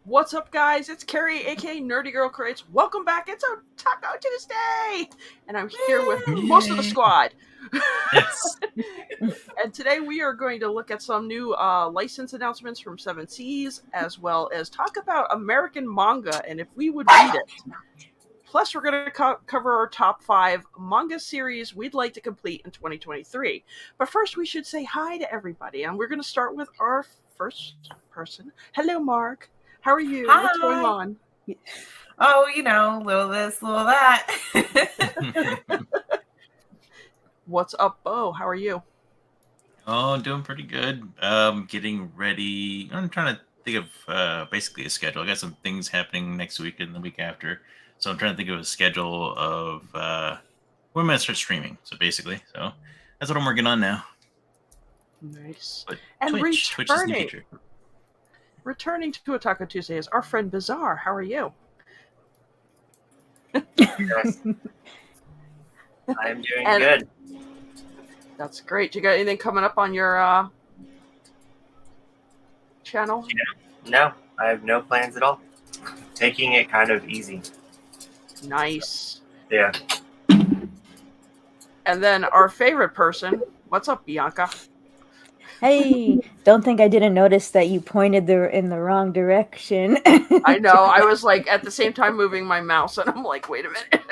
What's up, guys? It's Carrie, aka Nerdygirlcreates. Welcome back. It's Otaku Tuesday, and I'm here with most of the squad. Yes. And today we are going to look at some new license announcements from 7 Seas, as well as talk about American Manga and if we would read it. Plus, we're going to cover our top 5 manga series we'd like to complete in 2023. But first, we should say hi to everybody, and we're going to start with our first person. Hello, Mark. How are you? Hi. What's going on? Oh, little this, little that. What's up, Bo? How are you? Oh, doing pretty good. Getting ready. I'm trying to think of basically a schedule. I got some things happening next week and the week after. So I'm trying to think of a schedule of when I'm going to start streaming. So basically, that's what I'm working on now. Nice. But and Twitch is in the future. Returning to Otaku Tuesday is our friend Bizarre. How are you? Yes. I'm doing good. That's great. You got anything coming up on your channel? No, I have no plans at all. Taking it kind of easy. Nice. Yeah. And then our favorite person. What's up, Bianca? Hey, don't think I didn't notice that you pointed in the wrong direction. I know. I was like at the same time moving my mouse, and I'm like, wait a minute.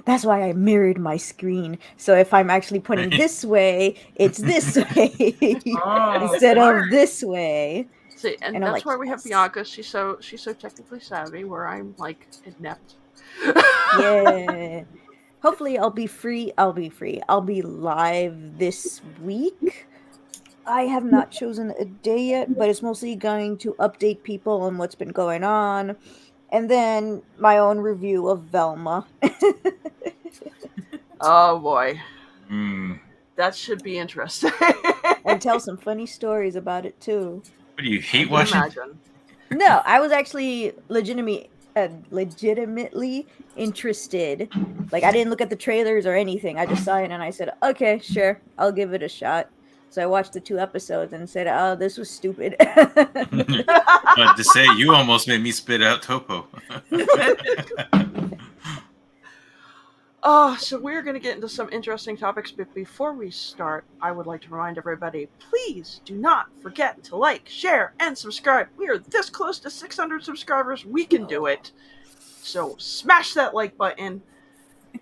That's why I mirrored my screen. So if I'm actually pointing this way, it's this way instead of this way. See, and that's like, why we have Bianca. She's so technically savvy. Where I'm like inept. Yeah. Hopefully, I'll be free. I'll be live this week. I have not chosen a day yet, but it's mostly going to update people on what's been going on. And then my own review of Velma. Oh, boy. Mm. That should be interesting. And tell some funny stories about it, too. What do you hate watching? Imagine. No, I was actually legitimately interested. Like, I didn't look at the trailers or anything. I just saw it and I said, okay, sure, I'll give it a shot. So I watched the 2 episodes and said, oh, this was stupid. To say, you almost made me spit out Topo. So we're going to get into some interesting topics, but before we start, I would like to remind everybody, please do not forget to like, share, and subscribe. We are this close to 600 subscribers. We can do it. So smash that like button.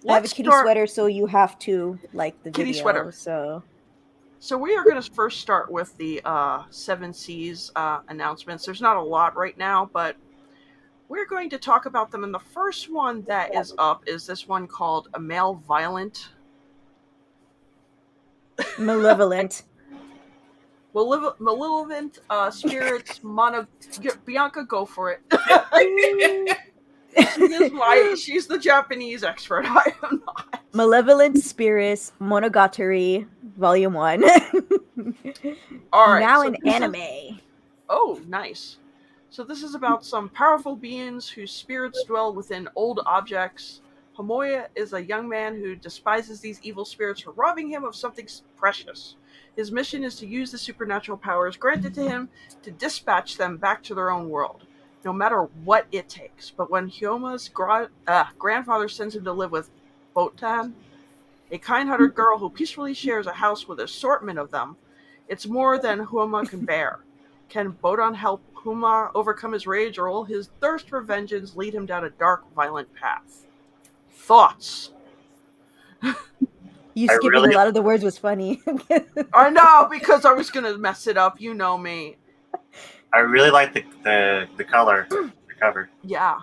I have a kitty sweater, so you have to like the video. Kitty sweater. So we are going to first start with the 7 Seas announcements. There's not a lot right now, but we're going to talk about them. And the first one that is up is this one called A Male Violent. Malevolent. Malevolent Spirits Bianca, go for it. She's the Japanese expert. I am not. Malevolent Spirits Monogatari Volume 1. All right. Now in anime. Oh, nice. So this is about some powerful beings whose spirits dwell within old objects. Homoya is a young man who despises these evil spirits for robbing him of something precious. His mission is to use the supernatural powers granted to him to dispatch them back to their own world, no matter what it takes. But when Hyoma's grandfather sends him to live with Botan, a kind-hearted girl who peacefully shares a house with an assortment of them, it's more than Hyoma can bear. Can Botan help Hyoma overcome his rage, or will his thirst for vengeance lead him down a dark, violent path? Thoughts? You skipping a lot of the words was funny. I know, because I was going to mess it up. You know me. I really like the color, the cover. Yeah.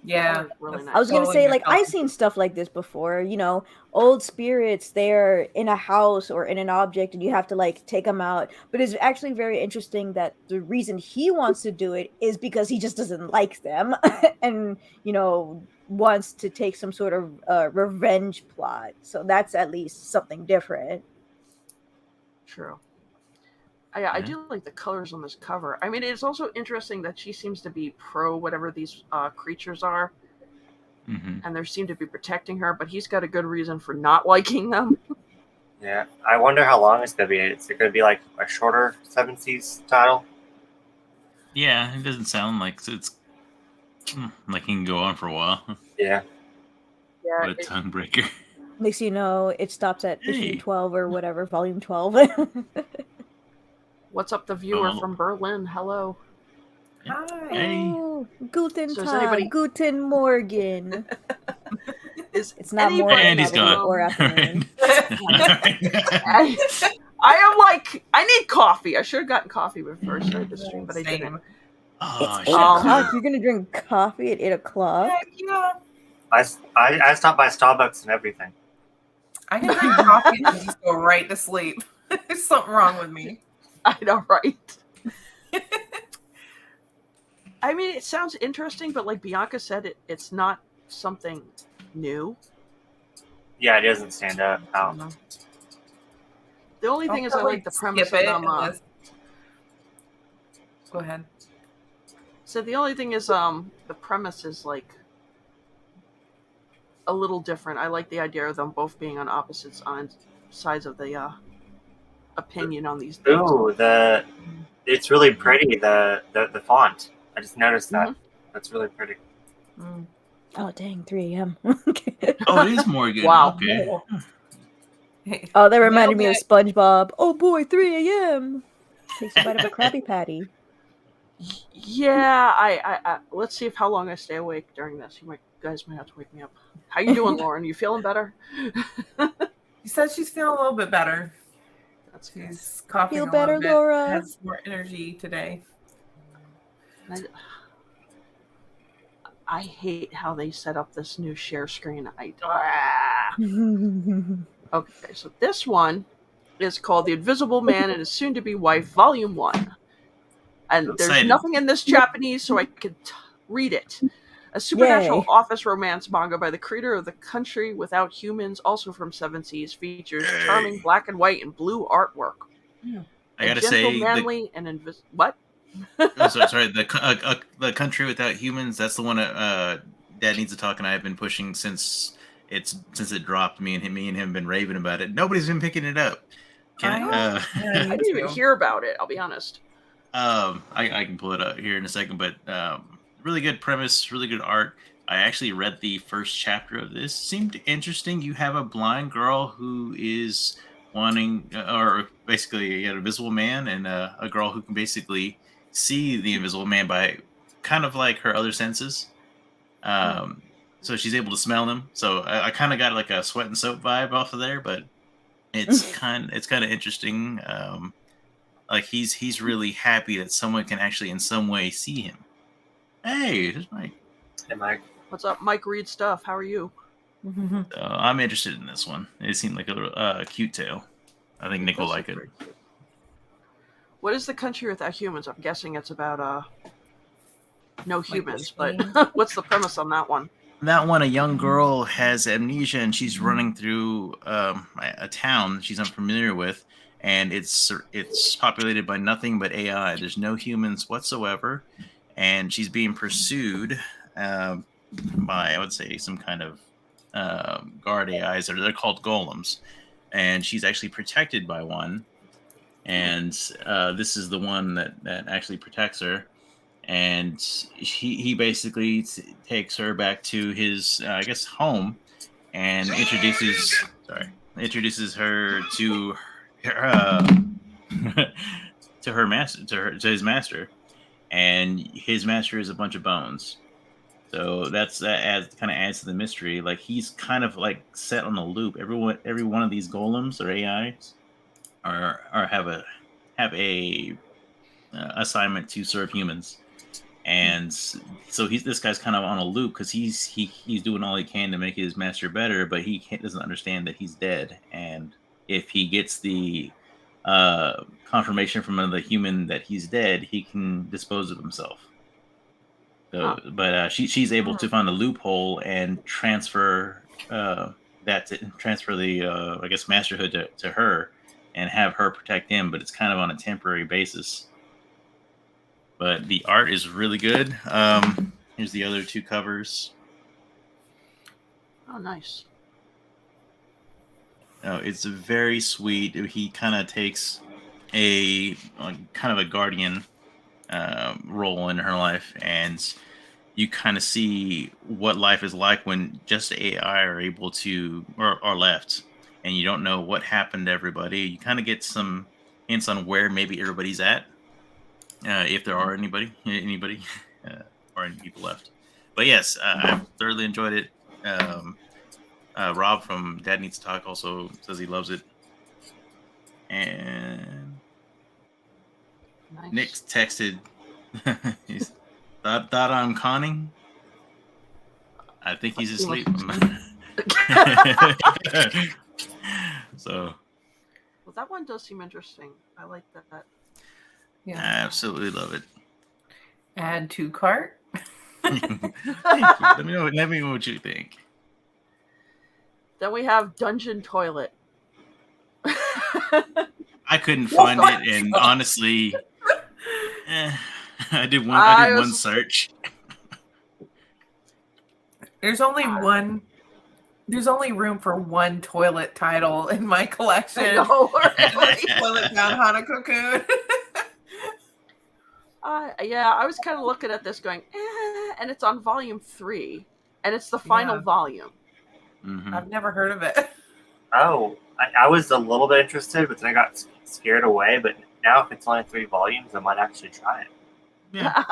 Yeah. Really nice. I was going to say, like, I've seen stuff like this before. You know, old spirits, they're in a house or in an object and you have to, like, take them out. But it's actually very interesting that the reason he wants to do it is because he just doesn't like them and, you know, wants to take some sort of revenge plot. So that's at least something different. True. I do like the colors on this cover. I mean, it's also interesting that she seems to be pro whatever these creatures are. Mm-hmm. And they seem to be protecting her, but he's got a good reason for not liking them. Yeah. I wonder how long it's going to be. Is it going to be like a shorter 7 Seas title? Yeah, it doesn't sound like it's like it can go on for a while. Yeah. What Yeah, a tongue breaker. Next you know, it stops at Hey. issue 12 or whatever, volume 12. what's up, the viewer Oh. from Berlin? Hello. Hi. Hey. Oh, Guten So is Tag, anybody- Guten Morgen. Is It's not anybody morning, And he's probably, gone. or afternoon. I am like, I need coffee. I should have gotten coffee before I started the stream, but I Same. didn't. Oh, It's 8 Um, o'clock. You're gonna drink coffee at 8 o'clock? Heck yeah. I stopped by Starbucks and everything. I can drink coffee and just go right to sleep. There's something wrong with me. I know, right? I mean, it sounds interesting, but like Bianca said, it's not something new. Yeah, it doesn't stand up out. The only thing is, I like the premise of them. Go ahead. So the only thing is, the premise is like a little different. I like the idea of them both being on opposite sides of the opinion on these things. Ooh, it's really pretty. The font. I just noticed that. That's really pretty. Mm. Oh, dang, 3 a.m. Oh, it is Morgan. Wow. Okay. Hey, Oh, that reminded me of Nailed SpongeBob. Oh boy, 3 a.m. Takes a bite of a Krabby Patty. Yeah, I let's see how long I stay awake during this. You guys might have to wake me up. How you doing, Lauren? You feeling better? She said she's feeling a little bit better. That's good. She's coughing Feel a better, little bit. Laura? Has more energy today. I hate how they set up this new share screen. Okay, so this one is called The Invisible Man and His Soon-to-be Wife, Volume 1. And there's Excited. nothing in this Japanese, so I could read it. A supernatural Yay. office romance manga by the creator of The Country Without Humans, also from Seven Seas, features charming black and white and blue artwork. I gotta gentle, say, manly, and what? oh, sorry. The Country Without Humans. That's the one. Dad Needs to Talk, and I have been pushing since it dropped. Me and him have been raving about it. Nobody's been picking it up. I didn't even hear about it. I'll be honest. I can pull it up here in a second, but really good premise, really good art. I actually read the first chapter of this. Seemed interesting. You have a blind girl who is wanting, or basically an invisible man, and a girl who can basically see the invisible man by kind of like her other senses. So she's able to smell him. So I kind of got like a Sweat and Soap vibe off of there, but it's kind of interesting. Like he's really happy that someone can actually in some way see him. Hey, there's Mike. Hey, Mike. What's up, Mike? Read stuff. How are you? I'm interested in this one. It seemed like a little cute tale. I think Nick will like it. What is The Country Without Humans? I'm guessing it's about no humans, but what's the premise on that one? That one, a young girl has amnesia and she's running through a town she's unfamiliar with, and it's populated by nothing but AI. There's no humans whatsoever, and she's being pursued by, I would say, some kind of guard AIs. They're called golems, and she's actually protected by one. And this is the one that actually protects her. And he basically takes her back to his, I guess, home, and introduces her to her to her master, to his master, and his master is a bunch of bones. So that adds to the mystery. Like he's kind of like set on a loop. Every one of these golems or AIs have a assignment to serve humans. And so this guy's kind of on a loop because he's doing all he can to make his master better, but he doesn't understand that he's dead. And if he gets the confirmation from another human that he's dead, he can dispose of himself. So, but she's able to find a loophole and transfer the I guess masterhood to her and have her protect him. But it's kind of on a temporary basis. But the art is really good. Here's the other two covers. Oh, nice. Oh, it's very sweet. He kind of takes a kind of a guardian role in her life, and you kind of see what life is like when just AI are able to or are left, and you don't know what happened to everybody. You kind of get some hints on where maybe everybody's at, if there are anybody, or any people left. But yes, I've thoroughly enjoyed it. Rob from Dad Needs to Talk also says he loves it, and Nice. Nick texted. He's thought I'm conning. I think he's asleep. So, Well, that one does seem interesting. I like that. I Yeah. absolutely love it. Add to cart. Thank you. Let me know what you think. Then we have Dungeon Toilet. I couldn't find it, and honestly, I did one search. There's only one. There's only room for one toilet title in my collection. I know, right? Toilet Down Hanako-kun. Yeah, I was kind of looking at this going, and it's on volume 3, and it's the final volume. Mm-hmm. I've never heard of it. Oh, I was a little bit interested, but then I got scared away. But now, if it's only 3 volumes, I might actually try it. Yeah.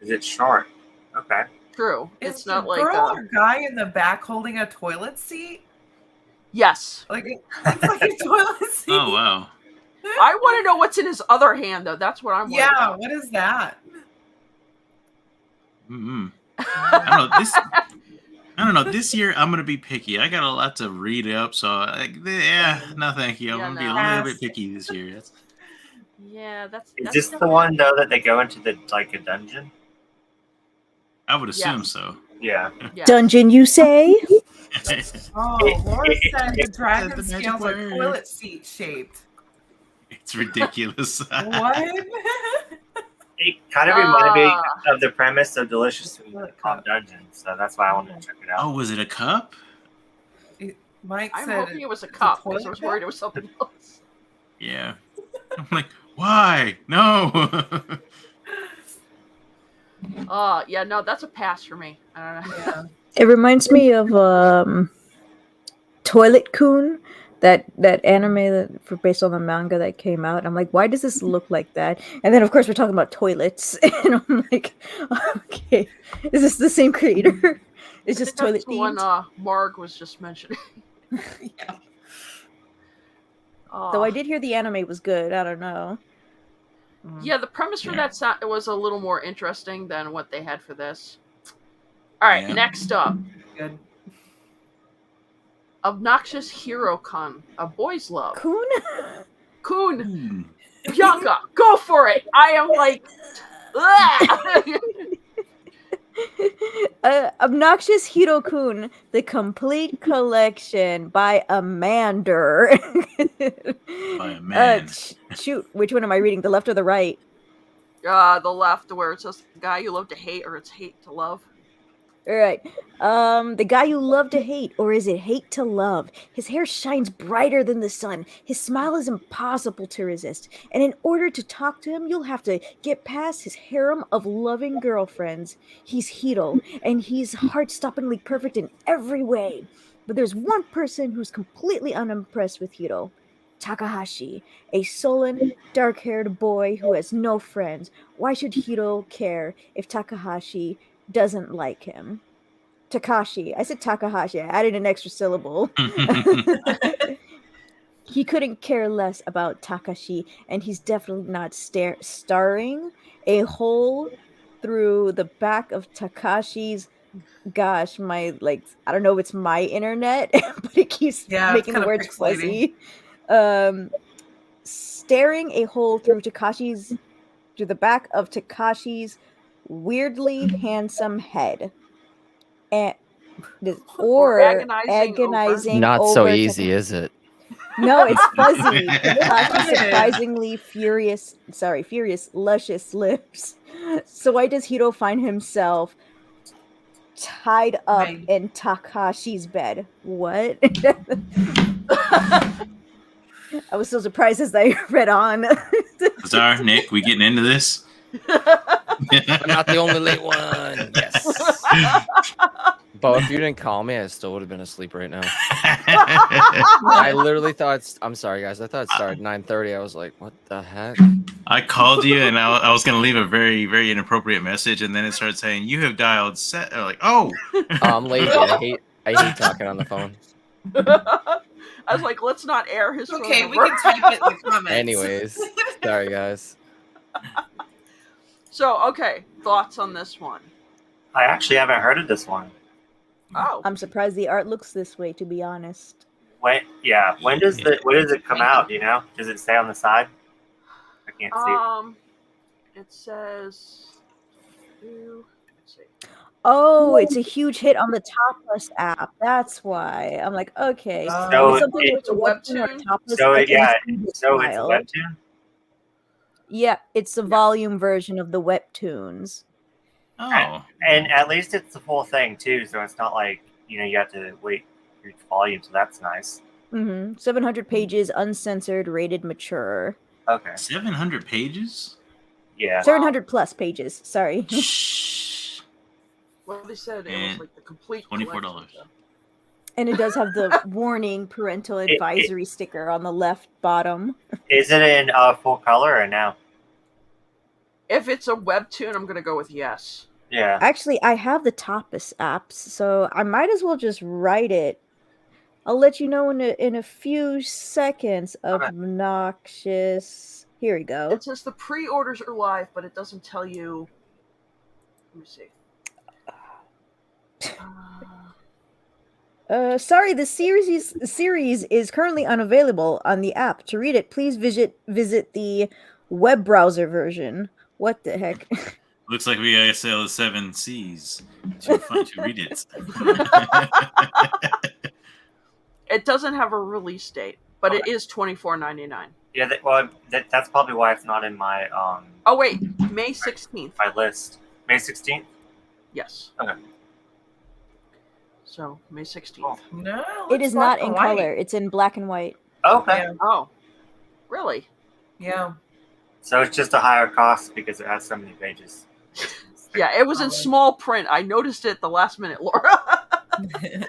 Is it short? Okay. True. Is It's not the like girl or guy in the back holding a toilet seat? yes. Like it's like a toilet seat. Oh wow. I want to know what's in his other hand, though. That's what I'm worried Yeah, about. what is that? Mm-hmm. I don't know. This year I'm gonna be picky. I got a lot to read up, so no, thank you. I'm gonna be a little bit picky this year. That's Is this the one though that they go into a dungeon? I would assume so. Yeah. Yeah. Dungeon, you say? Oh, Laura said the dragon the magic scales are word. toilet seat shaped. It's ridiculous. What? It kind of reminded me of the premise of Delicious Calm Dungeon, so that's why I wanted to check it out. Oh, was it a cup? Mike I'm said hoping it was a cup because I toilet was worried it was something else. Yeah. I'm like, why? No. Yeah, no, that's a pass for me. I don't know. Yeah. It reminds me of Toilet Coon, that anime based on the manga that came out. I'm like, why does this look like that? And then of course we're talking about toilets, and I'm like, okay, is this the same creator? It's just toilet That's the one themed. Marg was just mentioning. Yeah. Though I did hear the anime was good. I don't know. Yeah, the premise for that was a little more interesting than what they had for this. All right, next up. Good. Obnoxious Hero Con, A Boy's Love. Kun. Bianca, go for it. I am like... Obnoxious Hirokun, the complete collection by Amander. By a man. Shoot, which one am I reading? The left or the right? The left, where it says the guy you love to hate, or it's hate to love. All right. The guy you love to hate, or is it hate to love? His hair shines brighter than the sun. His smile is impossible to resist. And in order to talk to him, you'll have to get past his harem of loving girlfriends. He's Hito, and he's heart-stoppingly perfect in every way. But there's one person who's completely unimpressed with Hito. Takahashi, a sullen, dark-haired boy who has no friends. Why should Hito care if Takahashi doesn't like him? Takashi. I said Takahashi. I added an extra syllable. He couldn't care less about Takashi, and he's definitely not starring a hole through the back of Takashi's. Gosh, I don't know if it's my internet, but it keeps making the words fuzzy. Staring a hole through the back of Takashi's weirdly handsome head, or agonizing not over so easy, is it? No, it's fuzzy. Takashi's surprisingly furious, luscious lips. So why does Hiro find himself tied up in Takashi's bed? What? I was so surprised as I read on. Bizarre, Nick, we getting into this? I'm not the only late one. Yes. But if you didn't call me, I still would have been asleep right now. I literally thought, I'm sorry, guys. I thought it started 9:30. I was like, what the heck? I called you and I was going to leave a very, very inappropriate message, and then it started saying, "You have dialed set." Like, oh. I'm lazy. I hate talking on the phone. I was like, let's not air his phone Okay, we number. can type it in the comments. Anyways, sorry, guys. So, okay, thoughts on this one? I actually haven't heard of this one. Oh, I'm surprised the art looks this way, to be honest. When does it come out? Do you know? Does it stay on the side? I can't see. it says. Let's see. Oh, it's a huge hit on the Topless app. That's why. I'm like, okay. So something it's with a webtoon or webtoon? Topless. So I can yeah, see the so it's a style. webtoon. Yeah, it's the volume version of the webtoons. Oh. And at least it's the full thing too, so it's not like you have to wait for each volume. So that's nice. 700 pages, uncensored, rated mature. Okay. 700 pages? Yeah. 700 plus pages. Sorry. Well, they said it was And like the complete $24. collection, so. And it does have the warning parental advisory sticker on the left bottom. Is it in full color or no? If it's a webtoon, I'm gonna go with yes. Yeah. Actually, I have the Tapas apps, so I might as well just write it. I'll let you know in a few seconds. Okay. Obnoxious. Here we go. It says the pre-orders are live, but it doesn't tell you. Let me see. Sorry, the series is currently unavailable on the app. To read it, please visit the web browser version. What the heck? Looks like we gotta sell the 7 C's to read it. It doesn't have a release date, but it is $24.99. Yeah. That's probably why it's not in my Oh wait, May 16th. my list. May 16th. Yes. Okay. So May 16th. Oh. No, It is not black in and white. color. It's in black and white. Okay. Yeah. Oh, really? Yeah. So it's just a higher cost because it has so many pages. Yeah, it was in small print. I noticed it at the last minute, Laura. I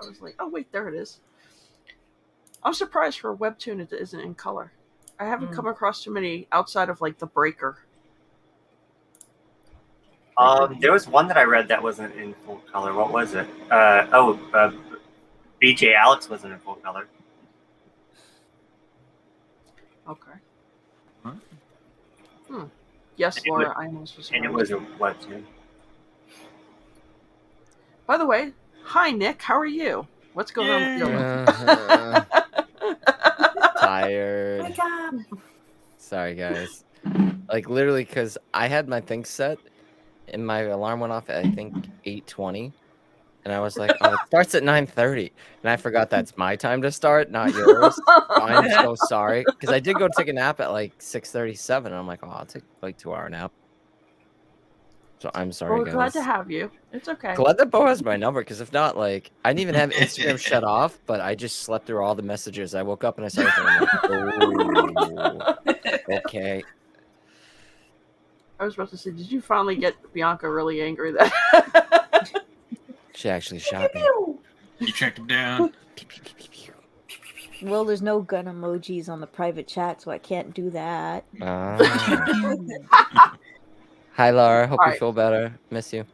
was like, oh wait, there it is. I'm surprised for a webtoon it isn't in color. I haven't come across too many outside of like the Breaker. There was one that I read that wasn't in full color. What was it? BJ Alex wasn't in full color. Okay. Huh? Yes, And it Laura, was- I almost was. And it was a webtoon. By the way, hi Nick, how are you? What's going on with your Tired. Wake up. Sorry, guys. Like literally, because I had my thing set, and my alarm went off at I think 8:20, and I was like, "Oh, it starts at 9:30," and I forgot that's my time to start, not yours. I'm so sorry, because I did go take a nap at like 6:37, and I'm like, "Oh, I'll take like 2-hour nap." So I'm sorry, Well, we're guys. glad to have you. It's okay. Glad that Bo has my number, because if not, like, I didn't even have Instagram shut off, but I just slept through all the messages. I woke up and I saw everything. I'm like, oh, okay. I was about to say, did you finally get Bianca really angry that? She actually shot me. You tracked him down. Well, there's no gun emojis on the private chat, so I can't do that. Ah. Hi, Laura. Hope you Alright. feel better. Miss you.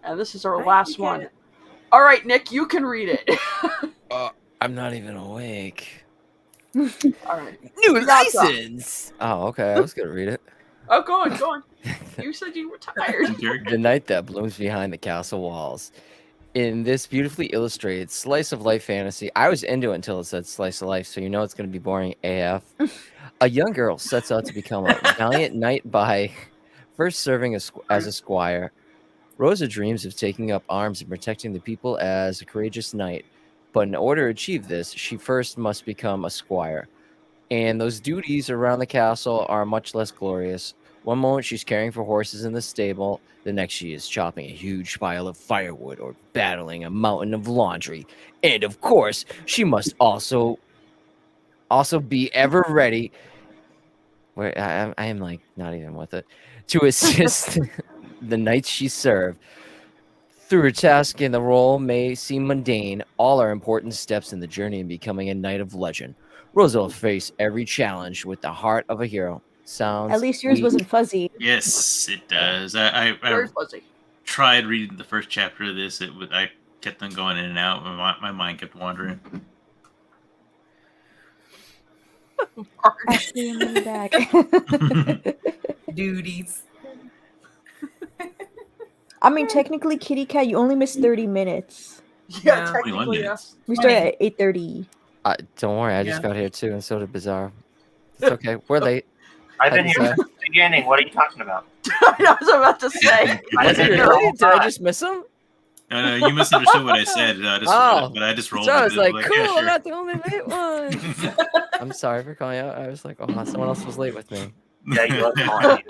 And this is our I last get one. it. All right, Nick, you can read it. I'm not even awake. All right. New Bianca. license. Oh, okay. I was gonna read it. Oh, go on, go on. You said you were tired. The night that blooms behind the castle walls. In this beautifully illustrated slice of life fantasy, I was into it until it said slice of life, so you know it's going to be boring AF. A young girl sets out to become a valiant knight by first serving as a squire. Rosa dreams of taking up arms and protecting the people as a courageous knight, but in order to achieve this, she first must become a squire. And those duties around the castle are much less glorious. One moment she's caring for horses in the stable, the next she is chopping a huge pile of firewood or battling a mountain of laundry. And of course, she must also Also, be ever ready. Wait, I am like not even with it to assist the knights she served. Through her task in the role may seem mundane, all are important steps in the journey in becoming a knight of legend. Rosa will face every challenge with the heart of a hero. Sounds At least yours weak. wasn't fuzzy. Yes, it does. I Very fuzzy. tried reading the first chapter of this. I kept on going in and out. My mind kept wandering. Actually, I'm really back. Duties. I mean, technically, Kitty Cat, you only missed 30 minutes. Yeah, Yeah. technically, 21 yes. minutes. We started at 8:30. Don't worry, I just Yeah. got here too, and so did Bizarre. It's okay. We're late. I've Hi, been here Bizarre. since the beginning. What are you talking about? I was about to say. I Was didn't it know really? all Did I that. just miss him? No, you misunderstood what I said. Oh, But I just rolled So I with was it. like, cool, yeah, I'm sure. not the only late one. I'm sorry for calling out. I was like, oh, someone else was late with me. Yeah, you was calling me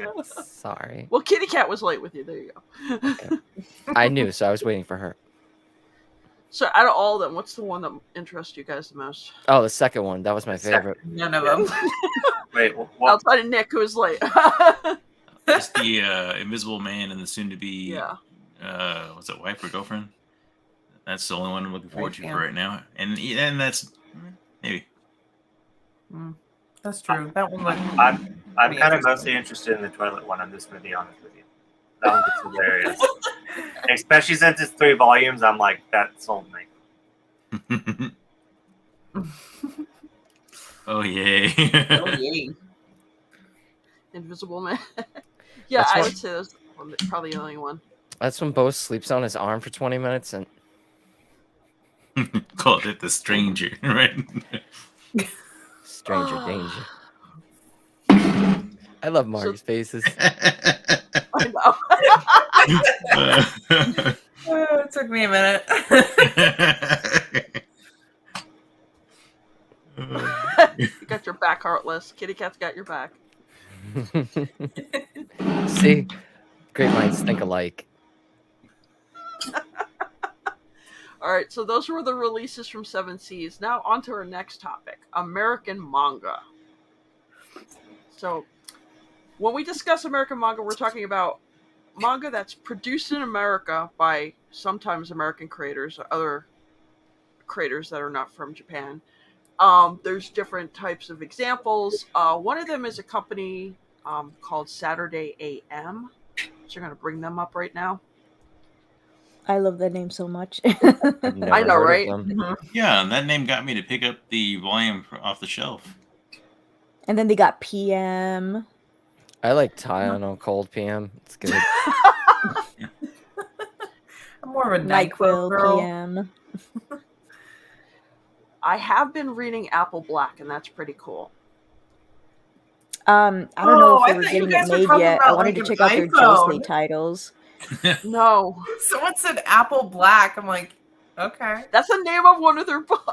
out. Sorry. Well, Kitty Cat was late with you. There you go. I knew, so I was waiting for her. So, out of all of them, what's the one that interests you guys the most? Oh, the second one. That was my favorite. None of them. Wait, what? Outside of Nick, who was late. Just the Invisible Man and the soon-to-be, Yeah. what's it, wife or girlfriend? That's the only one I'm looking forward to yeah. for right now. And that's maybe. That's true. That one looked. I'm kind of interesting. mostly interested in the toilet one. I'm just going to be honest with you. That one gets hilarious. Especially since it's 3 volumes, I'm like, that sold me. Oh yay! Oh, yay. Invisible Man. Yeah, That's I what- would say that's probably the only one. That's when Bo sleeps on his arm for 20 minutes and Called it the Stranger, right? stranger danger. I love Mark's faces. I know. Oh, it took me a minute. You got your back, Heartless. Kitty Cat's got your back. See? Great minds think alike. All right, so those were the releases from 7 Seas. Now on to our next topic, American Manga. So when we discuss American Manga, we're talking about manga that's produced in America by sometimes American creators or other creators that are not from Japan. There's different types of examples. One of them is a company called Saturday AM. So I'm going to bring them up right now. I love that name so much. I've never I know, heard of right? them. Yeah, and that name got me to pick up the volume off the shelf. And then they got PM. I like Tylenol Cold PM. It's good. I'm more of a NyQuil NyQuil girl. PM. I have been reading Apple Black, and that's pretty cool. I don't know Oh, if I they were thought you getting guys it were made talking yet. I about, wanted like, to an check out their iPhone. Josely titles. No, Someone said Apple Black. I'm like, okay. that's the name of one of their books.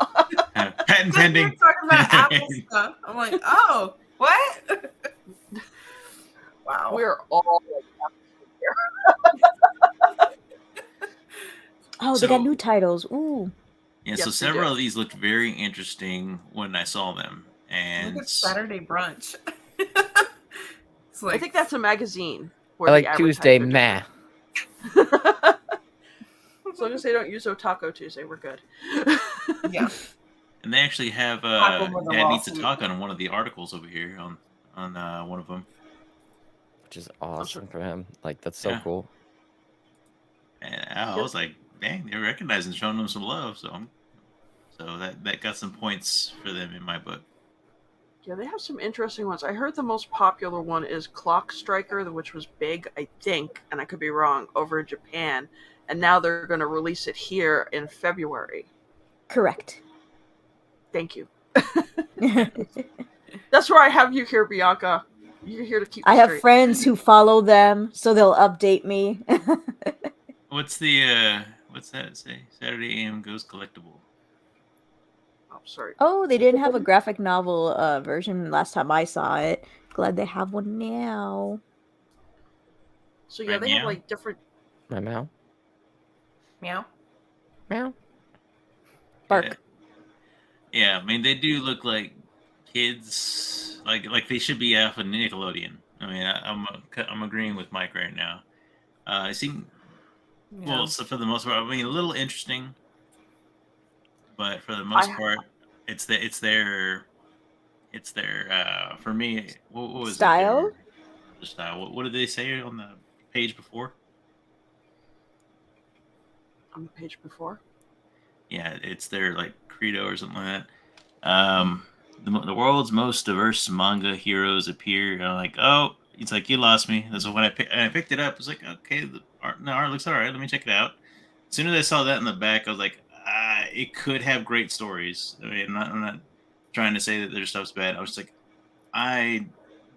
Patent You're pending. talking about Apple stuff. I'm like, oh, what? Wow. We're all like, Oh, So- they got new titles. Ooh. Yeah, Yes, so they several do. of these looked very interesting when I saw them. Look And at Saturday brunch. It's I like, think that's a magazine. I Where like they Tuesday, advertise meh. their- As long as they don't use Otaku Tuesday, we're good. yeah. and they actually have Apple with a Dad Needs to lawsuit. Talk on one of the articles over here on one of them. Which is awesome for him. Like, that's so Yeah. cool. And I was like, dang, they're recognizing, showing them some love. So that got some points for them in my book. Yeah, they have some interesting ones. I heard the most popular one is Clock Striker, which was big, I think, and I could be wrong, over in Japan. And now they're going to release it here in February. Correct. Thank you. That's where I have you here, Bianca. You're here to keep me I have straight. friends who follow them, so they'll update me. What's the what's that say? Saturday AM Goes Collectible. Oh, sorry. Oh, they didn't have a graphic novel version last time I saw it. Glad they have one now. So yeah, Right they have now? like different. My meow. Meow. Meow. Bark. Yeah, I mean they do look like kids, like they should be off of Nickelodeon. I mean, I'm agreeing with Mike right now. I seem well, so for the most part, I mean, a little interesting, but for the most I part, it's their for me. What was it? Style. Their style. What did they say on the page before? on the page before. Yeah, it's their like credo or something like that. The world's most diverse manga heroes appear. And I'm like, oh, it's like you lost me. That's when I picked it up. I was like, okay, the art looks all right. Let me check it out. As soon as I saw that in the back, I was like, it could have great stories. I mean, I'm not trying to say that their stuff's bad. I was just like, I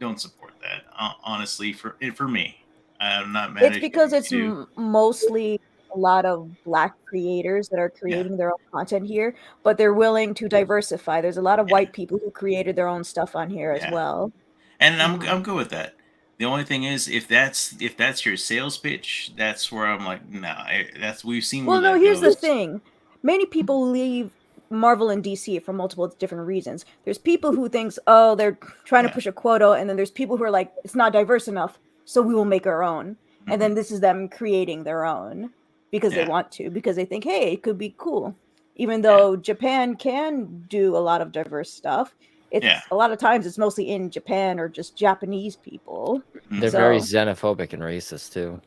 don't support that. Honestly, for me, I'm not mad It's if because you it's do. mostly a lot of Black creators that are Yeah, creating their own content here, but they're willing to diversify. There's a lot of yeah, white people who created their own stuff on here as yeah. well. And Mhm. I'm good with that. The only thing is, if that's your sales pitch, that's where I'm like, nah. That's we've seen where Well, no, that here's the goes. thing. Many people leave Marvel and DC for multiple different reasons. There's people who thinks, oh, they're trying to Yeah, push a quota, and then there's people who are like, it's not diverse enough, so we will make our own. And hmm then this is them creating their own because they yeah, want to, because they think, hey, it could be cool. Even yeah, though Japan can do a lot of diverse stuff, yeah. it's a lot of times it's mostly in Japan or just Japanese people. They're hmm very So, xenophobic and racist too.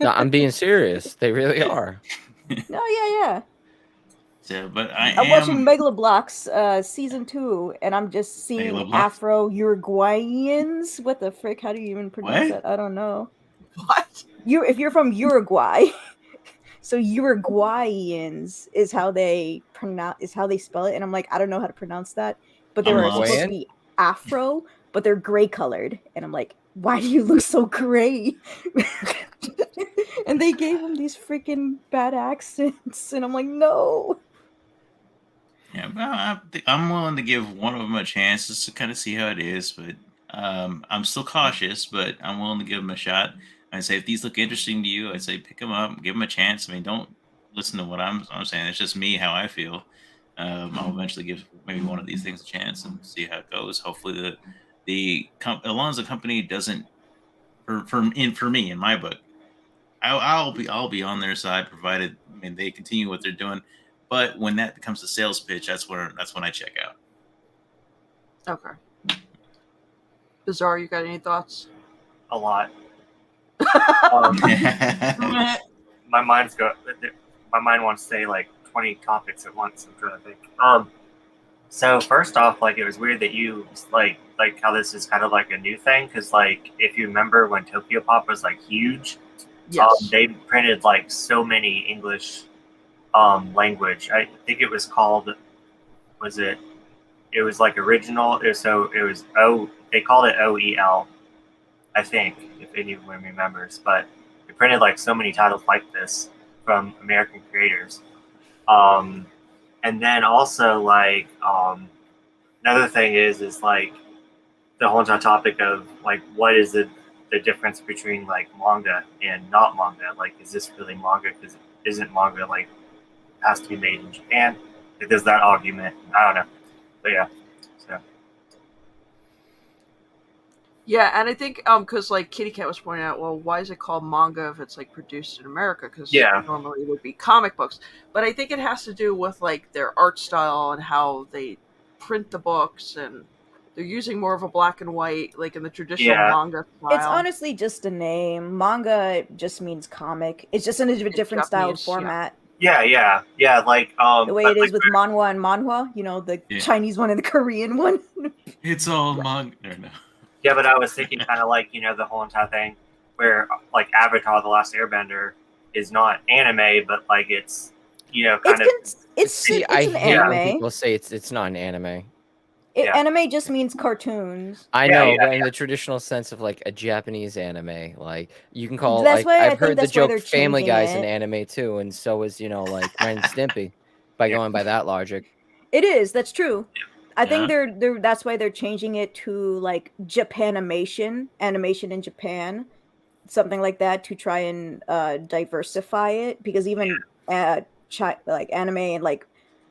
No, I'm being serious. They really are. no, yeah. So, but I I'm watching am Megaloblocks season 2, and I'm just seeing Caleb Lux. Afro Uruguayans. What the frick? How do you even pronounce What? that? I don't know. What? If you're from Uruguay, so Uruguayans is how they spell it, and I'm like, I don't know how to pronounce that, but they I'm were supposed to lost. Uruguayan? be Afro, but they're gray colored, and I'm like, why do you look so gray? And they gave them these freaking bad accents, and I'm like, no. Yeah, but I'm willing to give one of them a chance just to kind of see how it is. But I'm still cautious, but I'm willing to give them a shot. I say if these look interesting to you, I say pick them up, give them a chance. I mean, don't listen to what I'm saying. It's just me how I feel. I'll eventually give maybe one of these things a chance and see how it goes. Hopefully, as long as the company doesn't for me in my book, I'll be on their side provided I mean they continue what they're doing. But when that becomes a sales pitch, that's when I check out. Okay. Bizarre, you got any thoughts? A lot. My mind's go. My mind wants to say like 20 topics at once. I'm trying to think. So first off, like it was weird that you like how this is kind of like a new thing because like if you remember when Tokyo Pop was like huge, Yes. they printed like so many English language. I think it was called. Was it? It was like original. It was they called it OEL. I think if anyone remembers, but they printed like so many titles like this from American creators. And then also like another thing is like the whole entire topic of like what is the difference between like manga and not manga? Like, is this really manga? Because isn't manga like has to be made in Japan? Like, there's that argument. I don't know, but yeah. So Yeah, and I think because like Kitty Cat was pointing out, well, why is it called manga if it's like produced in America? Because yeah, normally it would be comic books. But I think it has to do with like their art style and how they print the books, and they're using more of a black and white, like in the traditional yeah, manga It's style. honestly just a name. Manga just means comic. It's just in a different styled Japanese, yeah. format. yeah. Like The way but it is like with manhwa and manhwa, the Yeah. Chinese one and the Korean one. It's all manga. No. yeah, but I was thinking kind of like the whole entire thing where like Avatar: The Last Airbender is not anime, but like it's kind of It's I an hate when anime. people say it's not an anime. Yeah. Anime just means cartoons. I Yeah, know, yeah, but in the traditional sense of like a Japanese anime, like you can call That's like why I I've think heard the that's why joke they're Family changing Guy's an it. anime too, and so is like Ren and Stimpy. By Yeah. going by that logic, It is. That's true. I think Yeah. they're that's why they're changing it to like Japanimation, animation in Japan, something like that to try and diversify it because even like anime and like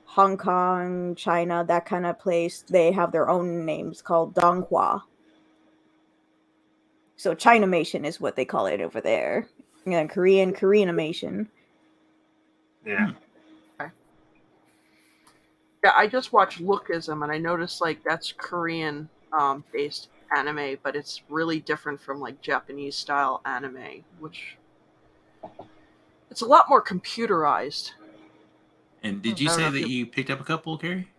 Hong Kong, China, that kind of place, they have their own names called Donghua. So Chinamation is what they call it over there. Yeah, Koreanimation. Yeah. Yeah, I just watched Lookism and I noticed like that's Korean based anime, but it's really different from like Japanese style anime, which it's a lot more computerized. And did you I don't say know if that you picked up a couple, Carrie?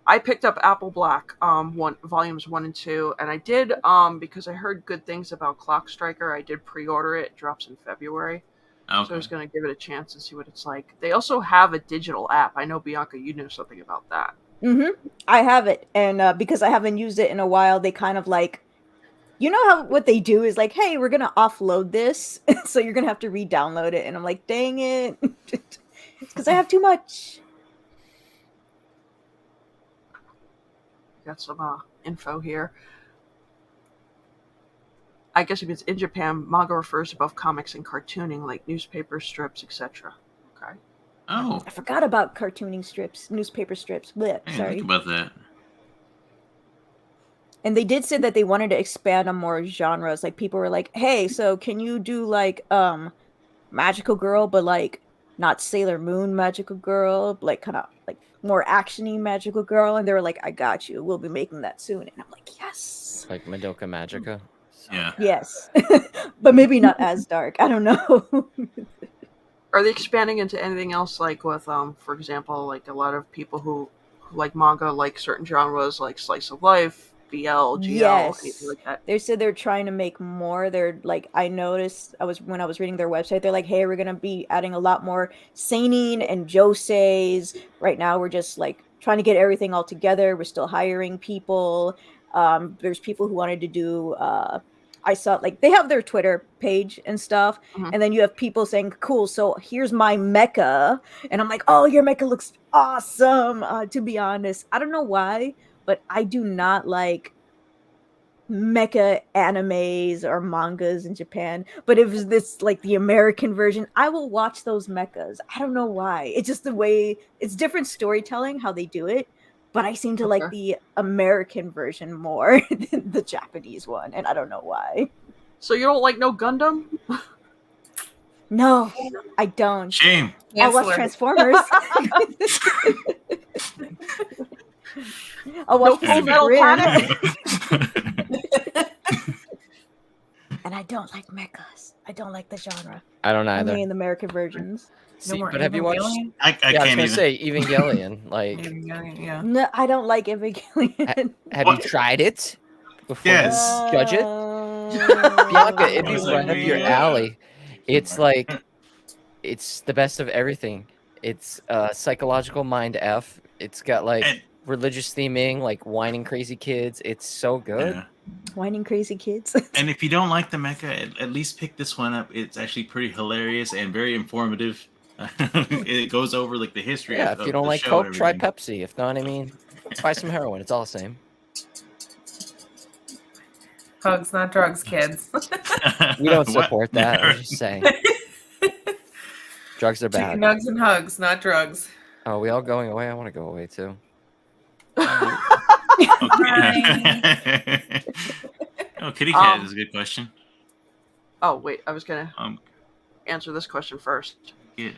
I picked up Apple Black, volumes 1 and 2, and I did because I heard good things about Clock Striker. I did pre-order it. It drops in February, so I was going to give it a chance and see what it's like. They also have a digital app. I know Bianca, you know something about that. I have it, and because I haven't used it in a while, they kind of like, you know how what they do is like, hey, we're gonna offload this, so you're gonna have to re-download it, and I'm like, dang it, it's because I have too much. Got some info here. I guess if it's in Japan, manga refers to both comics and cartooning, like newspaper strips, etc. Okay. Oh, I forgot about cartooning strips, newspaper strips. Blech, I didn't sorry. think about that. And they did say that they wanted to expand on more genres. Like people were like, "Hey, so can you do like Magical Girl, but like not Sailor Moon Magical Girl, but like kind of like more actiony Magical Girl?" And they were like, "I got you. We'll be making that soon." And I'm like, "Yes." Like Madoka Magica. Yeah. Yes. But maybe not as dark. I don't know. Are they expanding into anything else, like with, for example, like a lot of people who like manga, like certain genres, like slice of life, BL, GL, anything like that? They said they're trying to make more. They're like, I noticed when I was reading their website, they're like, hey, we're gonna be adding a lot more seinen and joseis. Right now, we're just like trying to get everything all together. We're still hiring people. There's people who wanted to do. I saw like they have their Twitter page and stuff, and then you have people saying, "Cool, so here's my mecha," and I'm like, "Oh, your mecha looks awesome." To be honest, I don't know why, but I do not like mecha animes or mangas in Japan. But if it's this like the American version, I will watch those mechas. I don't know why. It's just the way it's different storytelling how they do it. But I seem to like the American version more than the Japanese one, and I don't know why. So you don't like no Gundam? No, I don't. Shame. I watch Transformers. I watch Full Metal Panic. And I don't like mechas. I don't like the genre. I don't either. Only in the American versions. See, but have you watched? I Yeah, I was can't gonna even say Evangelion. Like, Yeah. No, I don't like Evangelion. have What? you tried it before Yes. you judge it? Bianca, it'd be right up your alley. It's like, it's the best of everything. It's psychological mind F. It's got like And- religious theming, like whining crazy kids. It's so good. Yeah. Whining crazy kids. And if you don't like the mecha, at least pick this one up. It's actually pretty hilarious and very informative. It goes over like the history. Yeah, of if you don't the like show Coke, and try everything. Pepsi. If not, I mean, buy some heroin. It's all the same. Hugs, not drugs, kids. We don't What? support that. I'm just saying. Drugs are bad. Chicken nugs and hugs, not drugs. Oh, we all going away? I want to go away too. Okay. Oh, Kitty Cat is a good question. Oh wait, I was gonna Um, answer this question first. get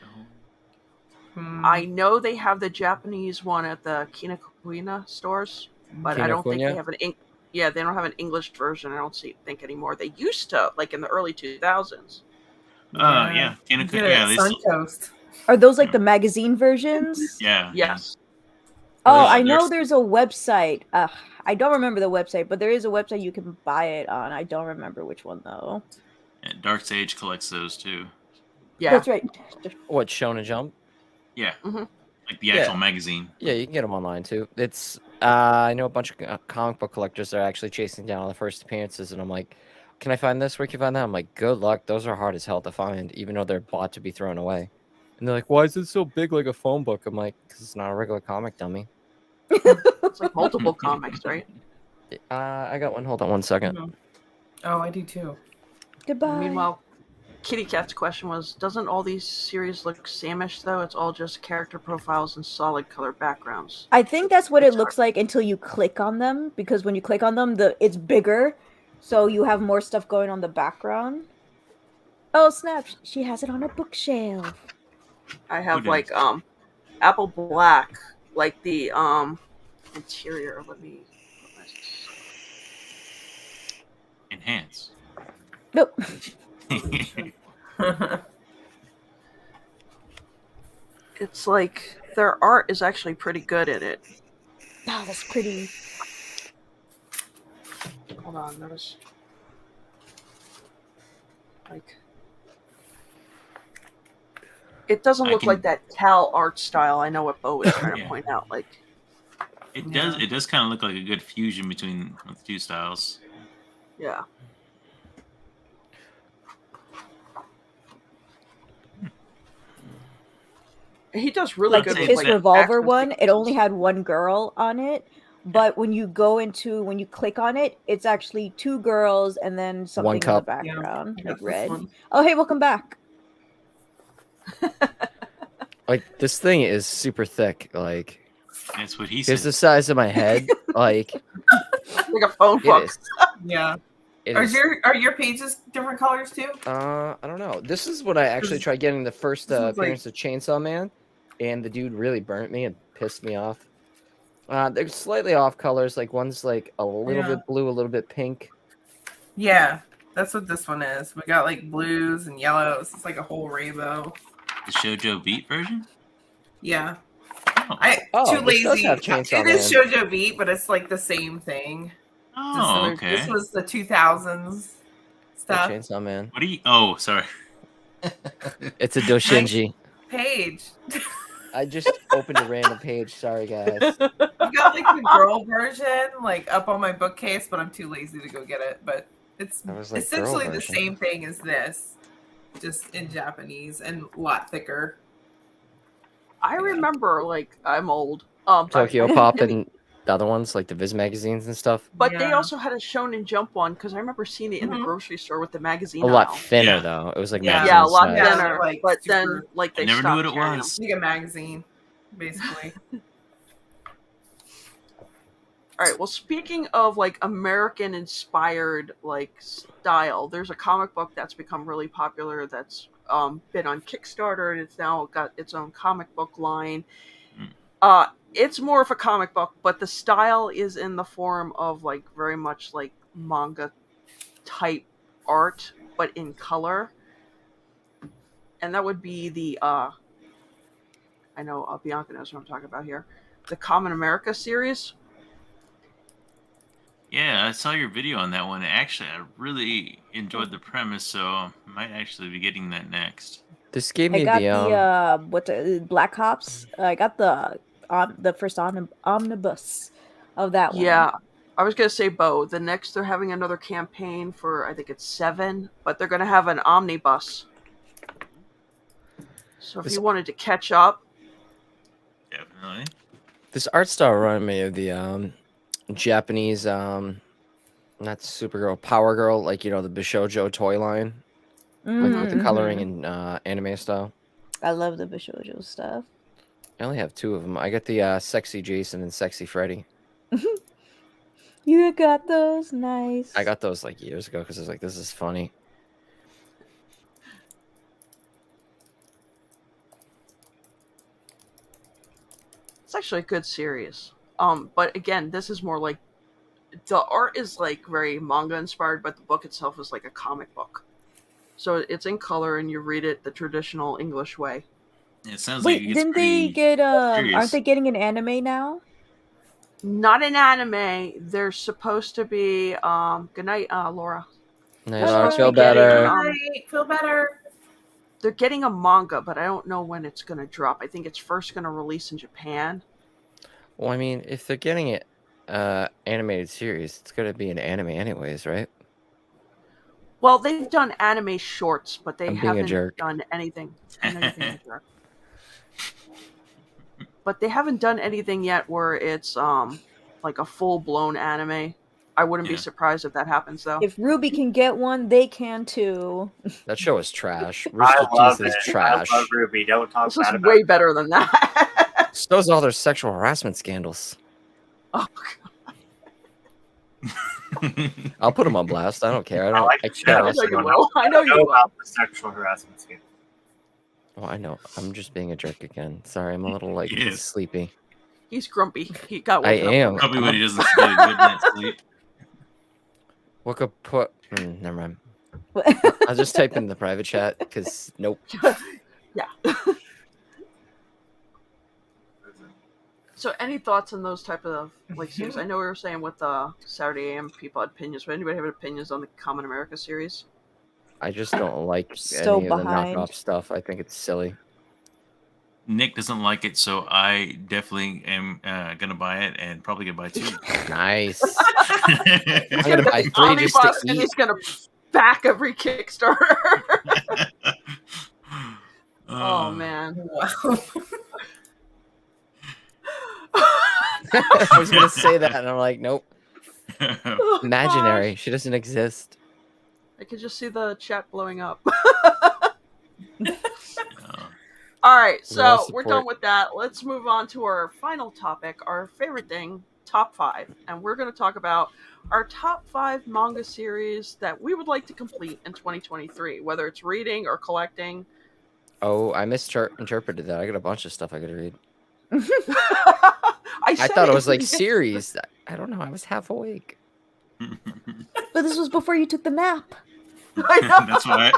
I know they have the Japanese one at the Kinokuniya stores, but I don't think Kinokuniya? they have an they don't have an English version. I don't think anymore. They used to, like in the early 2000s. yeah, Get yeah, it, they Suntoast. Are those like the magazine versions? yeah, Yes. Oh, There's- I know there's- there's a website. I don't remember the website, but there is a website you can buy it on. I don't remember which one though. yeah. Dark Sage collects those too. Yeah. That's right. What, Shonen Jump? Yeah, Mhm. like the actual magazine. Yeah, you can get them online too. It's I know a bunch of comic book collectors that are actually chasing down all the first appearances, and I'm like, can I find this? Where can you find that? I'm like, good luck. Those are hard as hell to find, even though they're bought to be thrown away. And they're like, why is it so big like a phone book? I'm like, because it's not a regular comic, dummy. It's like multiple comics, right? I got one. Hold on one second. Oh, I do too. Goodbye. Meanwhile, Kitty Cat's question was, doesn't all these series look Samish though? It's all just character profiles and solid color backgrounds. I think that's what it looks like until you click on them, because when you click on them, it's bigger, so you have more stuff going on the background. Oh snap! She has it on a bookshelf. I have Who like apple black, like the interior. Let me put my... Enhance. Nope. It's like their art is actually pretty good in it. Oh, that's pretty. Hold on, notice. Like, it doesn't look like that Cal art style. I know what Bo was trying to point out. Like, it does. It does kind of look like a good fusion between the two styles. yeah. He does really Like good the with, Kiss like, Revolver action one, it only sequences. had one girl on it. But when you click on it, it's actually two girls and then something in the cup. background, Yeah, like this red. one. Oh, hey, welcome back. Like this thing is super thick. Like That's what he here's said. the size of my head. Like Like a phone it book. is. Yeah. It Are is. your pages different colors too? I don't know. This is what I actually tried getting the first this one's appearance of Chainsaw Man, and the dude really burnt me and pissed me off. They're slightly off colors. Like one's like a little bit blue, a little bit pink. Yeah, that's what this one is. We got like blues and yellows. It's like a whole rainbow. The Shoujo Beat version? Yeah. Oh, Too this does lazy. have Chainsaw It is Man. Shoujo Beat, but it's like the same thing. Oh, Just, okay. This was the 2000s stuff. Chainsaw Man. What do you? Oh, sorry. It's a doshinji. Page. I just opened a random page. Sorry, guys. I've got like the girl version like up on my bookcase, but I'm too lazy to go get it. But it's Like, essentially girl the version. same thing as this, just in Japanese and a lot thicker. I remember, like, I'm old. Tokyo Pop and the other ones, like the Viz magazines and stuff. But they also had a Shonen Jump one, because I remember seeing it in the grocery store with the magazine A lot aisle. thinner, though. It was like magazine Yeah, a lot size. thinner. like, but super- then, like, they I never knew stopped what it carrying was. Like a magazine, basically. All right. Well, speaking of like American inspired like style, there's a comic book that's become really popular. That's been on Kickstarter and it's now got its own comic book line. It's more of a comic book, but the style is in the form of like very much like manga type art, but in color. And that would be the I know Bianca knows what I'm talking about here. The Common America series. Yeah, I saw your video on that one. Actually, I really enjoyed the premise, so I might actually be getting that next. This gave I me got the Black Ops. I got the first omnibus of that one. Yeah, I was gonna say, Bo. The next they're having another campaign for I think it's 7, but they're gonna have an omnibus. So if you wanted to catch up, Definitely. this art style reminded me of the Japanese not Supergirl, Power Girl, like the Bishojo toy line, like with the coloring and anime style. I love the Bishojo stuff. I only have 2 of them. I got the Sexy Jason and Sexy Freddy. You got those, nice. I got those like years ago because I was like, this is funny. it's actually a good series. But again, this is more like the art is like very manga inspired, but the book itself is like a comic book. So it's in color and you read it the traditional English way. It sounds Wait, like didn't they get serious. aren't they getting an anime now? Not an anime. They're supposed to be good night, Laura. Nice. They're supposed to Feel be getting, better. Feel better. They're getting a manga, but I don't know when it's going to drop. I think it's first going to release in Japan. Well, I mean, if they're getting it animated series, it's gonna be an anime anyways, right? Well, they've done anime shorts, but they I'm being a haven't jerk. done anything. I know you're being a jerk. But they haven't done anything yet where it's like a full blown anime. I wouldn't be Yeah. surprised if that happens, though. If Ruby can get one, they can too. That show is trash. I Rooster love Teeth is it. trash. I love Ruby. Don't talk This is bad about way it. better than that. So's all their sexual harassment scandals. Oh, I'll put them on blast. I don't care. I I don't. like I the care. I show. know less you about- will. I know you know will. about the sexual harassment scandal. Oh, I know. I'm just being a jerk again. Sorry, I'm a little like He is. sleepy. He's grumpy. He got I woken up am. from it. Probably when he doesn't get a good night's sleep. What could put? Never mind. I'll just type in the private chat because nope. Yeah. So, any thoughts on those type of like series? I know we were saying with Saturday AM people had opinions, but anybody have opinions on the Common America series? I just don't like So any of the behind. knockoff stuff. I think it's silly. Nick doesn't like it, so I definitely am gonna buy it and probably gonna buy 2. Nice. I'm gonna buy 3 just Omnibus, to and eat. he's gonna back every Kickstarter. Oh man. Wow. I was gonna say that, and I'm like, nope. Oh, Imaginary. She doesn't exist. I could just see the chat blowing up. Uh, All right, Well, so we're support. done with that. Let's move on to our final topic, our favorite thing, top 5. And we're going to talk about our top 5 manga series that we would like to complete in 2023, whether it's reading or collecting. Oh, I misinterpreted that. I got a bunch of stuff I gotta read. I I thought it was like serious. series. I don't know. I was half awake. But this was before you took the nap. that's why.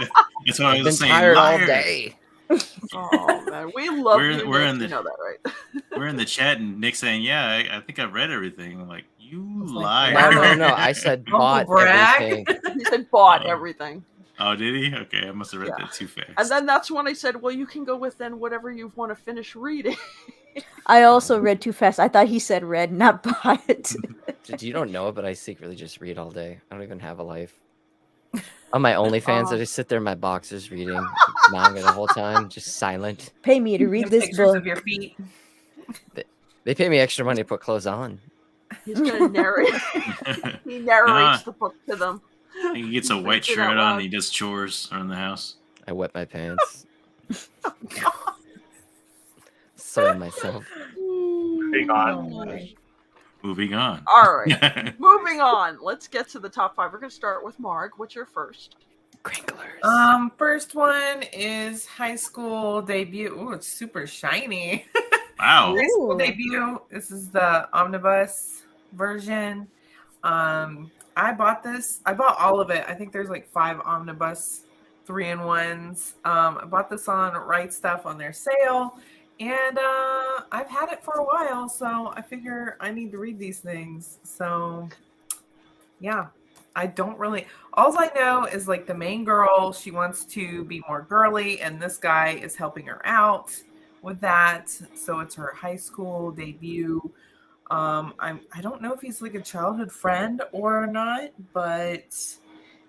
That's why I I've been was saying. tired all liar. day. Oh man, we love We're- you. we're Nick, in the- you know that, right? We're in the chat and Nick saying, "Yeah, I think I've read everything." I'm like, you was liar. like, No. I said Uncle bought brag. everything. He said bought Oh. everything. Oh, did he? Okay, I must have read Yeah. that too fast. And then that's when I said, well, you can go with then whatever you want to finish reading. I also read too fast. I thought he said read, not bought. Dude, you don't know it, but I secretly just read all day. I don't even have a life. On my OnlyFans, I just sit there in my boxers reading manga the whole time, just silent. Pay me to read And this pictures book. of your feet. They pay me extra money to put clothes on. He's going to narrate. He narrates the book to them. He gets a white Reads it shirt out on. loud. And he does chores around the house. I wet my pants. Soil myself. Big on. Moving on. All right. Moving on. Let's get to the top 5. We're going to start with Marg. What's your first? Crinklers. First one is high school debut. Ooh, it's super shiny. Wow. High school Ooh. debut. This is the omnibus version. I bought this. I bought all of it. I think there's like 5 omnibus 3-in-1s. I bought this on Right Stuff on their sale, and I've had it for a while, so I figure I need to read these things. So yeah, I don't really. All I know is like the main girl, she wants to be more girly, and this guy is helping her out with that. So it's her high school debut. I don't know if he's like a childhood friend or not, but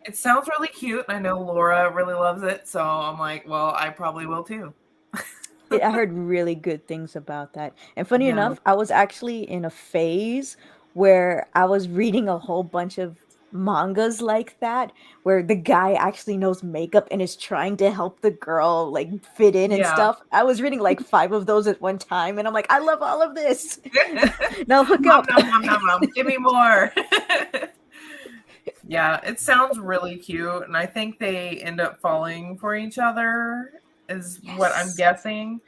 it sounds really cute. I know Laura really loves it, so I'm like, well, I probably will too. I heard really good things about that. And funny Yeah. enough, I was actually in a phase where I was reading a whole bunch of mangas like that, where the guy actually knows makeup and is trying to help the girl like fit in and Yeah. stuff. I was reading like 5 of those at one time, and I'm like, I love all of this. Now hook Nom, up. nom, nom, nom, nom. Give me more. Yeah, it sounds really cute, and I think they end up falling for each other, is what I'm Yes. guessing.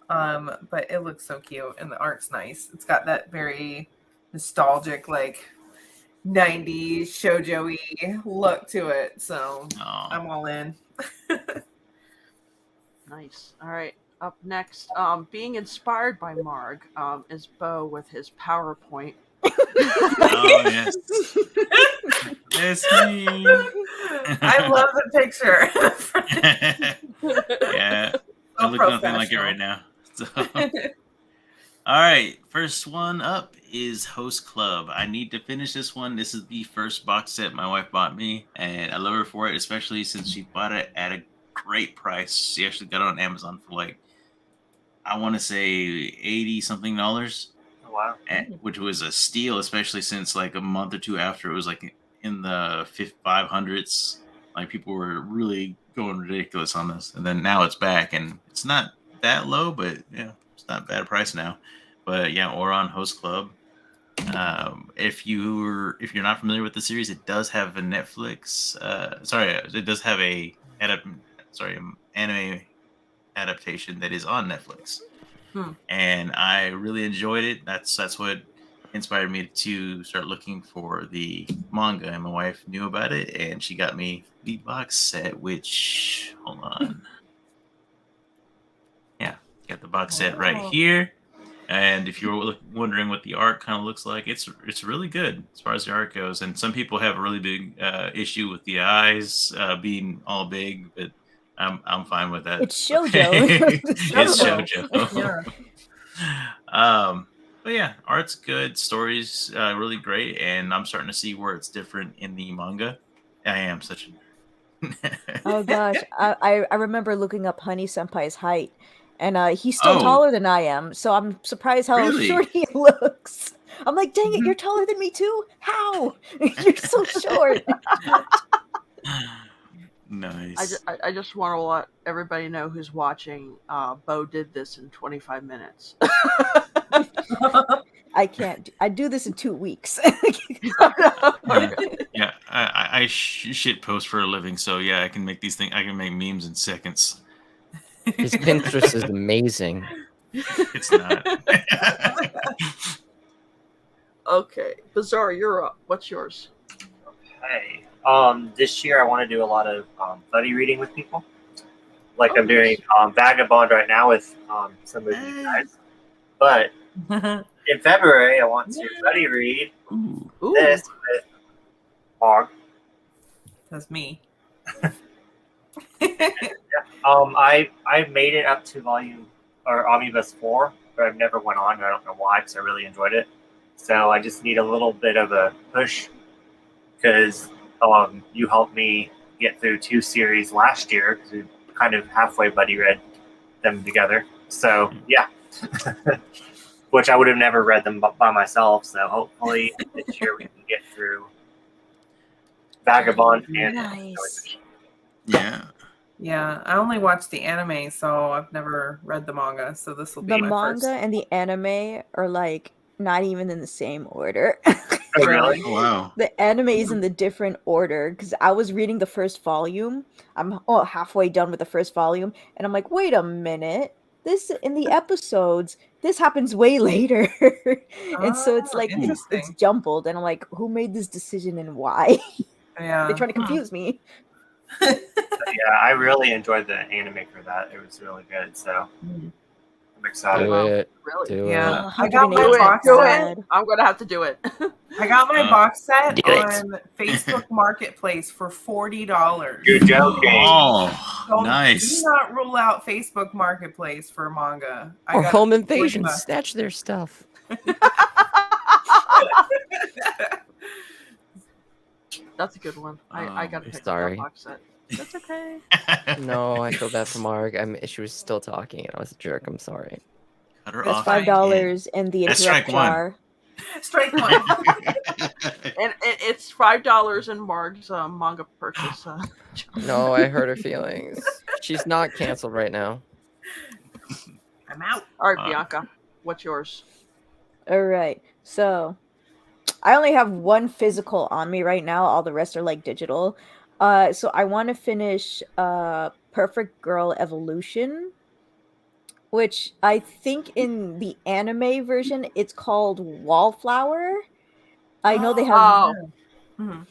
But it looks so cute, and the art's nice. It's got that very nostalgic, like 90s shoujo-y look to it, so Oh. I'm all in. Nice. All right. Up next, being inspired by Marg, is Bo with his PowerPoint. Oh, yes. It's me. I love the picture. Yeah. I So look nothing like it professional. right now. So. All right. First one up is Host Club. I need to finish this one. This is the first box set my wife bought me, and I love her for it, especially since she bought it at a great price. She actually got it on Amazon for like, I want to say $80 something. Wow. wow. which was a steal, especially since like a month or two after it was like in the 500s. Like people were really going ridiculous on this, and then now it's back, and it's not that low, but yeah, it's not bad price now. But yeah, Oron Host Club. If you're not familiar with the series, it does have a Netflix. It does have a anime adaptation that is on Netflix, and I really enjoyed it. That's what inspired me to start looking for the manga, and my wife knew about it, and she got me the box set. Which, hold on, yeah, got the box set right here. And if you're wondering what the art kind of looks like, it's really good as far as the art goes. And some people have a really big issue with the eyes being all big, but I'm fine with that. It's shoujo. It's shoujo. But yeah, art's good, story's really great, and I'm starting to see where it's different in the manga. I am such a Oh gosh, I remember looking up Honey Senpai's height, and he's still taller than I am, so I'm surprised how Really? short he looks. I'm like, dang it, you're taller than me too? How? You're so short. Nice. I just want to let everybody know who's watching. Bo did this in 25 minutes. I can't. I do this in 2 weeks. Yeah, I shit post for a living, so yeah, I can make these things. I can make memes in seconds. His Pinterest is amazing. It's not. Okay, Bizarre, you're up. What's yours? Okay. This year I want to do a lot of buddy reading with people. Like I'm doing Vagabond right now with some of you guys. But in February I want to buddy read this with Marg. That's me. I made it up to volume or omnibus 4, but I've never went on. I don't know why, because I really enjoyed it. So I just need a little bit of a push because you helped me get through 2 series last year because we kind of halfway buddy read them together. So yeah, which I would have never read them by myself. So hopefully this year we can get through Vagabond and Nice. Yeah. Yeah, I only watched the anime, so I've never read the manga. So this will be The my manga first. and the anime are like not even in the same order. Oh, really? Oh, wow. The anime is in the different order because I was reading the first volume. I'm halfway done with the first volume, and I'm like, wait a minute. This in the episodes, this happens way later, and so it's like it's interesting. jumbled, and I'm like, who made this decision and why? Yeah. They're trying to confuse me. Yeah, I really enjoyed the anime for that. It was really good. So I'm excited. Do it. Really? Do Yeah. it. I got my Do it. box Do set. it. I'm gonna have to do it. I got my box set Do it. on Facebook Marketplace for $40. You're joking. Oh, So nice. do not rule out Facebook Marketplace for manga. I Or got Home it for Invasion. $40. Snatch their stuff. That's a good one. I gotta pick up sorry. that box set. That's okay. No, I feel bad for Marg. She was still talking, and I was a jerk. I'm sorry. Cut her That's off. $5 in the That's interrupt strike one. jar. Strike one. And it's $5 in Marg's manga purchase. No, I hurt her feelings. She's not canceled right now. I'm out. All right, Bianca, what's yours? All right. So I only have one physical on me right now. All the rest are like digital. So I want to finish Perfect Girl Evolution, which I think in the anime version it's called Wallflower. I know they have. Oh, Mhm.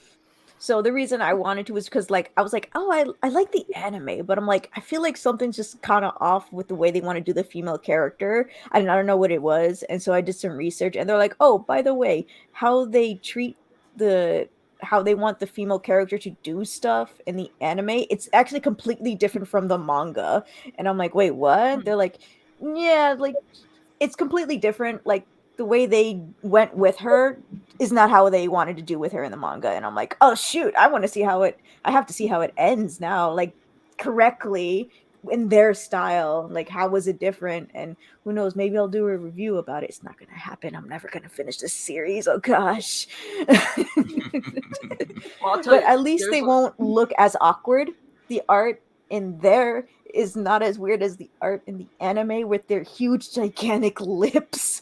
So the reason I wanted to was because like I was like, oh, I like the anime, but I'm like, I feel like something's just kind of off with the way they want to do the female character. I don't know what it was, and so I did some research, and they're like, oh, by the way, how they treat how they want the female character to do stuff in the anime, it's actually completely different from the manga. And I'm like, wait, what? They're like, yeah, like it's completely different. Like the way they went with her is not how they wanted to do with her in the manga. And I'm like, oh shoot, I have to see how it ends now, like correctly, in their style. Like, how was it different? And who knows? Maybe I'll do a review about it. It's not gonna happen. I'm never gonna finish this series. Oh gosh. Well, I'll tell But you, at least there's they won't look as awkward. The art in there is not as weird as the art in the anime with their huge gigantic lips.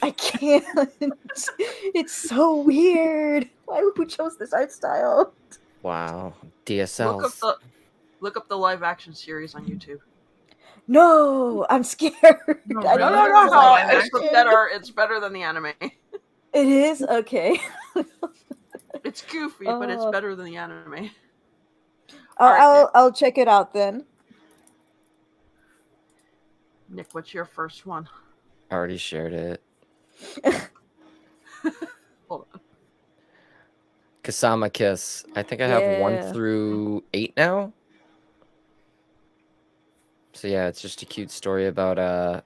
I can't. It's so weird. Who chose this art style? Wow. look up DSLs. the look up the live action series on YouTube. No, I'm scared. No, I really? don't No, know. no, There's a no. live It's action? better. It's better than the anime. It is okay. It's goofy, but it's Oh. better than the anime. I'll, Alright, I'll I'll check it out then. Nick, what's your first one? I already shared it. Hold on. Kasama Kiss. I think I have 1 Yeah. through 8 now. So yeah, it's just a cute story about a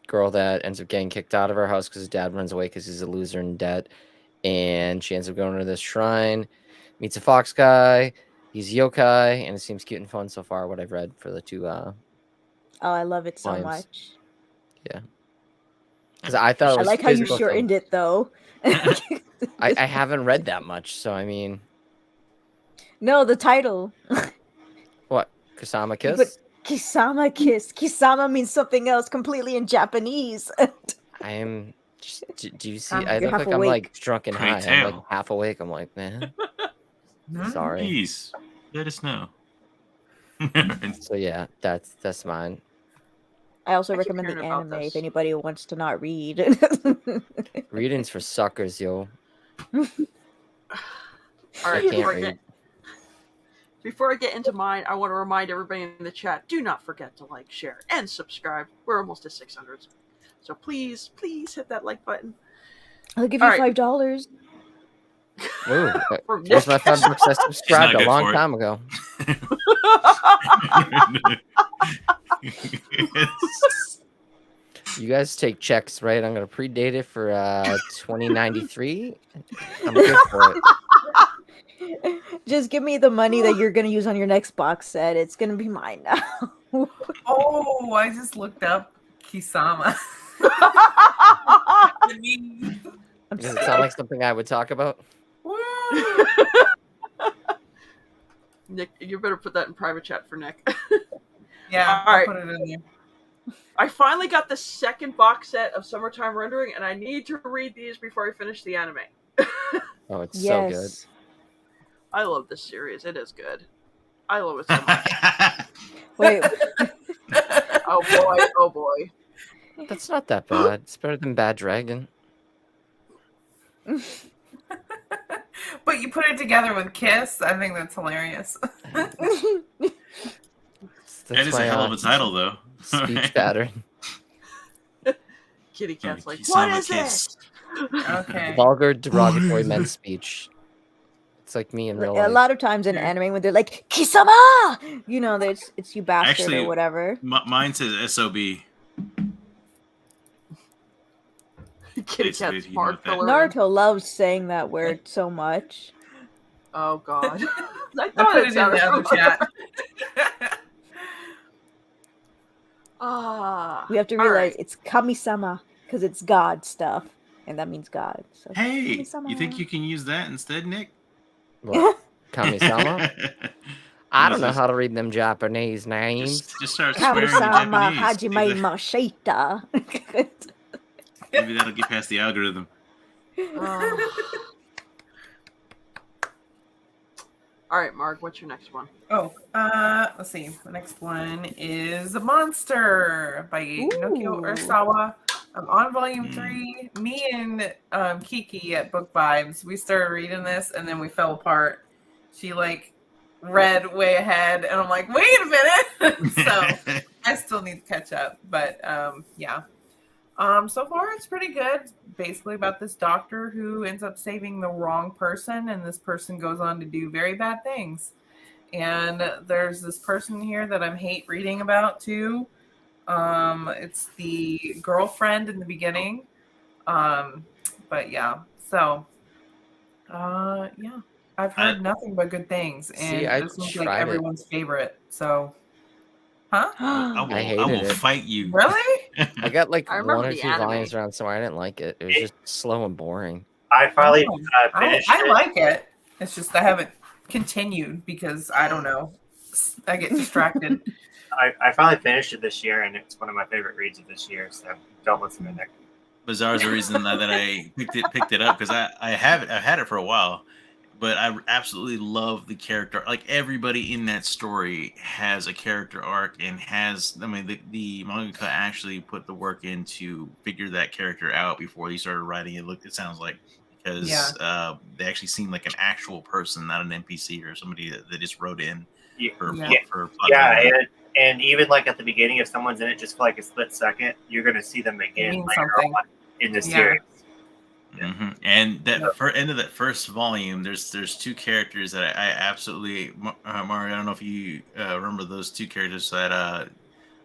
girl that ends up getting kicked out of her house because his dad runs away because he's a loser in debt. And she ends up going to this shrine, meets a fox guy. He's yokai, and it seems cute and fun so far, what I've read for the 2 Oh, I love it so volumes. much. Because I thought it I was like how you physical shortened it though. I haven't read that much, so I mean, No, the title. what? Kasama Kiss? But Kisama Kiss. Kisama means something else completely in Japanese. I am. Just, do you see? You're I look half like I'm awake. like drunk and Great high. I'm tale. like half awake. I'm like, man, Hmm? sorry. Please let us know. So yeah, that's mine. I also I keep recommend the hearing about anime if this. anybody wants to not read. Reading's for suckers, yo. All I right, can't before I get into mine, I want to remind everybody in the chat: do not forget to like, share, and subscribe. We're almost at 600, so please hit that like button. I'll give All you right. $5. Ooh, From where's my $5? I subscribed not a good long for it. time ago. You guys take checks, right? I'm gonna predate it for 2093. I'm good for it. Just give me the money that you're gonna use on your next box set. It's gonna be mine now. Oh, I just looked up Kisama. I'm Does it sound like something I would talk about? Woo! Nick, you better put that in private chat for Nick. Yeah, All I'll right. put it in there. I finally got the second box set of Summertime Rendering, and I need to read these before I finish the anime. Oh, it's so good. yes. I love this series. It is good. I love it so much. Wait. Oh boy, oh boy. That's not that bad. It's better than Bad Dragon. But you put it together with Kiss. I think that's hilarious. That is a hell of a title, though. Speech pattern. Kitty Cat's like, Kisama what is Kiss. this? Okay. Vulgar, derogatory men's speech. It's like me in real A life. lot of times in Yeah. anime when they're like Kisama, you know, it's you bastard Actually, or whatever. Mine says SOB. Kitty It's Cat's good, you know hard that. filler. Naruto loves saying that word so much. Oh god. I I thought put it it in sounded the other familiar. chat. Ah. We have to all realize right. it's Kami-sama because it's God stuff, and that means God. So Hey, Kami-sama. you think you can use that instead, Nick? What? Kami-sama? I don't know Just- how to read them Japanese names. Just start swearing in Kami-sama Japanese. hajime mashita. Maybe that'll get past the algorithm. Ah. All right, Mark, what's your next one? Oh, let's see. The next one is A Monster by Nokio Urasawa. I'm on volume 3. Me and Kiki at Book Vibes, we started reading this and then we fell apart. She like read way ahead and I'm like, wait a minute. So I still need to catch up. But yeah. So far it's pretty good. Basically about this doctor who ends up saving the wrong person, and this person goes on to do very bad things. And there's this person here that I hate reading about too. It's the girlfriend in the beginning. But yeah, so yeah. I've heard nothing but good things, and See, I this one's tried like it. everyone's favorite. So Huh? I hated will it. fight you. Really? I got like I remember one or the two anime. volumes around somewhere. I didn't like it. It was just slow and boring. I finally finished I it. like it. It's just I haven't continued because I don't know. I get distracted. I finally finished it this year, and it's one of my favorite reads of this year. So don't listen to Nick. Bizarre is the reason that I picked it up because I've had it for a while, but I absolutely love the character. Like everybody in that story has a character arc and has. I mean, the mangaka actually put the work in to figure that character out before he started writing it. It sounds like because they actually seem like an actual person, not an NPC or somebody that just wrote in for plot development. And even like at the beginning, if someone's in it just for like a split second, you're going to see them again later on in the series. Mm-hmm. And that for end of that first volume, there's two characters that I absolutely Mario. I don't know if you remember those two characters. That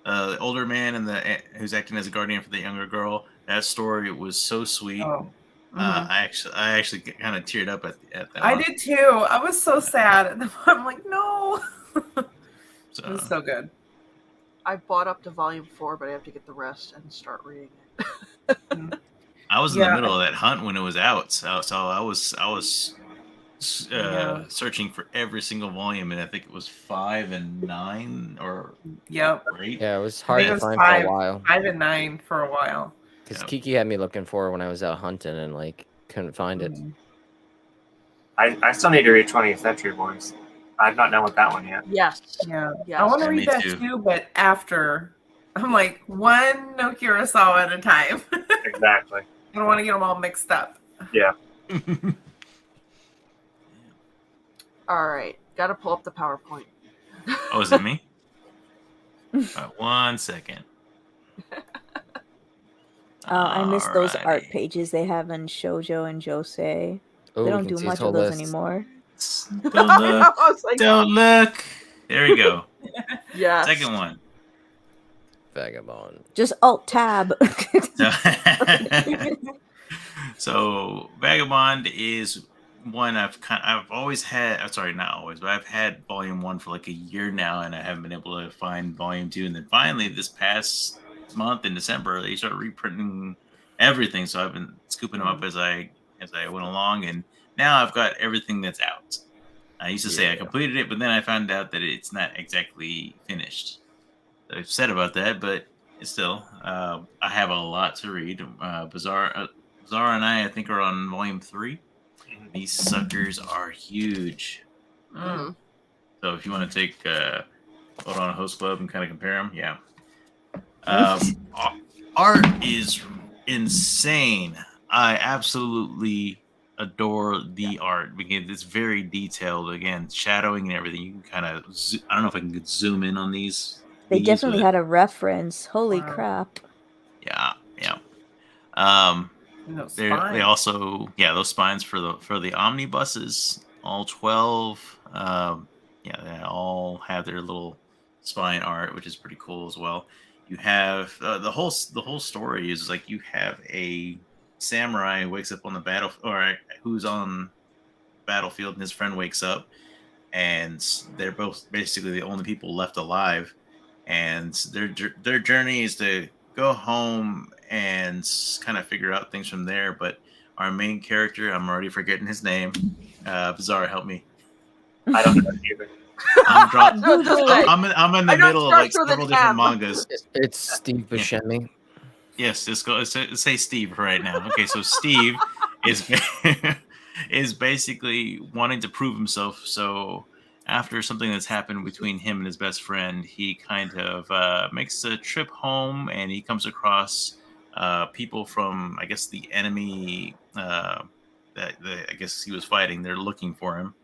the older man and who's acting as a guardian for the younger girl. That story was so sweet. Oh. I actually kind of teared up at that. I did too. I was so sad. I'm like, no. So, it was so good. I bought up to volume 4, but I have to get the rest and start reading it. I was in the middle of that hunt when it was out, so I was searching for every single volume, and I think it was 5 and 9 or 8. Yeah, it was hard to find for a while. 5 and 9 for a while. Because Kiki had me looking for it when I was out hunting and like couldn't find it. I still need to read 20th Century Boys. I've not done with that one yet. Yes. Yeah. Yes. I want to read that too, but after. I'm like, one no Kurosawa at a time. Exactly. I don't want to get them all mixed up. Yeah. All right. Got to pull up the PowerPoint. Oh, is it me? 1 second. I miss those art pages they have in Shoujo and Josei. Ooh, they don't do much of those anymore. Don't look. Don't look. There we go. Yeah. Second one. Vagabond. Just Alt Tab. So Vagabond is one I've always had. Sorry, not always, but I've had volume 1 for like a year now, and I haven't been able to find volume 2. And then finally, this past month in December, they started reprinting everything. So I've been scooping them up as I went along, and now I've got everything that's out. I used to say I completed it, but then I found out that it's not exactly finished. So I'm upset about that, but still, I have a lot to read. Bizarre and I think, are on volume 3. These suckers are huge. Mm. So if you want to take hold on a host club and kind of compare them, yeah. Art is insane. I absolutely adore the art because it's very detailed. Again, shadowing and everything. You can kind of I don't know if I can zoom in on these. They definitely had a reference. Holy crap! Yeah. They also those spines for the omnibuses, all 12. They all have their little spine art, which is pretty cool as well. You have the whole story is like you have a samurai who wakes up on the battle, or who's on battlefield, and his friend wakes up, and they're both basically the only people left alive, and their journey is to go home and kind of figure out things from there. But our main character, I'm already forgetting his name. Bizarre, help me. I don't know either. I'm in the middle of like several different mangas. It's Steve Buscemi. Yes, let's say Steve right now. Okay, so Steve is basically wanting to prove himself. So after something that's happened between him and his best friend, he kind of makes a trip home, and he comes across people from, I guess, the enemy that I guess he was fighting. They're looking for him.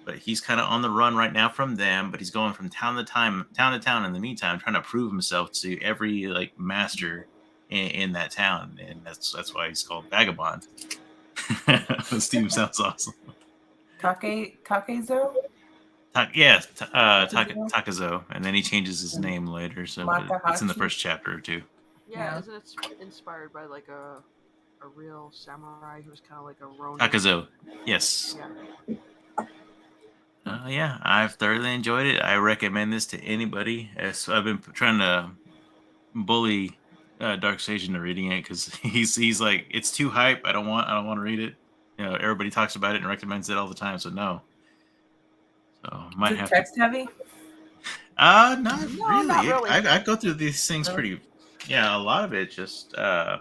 But he's kind of on the run right now from them, but he's going from town to town in the meantime, trying to prove himself to every like master in that town. And that's why he's called Vagabond. Steve sounds awesome. Takezo? Takazo. And then he changes his name later, so it's in the first chapter or two. Yeah, isn't it inspired by like a real samurai who was kind of like a Ronin? Takazo, yes. Yeah. Yeah, I've thoroughly enjoyed it. I recommend this to anybody. So I've been trying to bully Dark Sage into reading it because he's like, it's too hype. I don't want to read it. Everybody talks about it and recommends it all the time. So no. So might Is it have text heavy? Not No, really. not really. I go through these things Really? a lot of it just I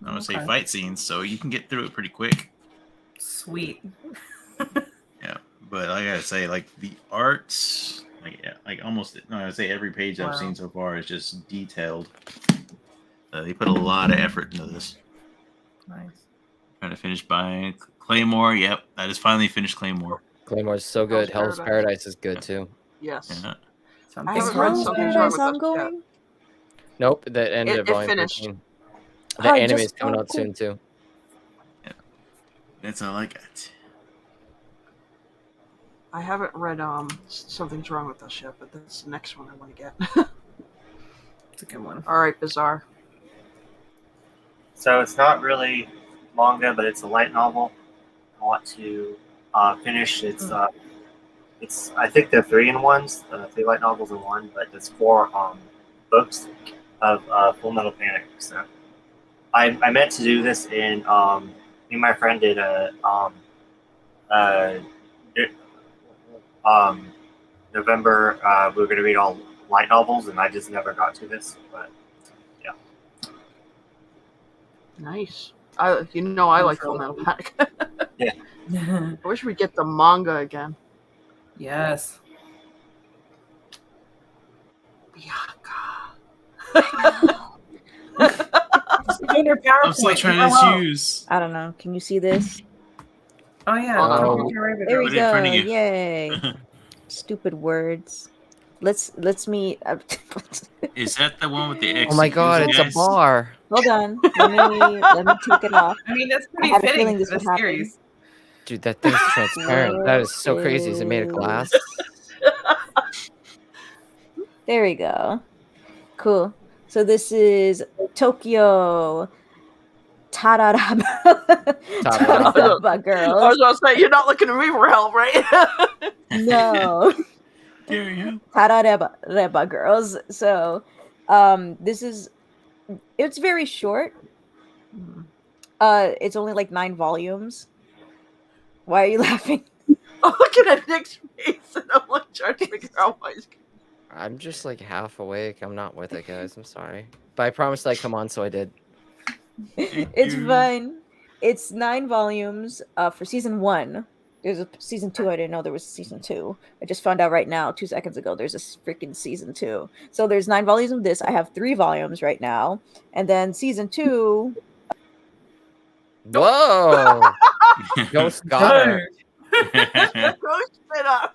want to say Okay. fight scenes, so you can get through it pretty quick. Sweet. Yeah, but I gotta say, like the arts, like almost, no, I would say every page I've Wow. seen so far is just detailed. They put a lot of effort into this. Nice. Trying to finish buying Claymore. Yep, I just finally finished Claymore. Claymore's so good. Hell's Hell's Paradise is good Yeah. too. Yes. Yeah. I haven't Is read Hell's Something's Wrong Paradise with Us yet. ongoing? Nope, that ended It at volume finished. 13. Oh, The it anime just- is coming oh, out cool. soon too. That's all I got. I haven't read Something's Wrong with Us yet, but that's the next one I want to get. It's a good one. All right, Bizarre. So it's not really manga, but it's a light novel. I want to finish. It's I think they're 3-in-1s, 3 light novels in one, but it's 4 books of Full Metal Panic. So I meant to do this in me and my friend did a November. We were going to read all light novels, and I just never got to this. But Nice. I like Full Metal Panic. I wish we'd get the manga again. Yes. Bianca. Doing your PowerPoint. I'm still trying to Hello. choose. I don't know. Can you see this? Oh yeah. Oh. Look at your Raven There we Put it in go. front of you. Yay. Stupid words. Let's meet. Is that the one with the X? Oh my god, it's a bar. Hold on. Let me take it off. I mean, that's pretty had a fitting feeling for this the would happen. series. Dude, that thing's transparent. That is so crazy. Is it made of glass? There we go. Cool. So this is Tokyo Tararaba Tararaba I Girls. was going to say, you're not looking to me for help, right? No. There you go. Tararaba Girls. So it's very short. It's only like 9 volumes. Why are you laughing? I'm looking at Nick's face and I'm like trying to figure out why he's. I'm just like half awake. I'm not with it, guys. I'm sorry. But I promised I'd come on, so I did. It's fine. It's 9 volumes for season 1. There's a season 2. I didn't know there was a season 2. I just found out right now, 2 seconds ago, there's a freaking season 2. So there's 9 volumes of this. I have 3 volumes right now. And then season 2. Whoa! Go Scott. Go spit us.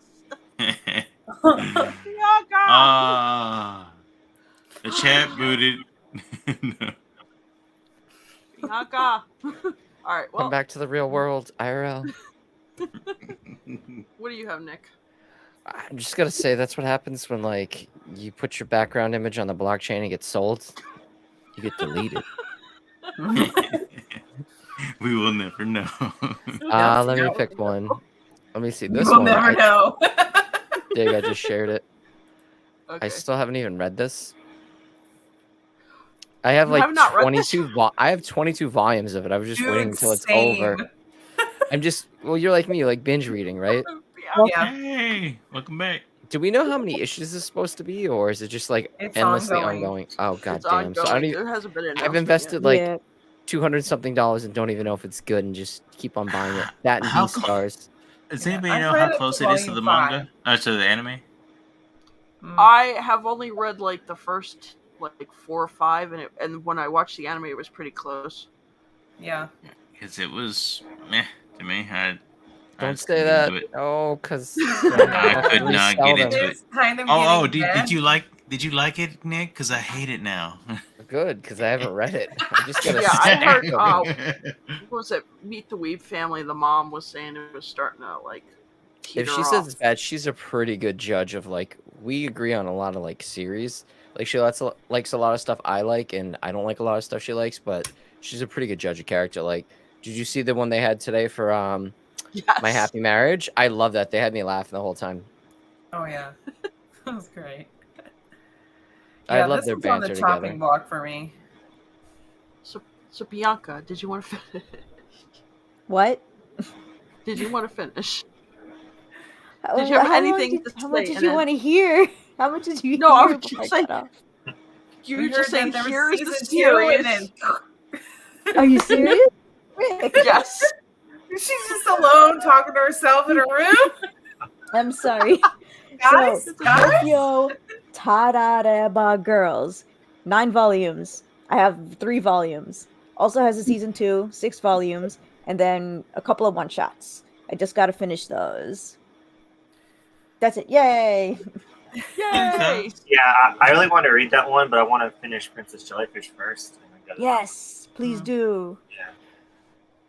Bianca. The chat booted. No. Bianca. All right. Well, Come back to the real world, IRL. what do you have, Nick? I'm just gonna say that's what happens when like you put your background image on the blockchain and it gets sold. You get deleted. We will never know. Let me pick one. Let me see this We'll one. never know. Dig, I just shared it. Okay. I still haven't even read this. I have You like have not read this? 22. I have 22 volumes of it. I was just Dude, waiting until it's same. over. I'm just. Well, you're like me. You like binge reading, right? Yeah. Hey, welcome back. Do we know how many issues is supposed to be, or is it just like It's endlessly ongoing. ongoing? Oh god It's damn! So I don't ongoing. even, There hasn't been an I've announcement invested yet. like Yeah. $200-something and don't even know if it's good, and just keep on buying it. That and How B clo- stars. Does Yeah, anybody I've know read how up to close it is to the volume manga? To the anime? I have only read like the first like 4 or 5, and when I watched the anime, it was pretty close. Yeah. Because it was meh to me. I Don't just say couldn't that. get into it. Oh, because I could not get into it. It's kind of Oh, getting did you like it, Nick? Because I hate it now. Good, because I haven't read it. I just gotta. Yeah, I heard, stick with it. What was it? Meet the Weeb family. The mom was saying it was starting to like teeter If she off. says it's bad, she's a pretty good judge of like. We agree on a lot of like series. Like she likes a lot of stuff I like, and I don't like a lot of stuff she likes. But she's a pretty good judge of character. Like, did you see the one they had today for Yes. My Happy Marriage. I love that. They had me laughing the whole time. Oh yeah, that was great. I Yeah, love this their one's on the banter chopping together. block for me. So Bianca, did you want to finish? What? Did you want to finish? How, Did you have how long anything to how much say? did you want to hear? How much did you No, I hear was before I just saying. got off? You We were just heard saying, that there here was is the season 2, series. and then Are you serious? Rick? Yes. she's just alone talking to herself in her room. I'm sorry. Guys, So, guys. Tokyo Tarareba Girls, 9 volumes. I have 3 volumes. Also has a season 2, 6 volumes, and then a couple of one-shots. I just got to finish those. That's it. Yay! Yay! Yeah, I really want to read that one, but I want to finish Princess Jellyfish first. And then go to that Yes, please Mhm. do. one. Yeah. I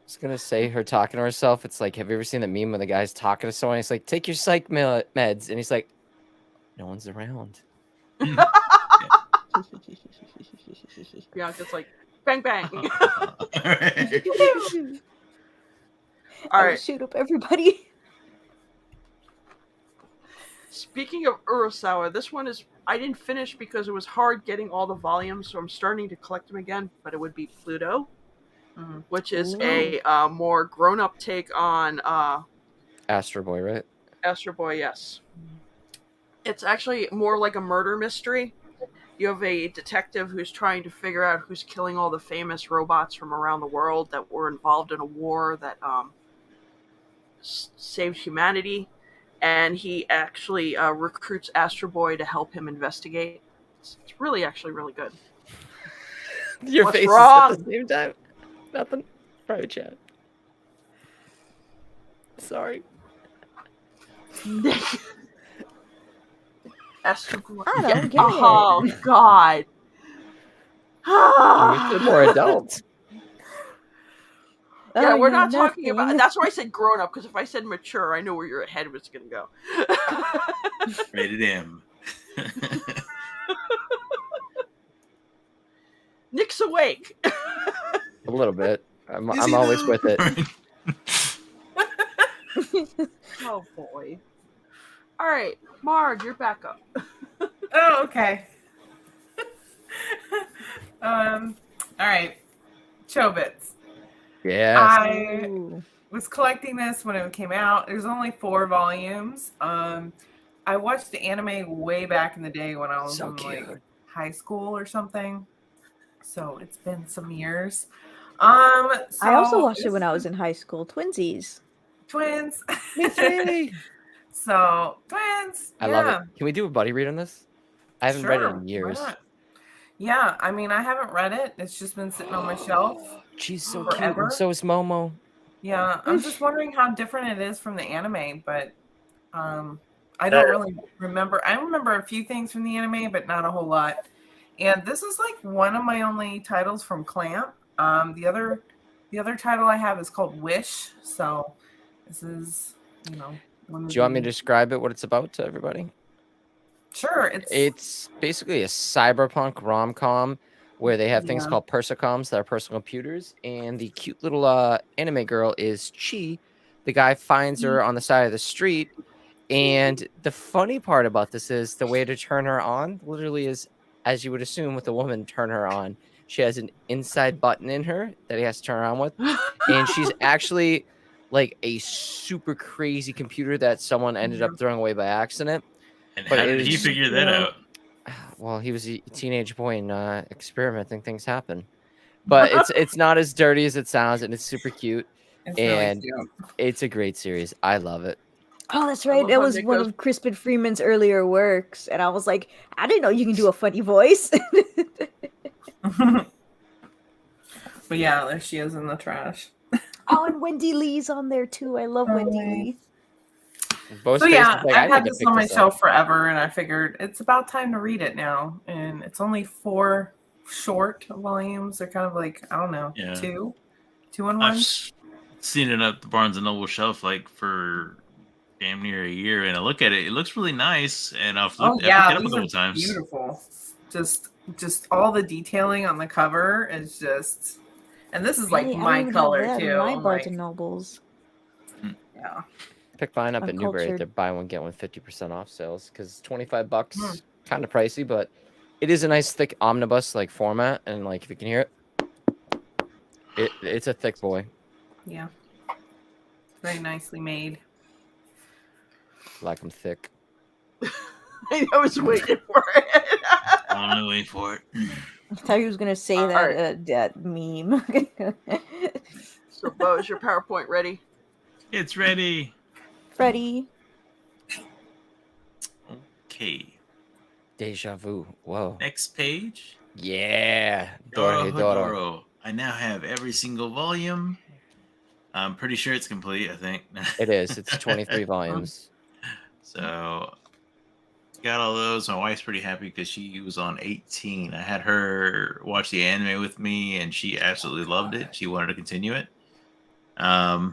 was gonna say her talking to herself. It's like, have you ever seen the meme when the guy's talking to someone? He's like, "Take your psych meds," and he's like, "No one's around." Bianca's like, bang bang. Alright. All I will right. shoot up everybody. Speaking of Urasawa, this one is I didn't finish because it was hard getting all the volumes, so I'm starting to collect them again. But it would be Pluto, Mhm. which is a more grown-up take on Astro Boy, right? Astro Boy. Yes, it's actually more like a murder mystery. You have a detective who's trying to figure out who's killing all the famous robots from around the world that were involved in a war that saved humanity. And he actually recruits Astro Boy to help him investigate. It's really, actually, really good. Your What's faces wrong? at the same time. Nothing. Private chat. Sorry. Astro Boy. I don't get Oh it. God. You're more adult. Yeah, Oh, we're you not talking nothing. about. That's why I said grown up, because if I said mature, I know where your head was going to go. Rated M. Nick's awake. A little bit. I'm Is he always though? with it. Oh boy. All right, Marg, you're back up. Oh, okay. All right. Chobits. Yes. I Ooh. was collecting this when it came out. There's only 4 volumes. I watched the anime way back in the day when I was So in like cute. high school or something. So it's been some years. I also So watched it when this I was in high school. Twinsies. twins. Me too. So twins. I love it. Can we do a buddy read on this? I haven't read it Sure, in why years. not? Yeah, I mean, I haven't read it. It's just been sitting on my shelf. She's so Forever. cute, and so is Momo. Yeah, I'm just wondering how different it is from the anime, but I don't There- really remember. I remember a few things from the anime, but not a whole lot. And this is like one of my only titles from Clamp. The other title I have is called Wish. So this is, one of Do you want me to the- describe it, what it's about to everybody? Sure, It's basically a cyberpunk rom-com where they have things Yeah. called persocoms that are personal computers, and the cute little anime girl is Chi. The guy finds her on the side of the street, and the funny part about this is the way to turn her on literally is, as you would assume with a woman, turn her on. She has an inside button in her that he has to turn her on with, and she's actually like a super crazy computer that someone ended up throwing away by accident. And But how it did he is- figure that out? Well, he was a teenage boy and experimenting. Things happen, but it's not as dirty as it sounds, and it's super cute. It's really and cute. It's a great series. I love it. Oh, that's I right. love It how was Nick one goes- of Crispin Freeman's earlier works, and I was like, I didn't know you can do a funny voice. But yeah, there she is in the trash. Oh, and Wendy Lee's on there too. I love Wendy Lee. Both So spaces, yeah, like, I've need had to this pick on my this up. shelf forever, and I figured it's about time to read it now. And it's only 4 short volumes. They're kind of like, I don't know, Yeah. two in one. I've seen it at the Barnes and Noble shelf like for damn near a year, and I look at it. It looks really nice, and I've Oh looked, yeah, I've picked it up a these couple are times. beautiful. Just all the detailing on the cover is just, and this is like Hey, I don't my even color have that too. in my I'm Barnes like, and Nobles. Yeah. Pick mine up at Newbury. Uncultured. They're buy one get one 50% off sales because $25, kind of pricey, but it is a nice thick omnibus like format, and like if you can hear it, it's a thick boy. Yeah. Very nicely made. Like I'm thick. I was waiting for it. I'm gonna wait for it. I thought he was gonna say All that right. that meme. So, Bo, is your PowerPoint ready? It's ready. Freddie. Okay. Deja vu. Whoa. Next page. Yeah. Doro Doro. Hedoro. I now have every single volume. I'm pretty sure it's complete, I think. It is. It's 23 volumes. So got all those. My wife's pretty happy because she was on 18. I had her watch the anime with me and she absolutely loved it. She wanted to continue it.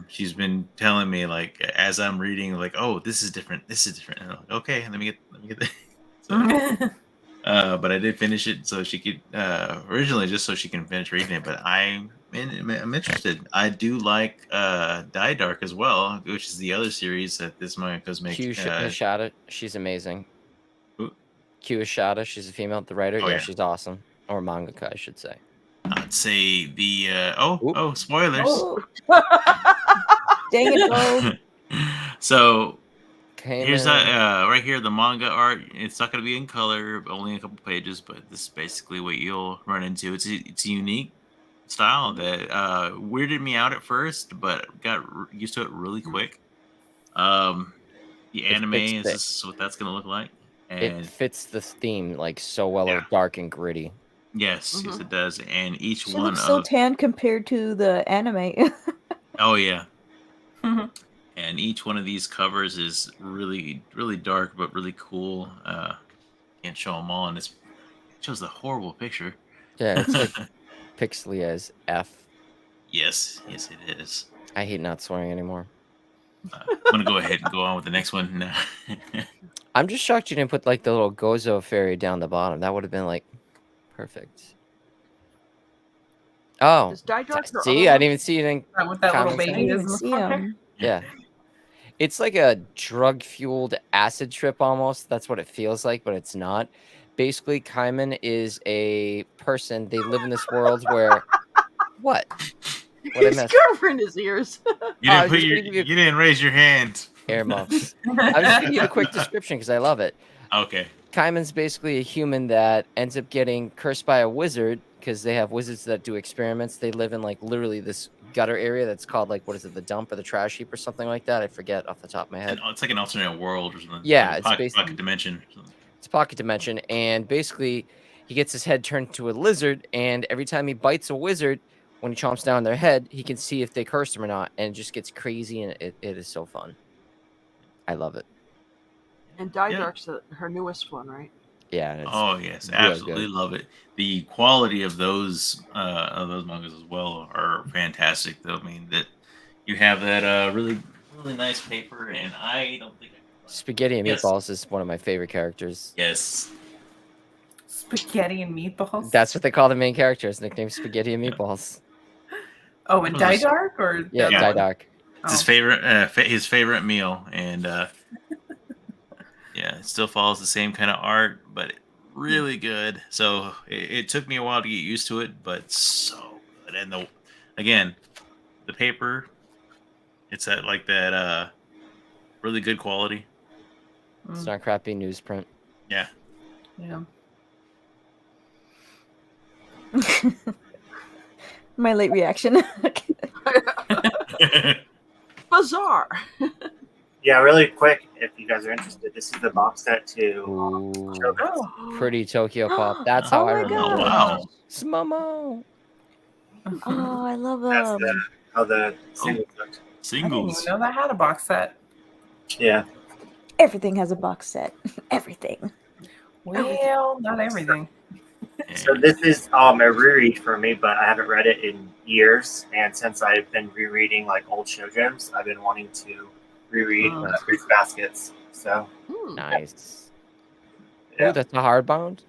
She's been telling me like as I'm reading, like, oh, this is different. This is different. And I'm like, okay, let me get that. So, but I did finish it so she could originally just so she can finish reading it. But I'm interested. I do like Die Dark as well, which is the other series that this manga makes. Q Ishada, she's amazing. Who? Q Ishada, she's a female, the writer. Oh, yeah, yeah. she's awesome. Or mangaka, I should say. I'd say the Oop. spoilers. Oh. Dang it, Bo. So Came here's in- right here the manga art. It's not going to be in color, only a couple pages, but this is basically what you'll run into. It's a unique style that weirded me out at first, but got used to it really quick. The anime is this is what that's going to look like, and it fits the theme like so well, Yeah. dark and gritty. yes, yes, it does. And each She one looks so of tan compared to the anime. oh yeah. And each one of these covers is really, really dark, but really cool. Can't show them all, and it shows a horrible picture. Yeah, it's like pixely as F. Yes, yes, it is. I hate not swearing anymore. I'm gonna go ahead and go on with the next one now. I'm just shocked you didn't put like the little Gozo fairy down the bottom. That would have been like perfect. Oh, Is Die Dark your see, other I one? didn't even see anything. With that little Comments. I baby didn't is even in the see front there. him. Yeah. It's like a drug-fueled acid trip almost. That's what it feels like, but it's not. Basically, Kaiman is a person. They live in this world where... What? What I He's missed? covering his ears. You I didn't was just gonna give you a- you didn't raise your hand. Earmuffs. I'm just giving you a quick description because I love it. Okay. Kaiman's basically a human that ends up getting cursed by a wizard because they have wizards that do experiments. They live in like literally this gutter area that's called like, what is it, the dump or the trash heap or something like that? I forget off the top of my head. It's like an alternate world or something. Yeah, Like it's basically- pocket dimension. It's a pocket dimension, and basically he gets his head turned to a lizard, and every time he bites a wizard, when he chomps down their head, he can see if they cursed him or not, and it just gets crazy, and it is so fun. I love it. And Die Yeah. Dark's her newest one, right? Yeah. And it's Oh yes, real absolutely good. love it. The quality of those mangas as well are fantastic. Though I mean that you have that really really nice paper, and I don't think Spaghetti and Yes. Meatballs is one of my favorite characters. yes. Spaghetti and meatballs. That's what they call the main character. His nickname Spaghetti and Meatballs. Oh, and Die Dark or the Yeah, other one? Didark. It's his Oh. favorite his favorite meal, and yeah, it still follows the same kind of art, but really good. So it took me a while to get used to it, but so good. And again, the paper, it's at like that really good quality. It's not crappy newsprint. Yeah. Yeah. My late reaction. Bizarre. Yeah, really quick, if you guys are interested, this is the box set to Ooh, Oh. pretty Tokyo Pop. That's how Oh I my remember. Oh God. wow. Smomo. Oh, I love That's them. how the single looked. I didn't even Singles. know that had a box set. Yeah. Everything has a box set. Everything. Well, not everything. So this is a reread for me, but I haven't read it in years. And since I've been rereading like old shoujos, I've been wanting to reread Oh. Fruits Baskets. So Hmm. Nice. yeah, Ooh, that's a hardbound.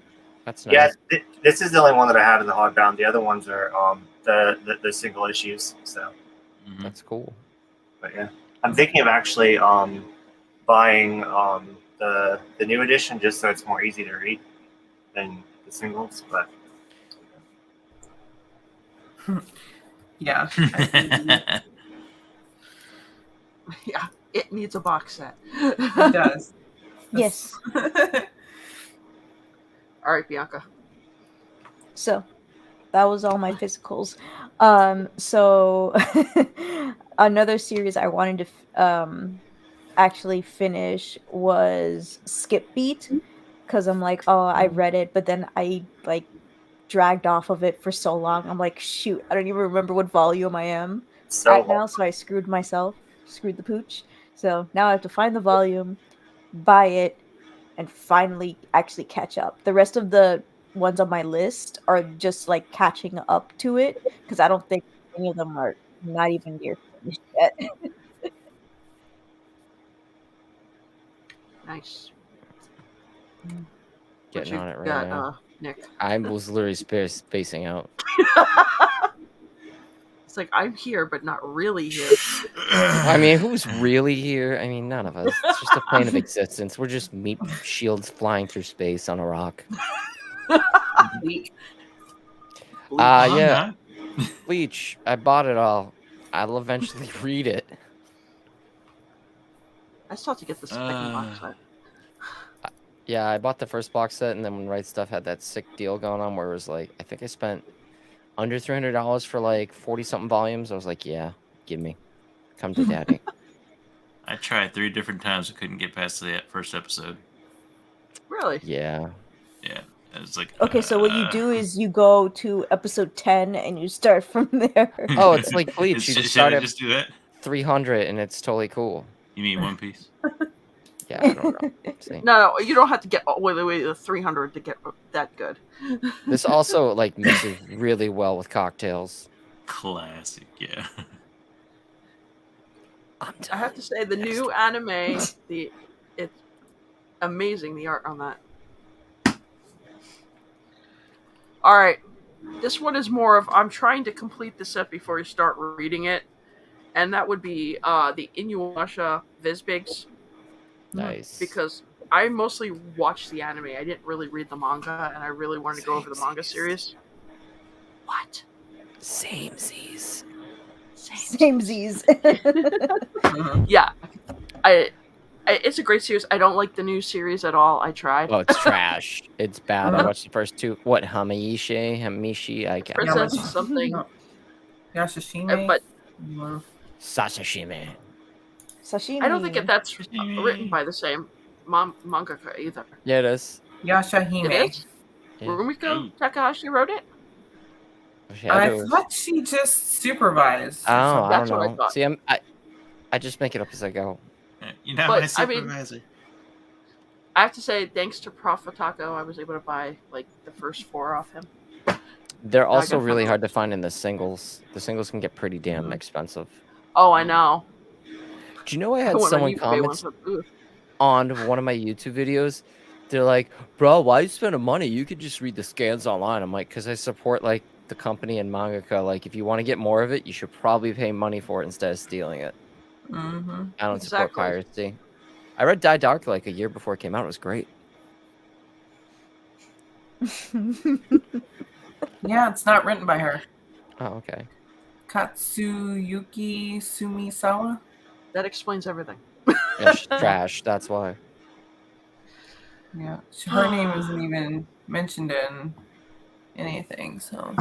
That's nice. yeah. This is the only one that I have in the hardbound. The other ones are the single issues. So, Mhm. That's cool. but yeah, I'm thinking of actually buying the new edition just so it's more easy to read than the singles. But Yeah. Yeah, it needs a box set. It does. Yes. All right, Bianca. So that was all my physicals. So another series I wanted to actually finish was Skip Beat, because I'm like, oh, I read it, but then I like dragged off of it for so long. I'm like, shoot, I don't even remember what volume I am so at now, so I screwed the pooch. So now I have to find the volume, buy it, and finally actually catch up. The rest of the ones on my list are just like catching up to it, because I don't think any of them are not even near finished yet. Nice. Getting you on it right got, now. Nick? I was literally spacing out. It's like, I'm here, but not really here. I mean, who's really here? I mean, none of us. It's just a plane of existence. We're just meat shields flying through space on a rock. Weak. Yeah. Bleach. I bought it all. I'll eventually read it. I still have to get the second box set. Yeah, I bought the first box set, and then when Right Stuff had that sick deal going on where it was like, I think I spent under $300 for like 40-something volumes. I was like, yeah, give me. Come to daddy. I tried 3 different times. I couldn't get past the first episode. Really? Yeah. Yeah. It was like, Okay, so what you do is you go to episode 10 and you start from there. Oh, it's like Bleach. You just start I at just do that? 300 and it's totally cool. You mean One Piece? Yeah, I don't know. See. No, you don't have to get all the way to 300 to get that good. This also like mixes really well with cocktails. Classic, yeah. I have to say, the new anime, it's amazing, the art on that. Alright, this one is more of, I'm trying to complete the set before you start reading it, and that would be the Inuyasha Vizbigs. Nice. Because I mostly watched the anime, I didn't really read the manga, and I really wanted to go over the manga series. What? Samesies. Samesies. Yeah, it's a great series. I don't like the new series at all. I tried. Oh, it's trash. It's bad. I watched the first 2. What, Hamishi? I can't. Princess something. Yashashime. But Sasashime. Sashimi. I don't think that's written by the same mangaka either. Yeah, it is. Yashahime. It is? Yeah. Rumiko Takahashi wrote it? I thought she just supervised. Oh, I That's don't what I know. thought. See, I just make it up as I go. You know, But, my supervisor. I have to say, thanks to Prof. Otaku, I was able to buy like the first 4 off him. They're also gotta really find hard to find in the singles. The singles can get pretty damn expensive. Oh, I know. Do you know I had When someone eBay comment went up, ooh. on one of my YouTube videos? They're like, bro, why you spending money? You could just read the scans online. I'm like, because I support like the company and mangaka. Like, if you want to get more of it, you should probably pay money for it instead of stealing it. Mm-hmm. I don't support Exactly. piracy. I read Die Dark like a year before it came out. It was great. Yeah, it's not written by her. Oh, okay. Katsuyuki Sumisawa. That explains everything. Yeah, she's trash. That's why. Yeah, her name isn't even mentioned in anything, so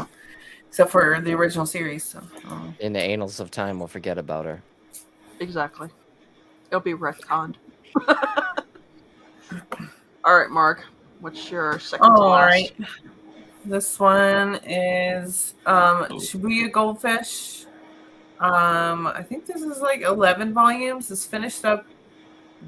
except for the original series. So, In the annals of time, we'll forget about her. Exactly. It'll be retconned. Alright, Mark. What's your second to all last? right. This one is Shibuya Goldfish. I think this is like 11 volumes. It's finished up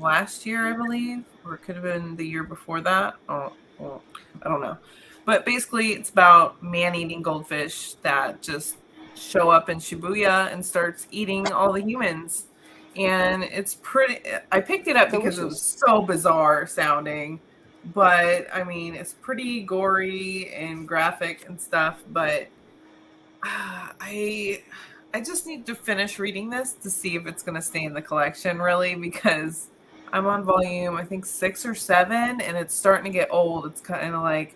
last year, I believe, or it could have been the year before that. Oh, well, I don't know. But basically, it's about man-eating goldfish that just show up in Shibuya and starts eating all the humans. And it's pretty. I picked it up because it was so bizarre sounding. But I mean, it's pretty gory and graphic and stuff. But I I just need to finish reading this to see if it's going to stay in the collection, really, because I'm on volume, I think 6 or 7, and it's starting to get old. It's kind of like,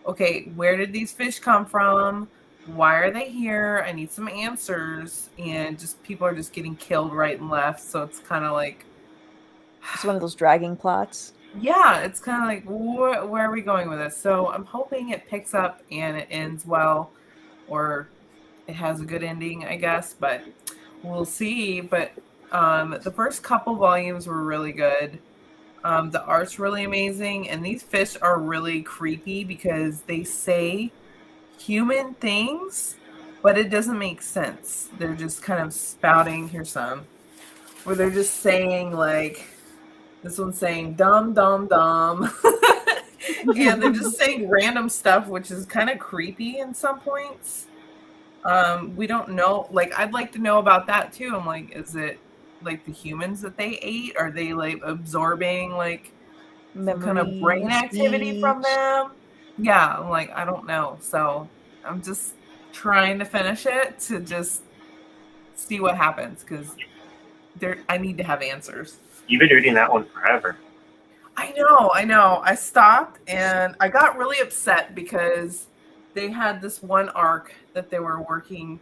okay, where did these fish come from? Why are they here? I need some answers. And just people are just getting killed right and left. So it's kind of like, It's one of those dragging plots. yeah, it's kind of like, where are we going with this? So I'm hoping it picks up and it ends well, or it has a good ending, I guess, but we'll see. But the first couple volumes were really good. The art's really amazing, and these fish are really creepy because they say human things, but it doesn't make sense. They're just kind of spouting. Here's some where they're just saying, like, this one's saying dumb, dumb, dumb. And they're just saying random stuff, which is kind of creepy in some points. We don't know. Like, I'd like to know about that too. I'm like, is it like the humans that they ate? Are they like absorbing like some kind of brain activity from them? Yeah, I'm like, I don't know. So I'm just trying to finish it to just see what happens, because I need to have answers. You've been reading that one forever. I know. I stopped and I got really upset because they had this one arc that they were working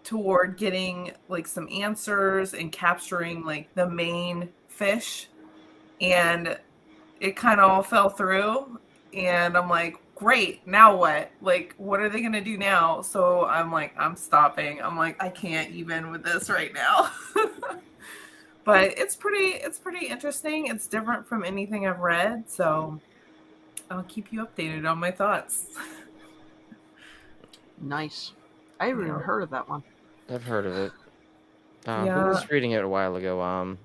toward getting like some answers and capturing like the main fish, and it kind of all fell through. And I'm like, great, now what? Like, what are they going to do now? So I'm like, I'm stopping. I'm like, I can't even with this right now. But it's pretty interesting. It's different from anything I've read, so I'll keep you updated on my thoughts. Nice. I haven't even heard of that one. I've heard of it. Who Yeah. was reading it a while ago?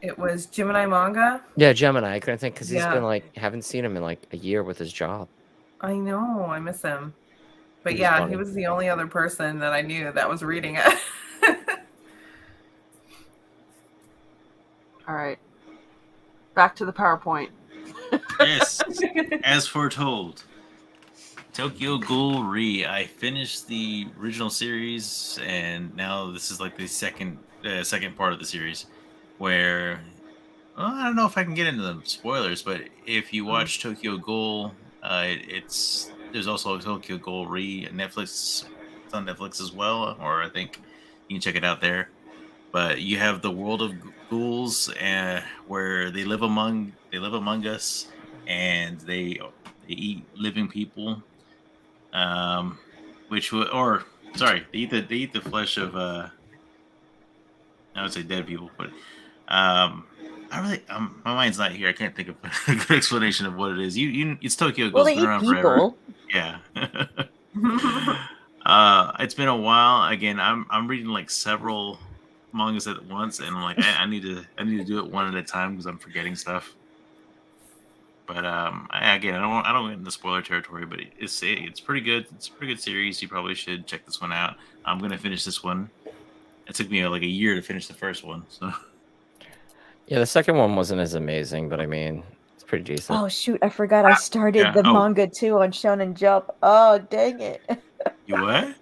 It was Gemini Manga. Yeah, Gemini. I couldn't think because he's Yeah. been like, haven't seen him in like a year with his job. I know, I miss him. But He's yeah, funny. he was the only other person that I knew that was reading it. All right. Back to the PowerPoint. Yes, as foretold. Tokyo Ghoul Re. I finished the original series, and now this is like the second part of the series, where I don't know if I can get into the spoilers, but if you watch Tokyo Ghoul, there's also Tokyo Ghoul Re at Netflix. It's on Netflix as well, or I think you can check it out there. But you have the world of ghouls, where they live among us, and they eat living people. They eat the flesh of I would say dead people, but my mind's not here. I can't think of a good explanation of what it is. It's Tokyo Ghoul. Well, they It's been eat around people. forever. Yeah. It's been a while. Again, I'm reading like several mangas at once, and I'm like, I need to do it one at a time because I'm forgetting stuff. But I don't get into spoiler territory, but it's pretty good. It's a pretty good series. You probably should check this one out. I'm gonna finish this one. It took me like a year to finish the first one. So Yeah, the second one wasn't as amazing, but I mean, it's pretty decent. Oh shoot, I forgot I started Yeah. the Oh. manga too on Shonen Jump. Oh dang it. you what?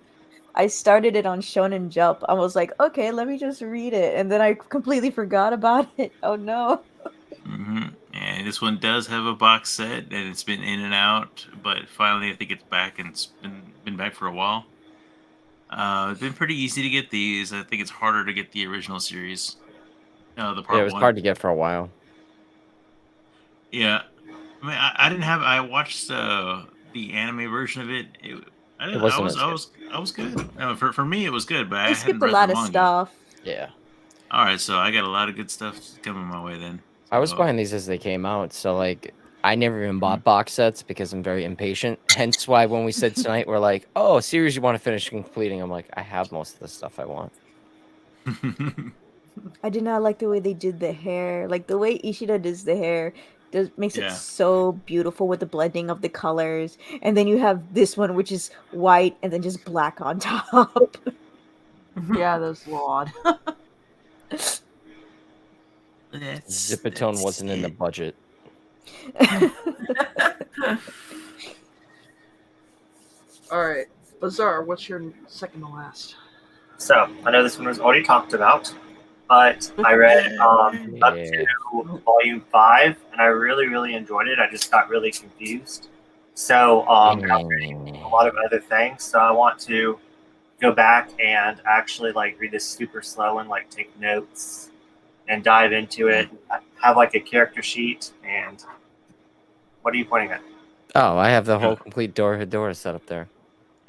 I started it on Shonen Jump. I was like, okay, let me just read it, and then I completely forgot about it. Oh no. Mm-hmm. And this one does have a box set, and it's been in and out, but finally I think it's back, and it's been back for a while. It's been pretty easy to get these. I think it's harder to get the original series. The part Yeah, it was one. hard to get for a while. Yeah, I mean, I watched the anime version of it. I was good. For me, it was good, but I I hadn't skipped a read lot the of manga. stuff. Yeah. All right, so I got a lot of good stuff coming my way then. I was So, buying these as they came out, so like I never even bought box sets because I'm very impatient. Hence why when we said tonight, we're like, oh, a series you want to finish completing. I'm like, I have most of the stuff I want. I did not like the way they did the hair. Like the way Ishida does the hair makes Yeah. it so beautiful with the blending of the colors. And then you have this one which is white and then just black on top. Yeah, that's odd. Zipatone wasn't in the budget. All right, Bazaar, what's your second to last? So I know this one was already talked about, but I read up Yeah. to volume 5, and I really, really enjoyed it. I just got really confused. So I'm reading a lot of other things. So I want to go back and actually like read this super slow and like take notes and dive into it. Have like a character sheet. And what are you pointing at? Oh, I have the whole complete Dora set up there.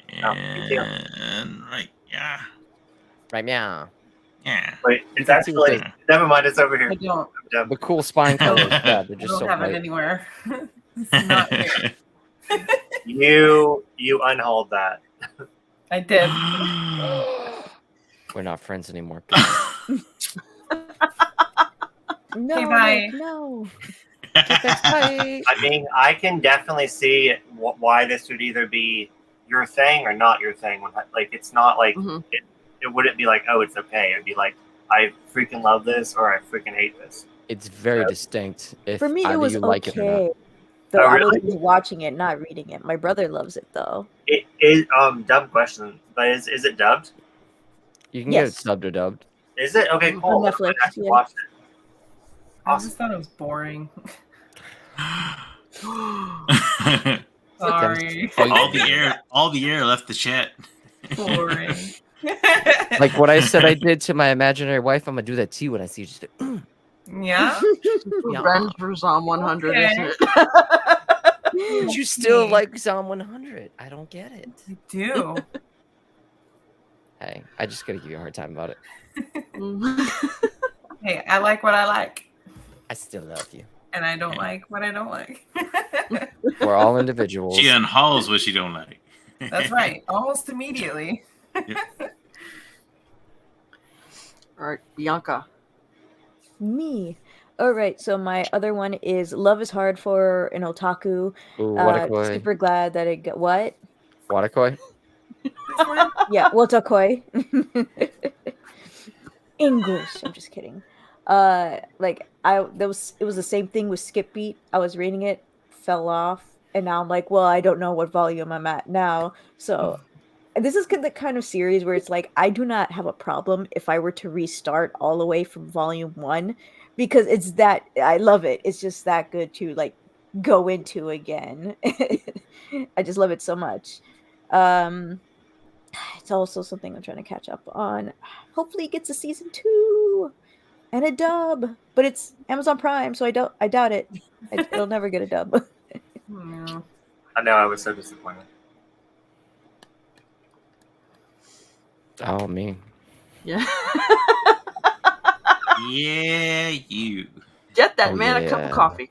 And right, yeah. Right now. Yeah. Wait, You it's can see actually never mind. It's over here. I don't. The cool spine colors. Yeah, they're I just don't so have it bright. anywhere. It's not here. You unhauled that. I did. We're not friends anymore. No, Okay, bye. no. I mean, I can definitely see why this would either be your thing or not your thing. Like, it's not like it wouldn't be like, oh, it's okay. It'd be like, I freaking love this or I freaking hate this. It's very distinct. If For me, it either was you like it or not. okay. Though Oh, I really? was watching it, not reading it. My brother loves it though. It is dumb question, but is it dubbed? You can get it Yes. subbed or dubbed. Is it okay? Cool. On Netflix, I actually yeah. watched it. I just thought it was boring. all Sorry. the air left the chat. Boring. Like what I said I did to my imaginary wife, I'm gonna do that to you when I see you. Just Yeah. Revenge for Zom 100, Okay. isn't it? but you still like Zom 100. I don't get it. I do. Hey, I just gotta give you a hard time about it. Hey, I like what I like, I still love you. and I don't like what I don't like. We're all individuals. She unhauls what she don't like. That's right. Almost immediately. All right, Bianca. Me. All right. So my other one is Love is Hard for an Otaku. Ooh, Watakoi. Super glad that it got what? Watakoi? Yeah, Wotakoi. English. I'm just kidding. Like it was the same thing with Skip Beat. I was reading it, fell off, and now I'm like, well, I don't know what volume I'm at now. So this is the kind of series where it's like I do not have a problem if I were to restart all the way from volume 1 because it's that I love it. It's just that good to like go into again. I just love it so much. It's also something I'm trying to catch up on. Hopefully it gets a season 2 and a dub, but it's Amazon Prime, so I doubt it. It'll never get a dub. Yeah. I know, I was so disappointed. Oh, me. Yeah. Yeah, you. Get that Oh, man a cup yeah. of coffee.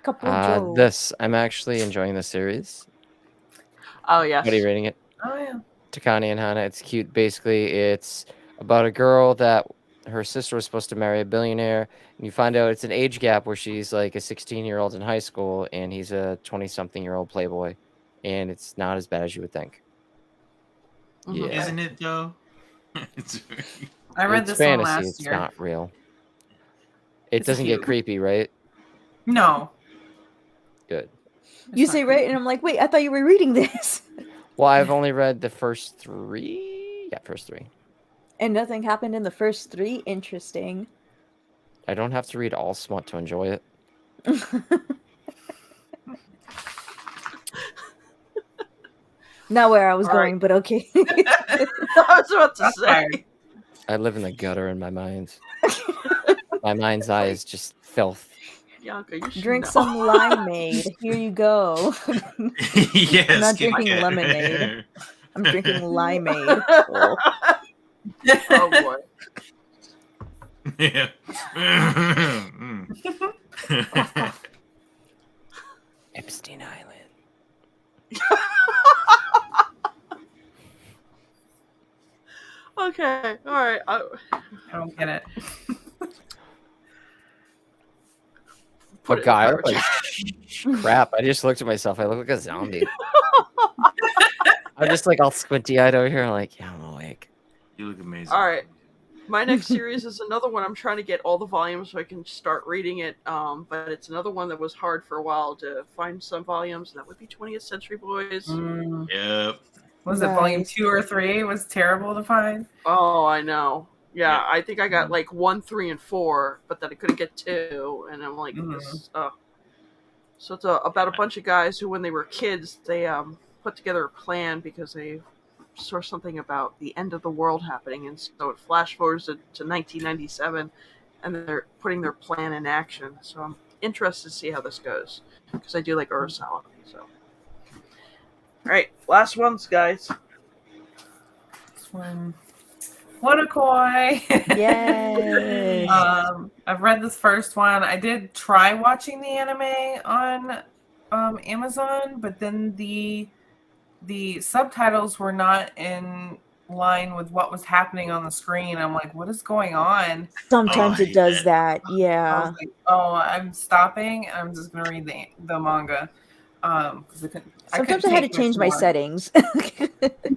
Couple Joe. I'm actually enjoying the series. Oh, yes. What are you rating it? Oh yeah. Takane and Hana. It's cute. Basically, it's about a girl that her sister was supposed to marry a billionaire, and you find out it's an age gap where she's like a 16-year-old in high school, and he's a 20-something-year-old playboy, and it's not as bad as you would think. Mhm. Yeah. Isn't it though? It's I read It's this fantasy. one last It's year. not real. It It's doesn't get cute. creepy, right? No. Good. It's You not say creepy. right, and I'm like, wait, I thought you were reading this. Well, I've only read the first 3. Yeah, first 3. And nothing happened in the first 3. Interesting. I don't have to read all smut to enjoy it. Not where I was All right. going, but okay. I was about to That's say. fine. I live in the gutter in my mind. My mind's eye is just filth. Bianca, you should Drink know. some limeade. Here you go. yes. I'm not Kit drinking Kat. lemonade. I'm drinking limeade. Oh. Oh, boy. Yeah. Epstein Island. Okay. All right. I don't get it. Put What it in guy? I private look like crap. I just looked at myself. I look like a zombie. I'm just like all squinty eyed over here. I'm like, yeah, I'm awake. You look amazing. All right. My next series is another one. I'm trying to get all the volumes so I can start reading it. But it's another one that was hard for a while to find some volumes, and that would be 20th Century Boys. Mm. Yep. Was it volume Nice. 2 or 3? It was terrible to find. Oh, I know. Yeah, Yeah. I think I got like 1, 3, and 4, but then I couldn't get 2, and I'm like, Mhm. this. So it's about a bunch of guys who, when they were kids, they put together a plan because they saw something about the end of the world happening, and so it flash forwards to 1997, and they're putting their plan in action. So I'm interested to see how this goes because I do like Urasawa. So, all right, last ones, guys. This one. Wotakoi. Yes. I've read this first one. I did try watching the anime on Amazon, but then the subtitles were not in line with what was happening on the screen. I'm like, what is going on? Sometimes I it hate does that. I Yeah. was like, oh, I'm stopping. I'm just gonna read the manga. Because Sometimes I had to change my settings.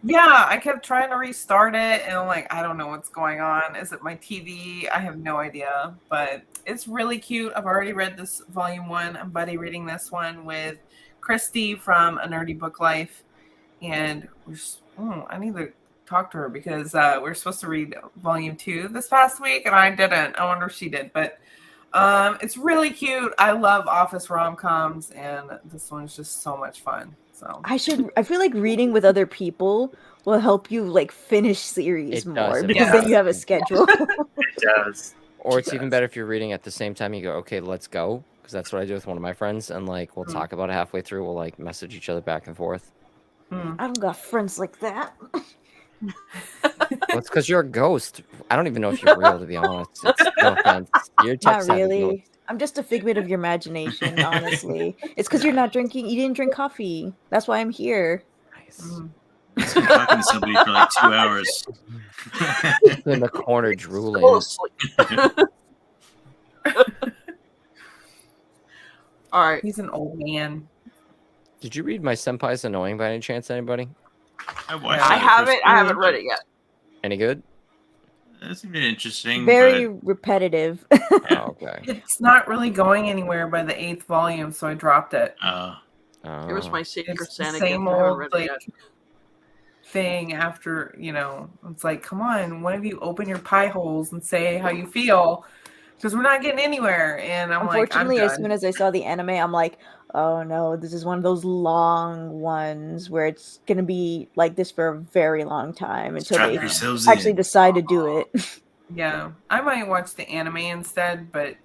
Yeah, I kept trying to restart it, and I'm like, I don't know what's going on. Is it my TV? I have no idea, but it's really cute. I've already read this volume 1. I'm buddy reading this one with Christy from A Nerdy Book Life, and I need to talk to her because we're supposed to read volume 2 this past week, and I didn't. I wonder if she did, but it's really cute. I love office rom-coms, and this one's just so much fun. So I feel like reading with other people will help you like finish series It more does. because then you have a schedule. It does. Or it's even better if you're reading at the same time. You go, okay, let's go, because that's what I do with one of my friends, and like we'll talk about it halfway through. We'll like message each other back and forth. I don't got friends like that. Well, it's because you're a ghost. I don't even know if you're real, to be honest. It's, no offense. You're Not tech-savvy really. ghost. I'm just a figment of your imagination, honestly. It's because you're not drinking. You didn't drink coffee. That's why I'm here. Nice. He's been talking to somebody for like 2 hours. In the corner drooling. Closely. All right. he's an old man. Did you read My Senpai's Annoying by any chance, anybody? I watched Yeah. it I first haven't time, read it yet. Any good? It's been interesting. Very but, repetitive. Oh, okay. It's not really going anywhere by the 8th volume, so I dropped it. It was my secret It's the Santa same gift. I haven't old read like it yet. thing after, it's like, come on, one of you open your pie holes and say how you feel, because we're not getting anywhere. And I'm Unfortunately, like, I'm as done. soon as I saw the anime, I'm like, oh no, this is one of those long ones where it's gonna be like this for a very long time until strap they yourselves actually in. decide to do it. Yeah, I might watch the anime instead, but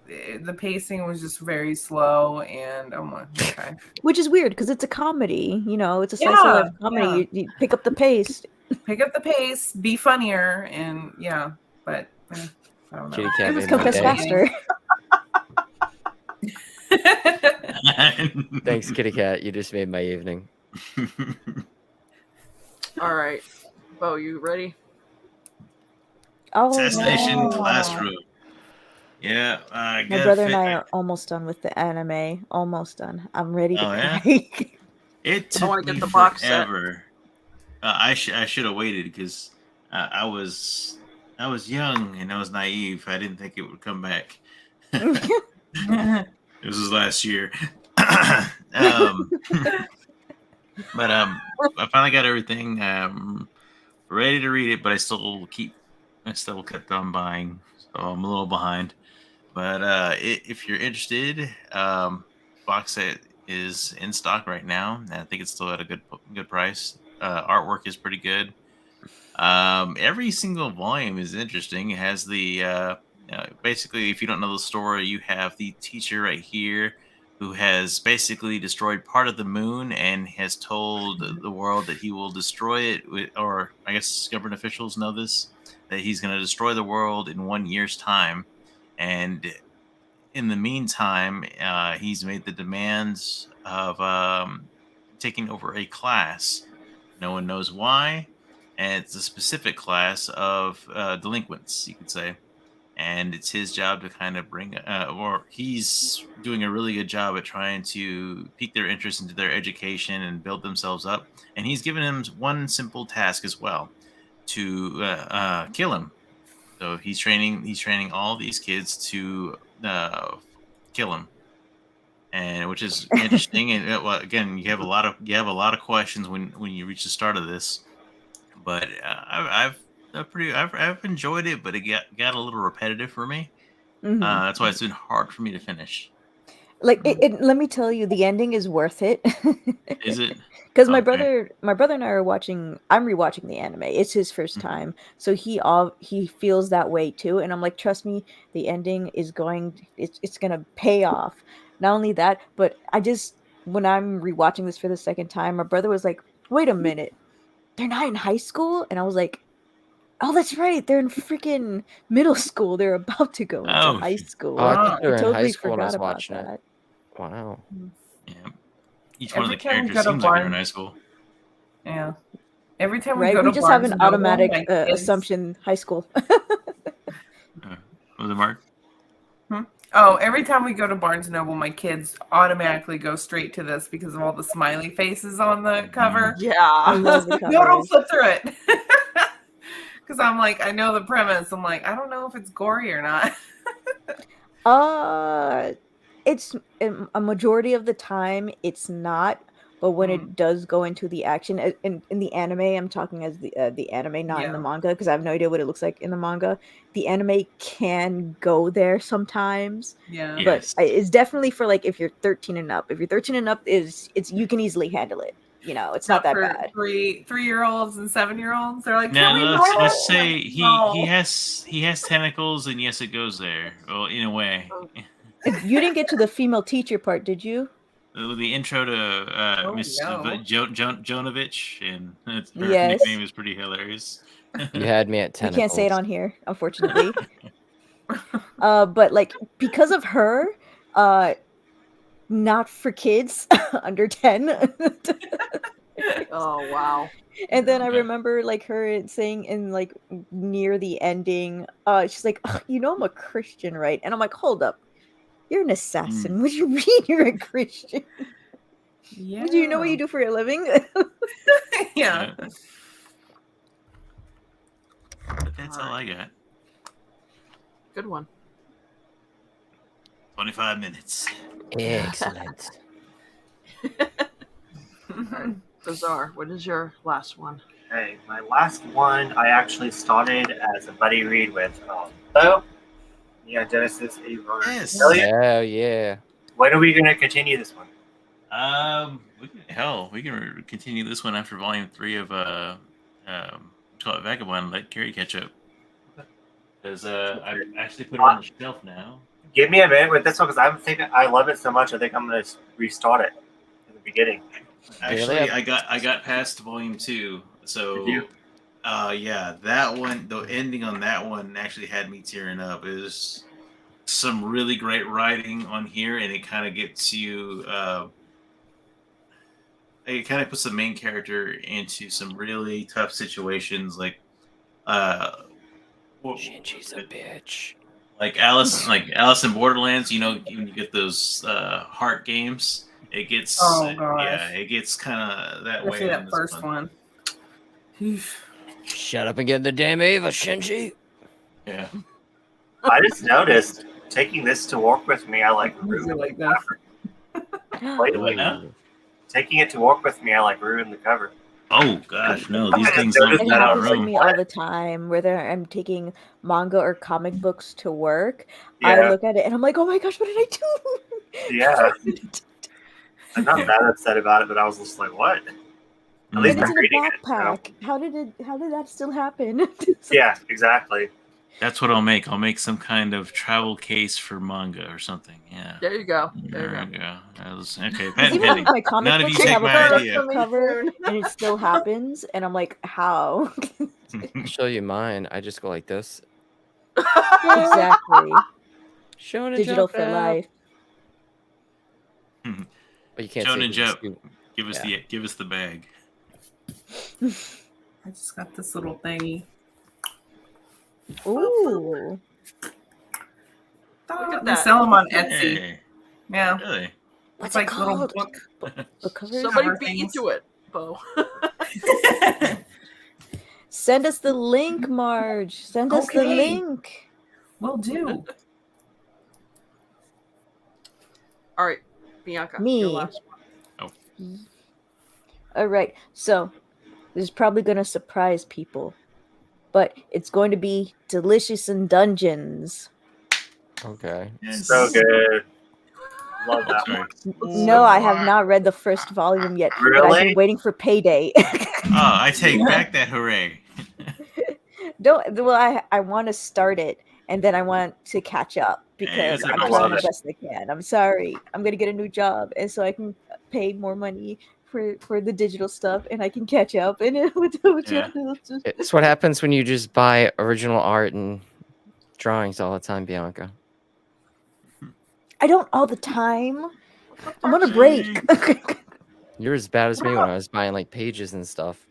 the pacing was just very slow, and I'm like, okay. Which is weird because it's a comedy, it's a slice of life comedy. You pick up the pace. Pick up the pace, be funnier, and but I don't know. Kitty cat It was made my confess day. faster. Thanks, Kitty Cat. You just made my evening. All right. Bo, you ready? Oh, Assassination no. Classroom. Yeah, I My brother and I are almost done with the anime. Almost done. I'm ready to Oh, yeah? cry. It I wanna took get me the box set. forever. I should have waited because I was young and I was naive. I didn't think it would come back. This was last year. But I finally got everything ready to read it, but I still kept on buying, so I'm a little behind. But if you're interested, box set is in stock right now, and I think it's still at a good price. Artwork is pretty good. Every single volume is interesting. It has the basically, if you don't know the story, you have the teacher right here who has basically destroyed part of the moon and has told the world that he will destroy it, or I guess government officials know this, that he's going to destroy the world in 1 year's time. And in the meantime, he's made the demands of taking over a class. No one knows why. And it's a specific class of delinquents, you could say. And it's his job to kind of or he's doing a really good job at trying to pique their interest into their education and build themselves up. And he's given him one simple task as well, to kill him. So he's training all these kids to kill him. and which is interesting. And well, again, you have a lot of questions when you reach the start of this. But I've enjoyed it, but it got a little repetitive for me. Mhm. That's why it's been hard for me to finish. Like let me tell you, the ending is worth it. Is it? Because my Okay. brother and I are watching. I'm rewatching the anime. It's his first Mhm. time, so he feels that way too. And I'm like, trust me, the ending is it's gonna pay off. Not only that, but when I'm rewatching this for the second time, my brother was like, "Wait a minute, they're not in high school," and I was like, "Oh, that's right, they're in freaking middle school. They're about to go into Oh, high Oh, school." I thought Wow. they I were in high totally school when I forgot was about watching it. that. Wow. yeah. Each one of Every the time we characters go to seems like they're in Barnes, high school. yeah. Every time we Right? go We to just have Barnes an and Noble, my automatic kids. assumption high school. Was it Mark? Oh, every time we go to Barnes and Noble, my kids automatically go straight to this because of all the smiley faces on the cover. Yeah. I love the No, don't covers. flip through it. Because I'm like, I know the premise. I'm like, I don't know if it's gory or not. It's a majority of the time it's not, but when it does go into the action in the anime, I'm talking as the anime, not in the Yeah. manga, because I have no idea what it looks like in the manga. The anime can go there sometimes, Yeah. but Yes. it's definitely for like if you're 13 and up. If you're 13 and up, it's you can easily handle it. You know, it's not that for bad. 3-year-olds and 7-year-olds. They're like, Now can we let's roll? say he No. has tentacles, and yes, it goes there. Well, in a way. You didn't get to the female teacher part, did you? The intro to Oh, Miss no. Jonovich, and her Yes. nickname is pretty hilarious. You had me at We tentacles. can't say it on here, unfortunately. But like because of her, not for kids under 10. Oh wow. And then I Okay. remember like her saying in like near the ending, she's like, "Ugh, you know I'm a Christian, right?" And I'm like, hold up, you're an assassin. What do you mean you're a Christian? Yeah. Do you know what you do for a living? Yeah. But that's all I got. Good one. 25 minutes. Excellent. Bizarre. What is your last one? Okay, my last one I actually started as a buddy read with Bo. Yeah, Genesis Avon. Yes. Hell yeah. When are we going to continue this one? We can continue this one after volume 3 of Twilight Vagabond. Let Carrie catch up. Because I actually put it on the shelf now. Give me a minute with this one because I'm thinking I love it so much. I think I'm going to restart it in the beginning. Actually, I got past volume 2, so Did you? yeah, that one, the ending on that one actually had me tearing up. It was some really great writing on here, and it kind of gets you. It kind of puts the main character into some really tough situations, like Shinji's a bitch. like Alice in Borderlands. You know, when you get those heart games. It gets, Oh, gosh. yeah, it gets kind of that Especially way. that first one. Shut up and get in the damn Ava, Shinji. Yeah. I just noticed taking this to work with me, I like ruined like the this. cover. What now? Taking it to work with me, I like ruined the cover. Oh gosh, no! These I things just don't noticed It get out of happens with room. me all the time, whether I'm taking manga or comic books to work. I Yeah, look at it and I'm like, oh my gosh, what did I do? yeah. I'm not that upset about it, but I was just like, what? At And least it's I'm in a reading it. So. backpack. How did that still happen? Yeah, exactly. That's what I'll make. I'll make some kind of travel case for manga or something. Yeah. There you go. There you go. Okay, Because patent even pending. with my comic None of books, you I take have a my product idea. cover, and it still happens, and I'm like, how? I'll show you mine. I just go like this. Exactly. Shonen Digital Jump for app. life. But you can't Shonen see it 'cause Jump. it's Give us the bag. I just got this little thingy. Ooh. Look at They that. sell them on Etsy. Hey, Yeah. really? What's It's it like little called? book. Book covers? Somebody Cover beat you things. to it, Bo. Send us the link, Marge. Send us the Okay. link. Will do. All right. Bianca, Me. your last one. All right. So this is probably going to surprise people, but it's going to be Delicious in Dungeons. Okay. Yes. So good. Love Oh, that sorry. one. No, I have not read the first volume yet, but I've Really? been waiting for payday. Oh, I take back that hooray. I want to start it and then I want to catch up because it's a I'm nice trying the finish. best I can. I'm sorry. I'm gonna get a new job and so I can pay more money for the digital stuff and I can catch up and Yeah. It's what happens when you just buy original art and drawings all the time, Bianca. I don't all the time. I'm on a break. You're as bad as me when I was buying like pages and stuff.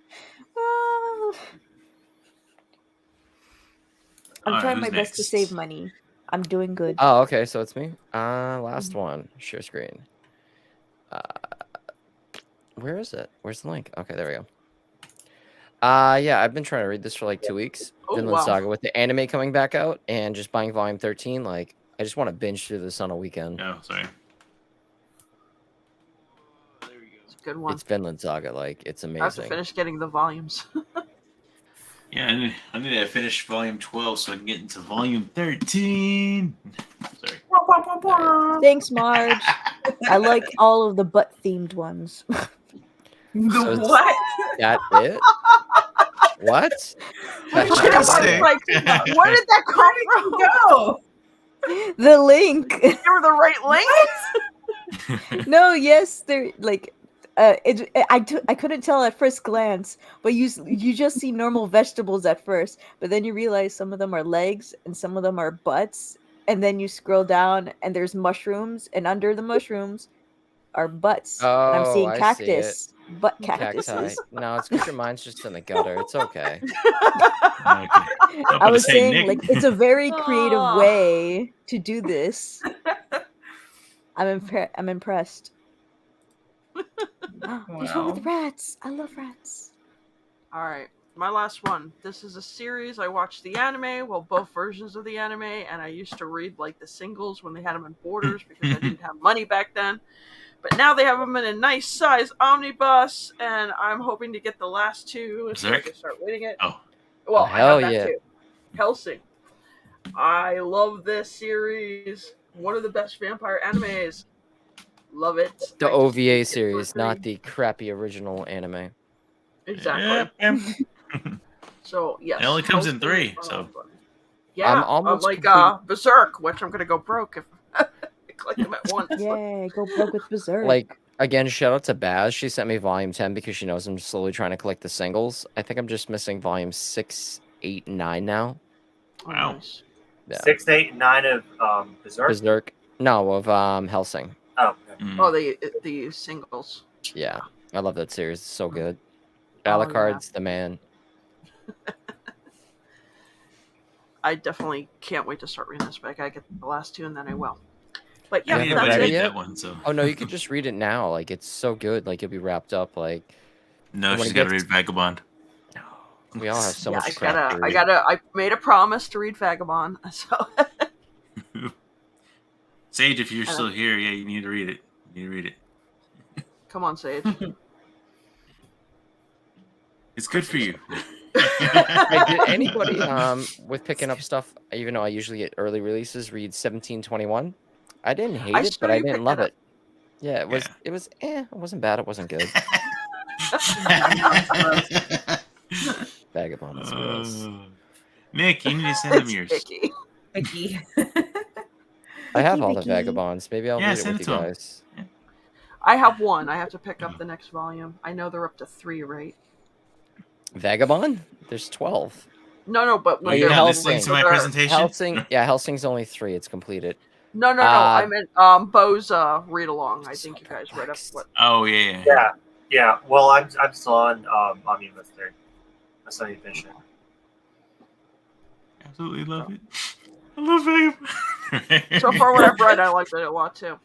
I'm Alright, trying who's my best to next? save money. I'm doing good. Oh, okay, so it's me. Last one. Share screen. Where is it? Where's the link? Okay, there we go. Yeah, I've been trying to read this for like 2 weeks. Oh, Vinland wow. Saga with the anime coming back out and just buying volume 13. Like, I just want to binge through this on a weekend. Oh, sorry. It's a good one. It's Vinland Saga. Like, it's I have to amazing. finish getting the volumes. Yeah, I need to finish volume 12 so I can get into volume 13. Sorry. Thanks, Marge. I like all of the butt themed ones. The So it's- what? That it? What? I was gonna like, say. where did that come from? Go. The link. You were the right link. No, yes, they're like I couldn't tell at first glance, but you just see normal vegetables at first, but then you realize some of them are legs and some of them are butts, and then you scroll down and there's mushrooms, and under the mushrooms are butts. And I'm Oh, seeing I see cactus, butt Cacti. cactuses. No, it's because your mind's just in the gutter. It's okay. I was saying, like, it's a very creative Oh. way to do this. I'm impressed. There's one with Wow. rats. I love rats. All right, my last one. This is a series. I watched the anime, well, both versions of the anime, and I used to read like the singles when they had them in Borders because I didn't have money back then. But now they have them in a nice size omnibus, and I'm hoping to get the last two so I Berserk? can start reading it. Oh. Well, Oh, hell I have that yeah. too. Helsing. I love this series. One of the best vampire animes. Love it. The I just OVA need to series, not read. the crappy original anime. Exactly. Yeah. So yes, It only comes in Hellsing, 3, so. yeah, I'm almost like complete- Berserk, which I'm gonna go broke if I collect them at once. Yay, go broke with Berserk. Like, again, shout out to Baz. She sent me volume 10 because she knows I'm slowly trying to collect the singles. I think I'm just missing volume 6, 8, and 9 now. Oh, Wow. nice. Yeah. 6, 8, and 9 of Berserk. Berserk. No, of Helsing. Oh, okay. Mm. Oh, the singles. Yeah. I love that series. It's so good. Oh, Alucard's the man. I definitely can't wait to start reading this, but I gotta get the last two and then I will. But I yeah, need to haven't that's read read it it. yet? that one, so. Oh, no, you could just read it now. Like, it's so good. Like, you'll be wrapped up. Like, No, when she's it got to gets- read Vagabond. we all have so Yeah, much crap to read. I made a promise to read Vagabond, so Sage, if you're still here, yeah, you need to read it. You need to read it. come on, Sage. It's good for you. Hey, did anybody with picking up stuff, even though I usually get early releases, read 1721? I didn't hate I it, saw but I you didn't picked love it it. Yeah, Yeah. it wasn't bad, it wasn't good. Vagabond is gross. Nick, you need to send them It's yours. icky. Icky. I have Vicky, all the Vicky. Vagabonds. Maybe I'll Yeah, read it send with it you to 'em. guys. I have one. I have to pick up the next volume. I know they're up to 3, right? Vagabond? There's 12. No, but Are when you they're Helsing? listening to my they're- presentation? Helsing, yeah, Helsing's only 3. It's completed. No. I meant Bo's read along. I think you guys read up what. Oh, yeah. Yeah. Well, I'm still on Omnibus 3. I still need to finish it. Absolutely love it. I love Vagabond. So far, what I've read, I liked it a lot too.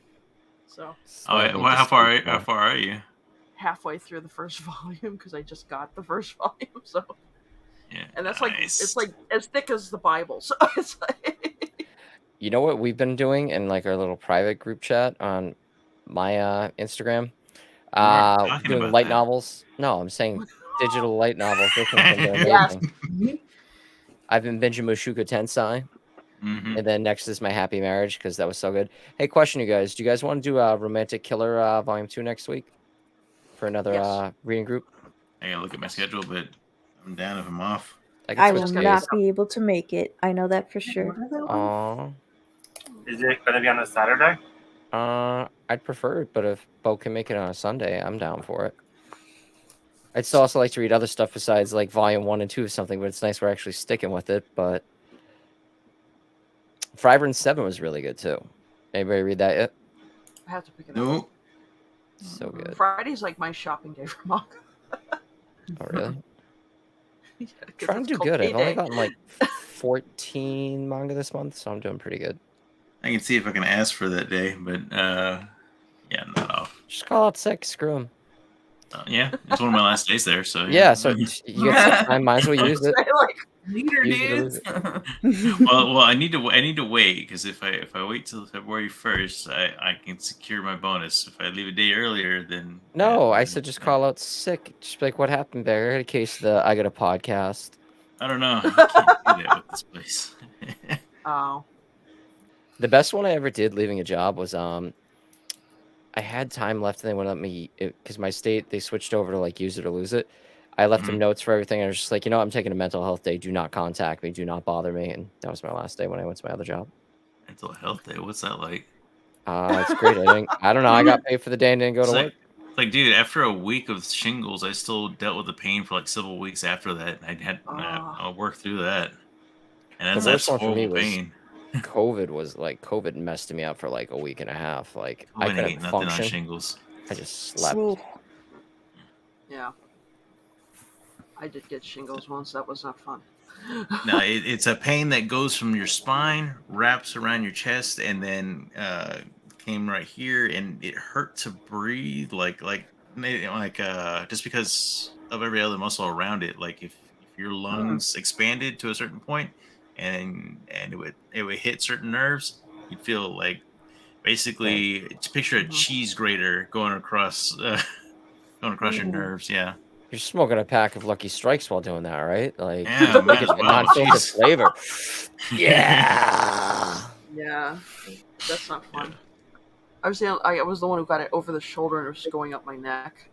So Oh, yeah. Well, how far are you? halfway through the first volume because I just got the first volume. So Yeah. and that's nice. it's like as thick as the Bible. So it's like You know what we've been doing in like our little private group chat on my Instagram. We weren't talking Doing about light that. novels. No, I'm saying digital light novels. Those things have been Yes. amazing. I've been binging Mushoku Tensei. Mhm. And then next is My Happy Marriage, because that was so good. Hey, question, you guys. Do you guys want to do Romantic Killer Volume 2 next week? For another Yes. reading group? I gotta look at my schedule, but I'm down if I'm off. I I can will switch just days. not be able to make it. I know that for sure. Aw. Is it going to be on a Saturday? I'd prefer it, but if Bo can make it on a Sunday, I'm down for it. I'd still also like to read other stuff besides like Volume 1 and 2 of something, but it's nice we're actually sticking with it. But Fiverr and 7 was really good too. Anybody read that yet? I have to pick it up. Nope. So good. Friday's like my shopping day for manga. Oh, really? Yeah, 'cause Trying it's to do called good. I've only payday. gotten like 14 manga this month, so I'm doing pretty good. I can see if I can ask for that day, but yeah, I'm not off. Just call out sick. Screw him. Yeah, it's one of my last days there, so Yeah, so you get sick time, might as well use it. Like, Leader Use it or dudes. lose well, I need to wait because if I wait till February 1st, I can secure my bonus. If I leave a day earlier, then No, I said just call out sick. Just be like, what happened there? In case I got a podcast. I don't know. I can't do that with this place. oh, The best one I ever did leaving a job was I had time left and they wouldn't let me because my state they switched over to like use it or lose it. I left them notes for everything. I was just like, I'm taking a mental health day. Do not contact me. Do not bother me. And that was my last day when I went to my other job. Mental health day. What's that like? It's great. I don't know. I got paid for the day and didn't go to work. Like, dude, after a week of shingles, I still dealt with the pain for like several weeks after that. I had I'll work through that, and The that's worst one for me horrible was pain. COVID messed me up for like a week and a half. Like I Winning couldn't ain't nothing on function. shingles. I just slept. yeah. I did get shingles once. That was not fun. No, it's a pain that goes from your spine, wraps around your chest, and then came right here, and it hurt to breathe. Like just because of every other muscle around it. Like if your lungs expanded to a certain point, and it would hit certain nerves, you'd feel like basically picture a cheese grater going across your nerves. Yeah. You're smoking a pack of Lucky Strikes while doing that, right? Like, Yeah, might as well. non-filtered Jeez. flavor. Yeah. Yeah, that's not fun. I was the one who got it over the shoulder and it was going up my neck.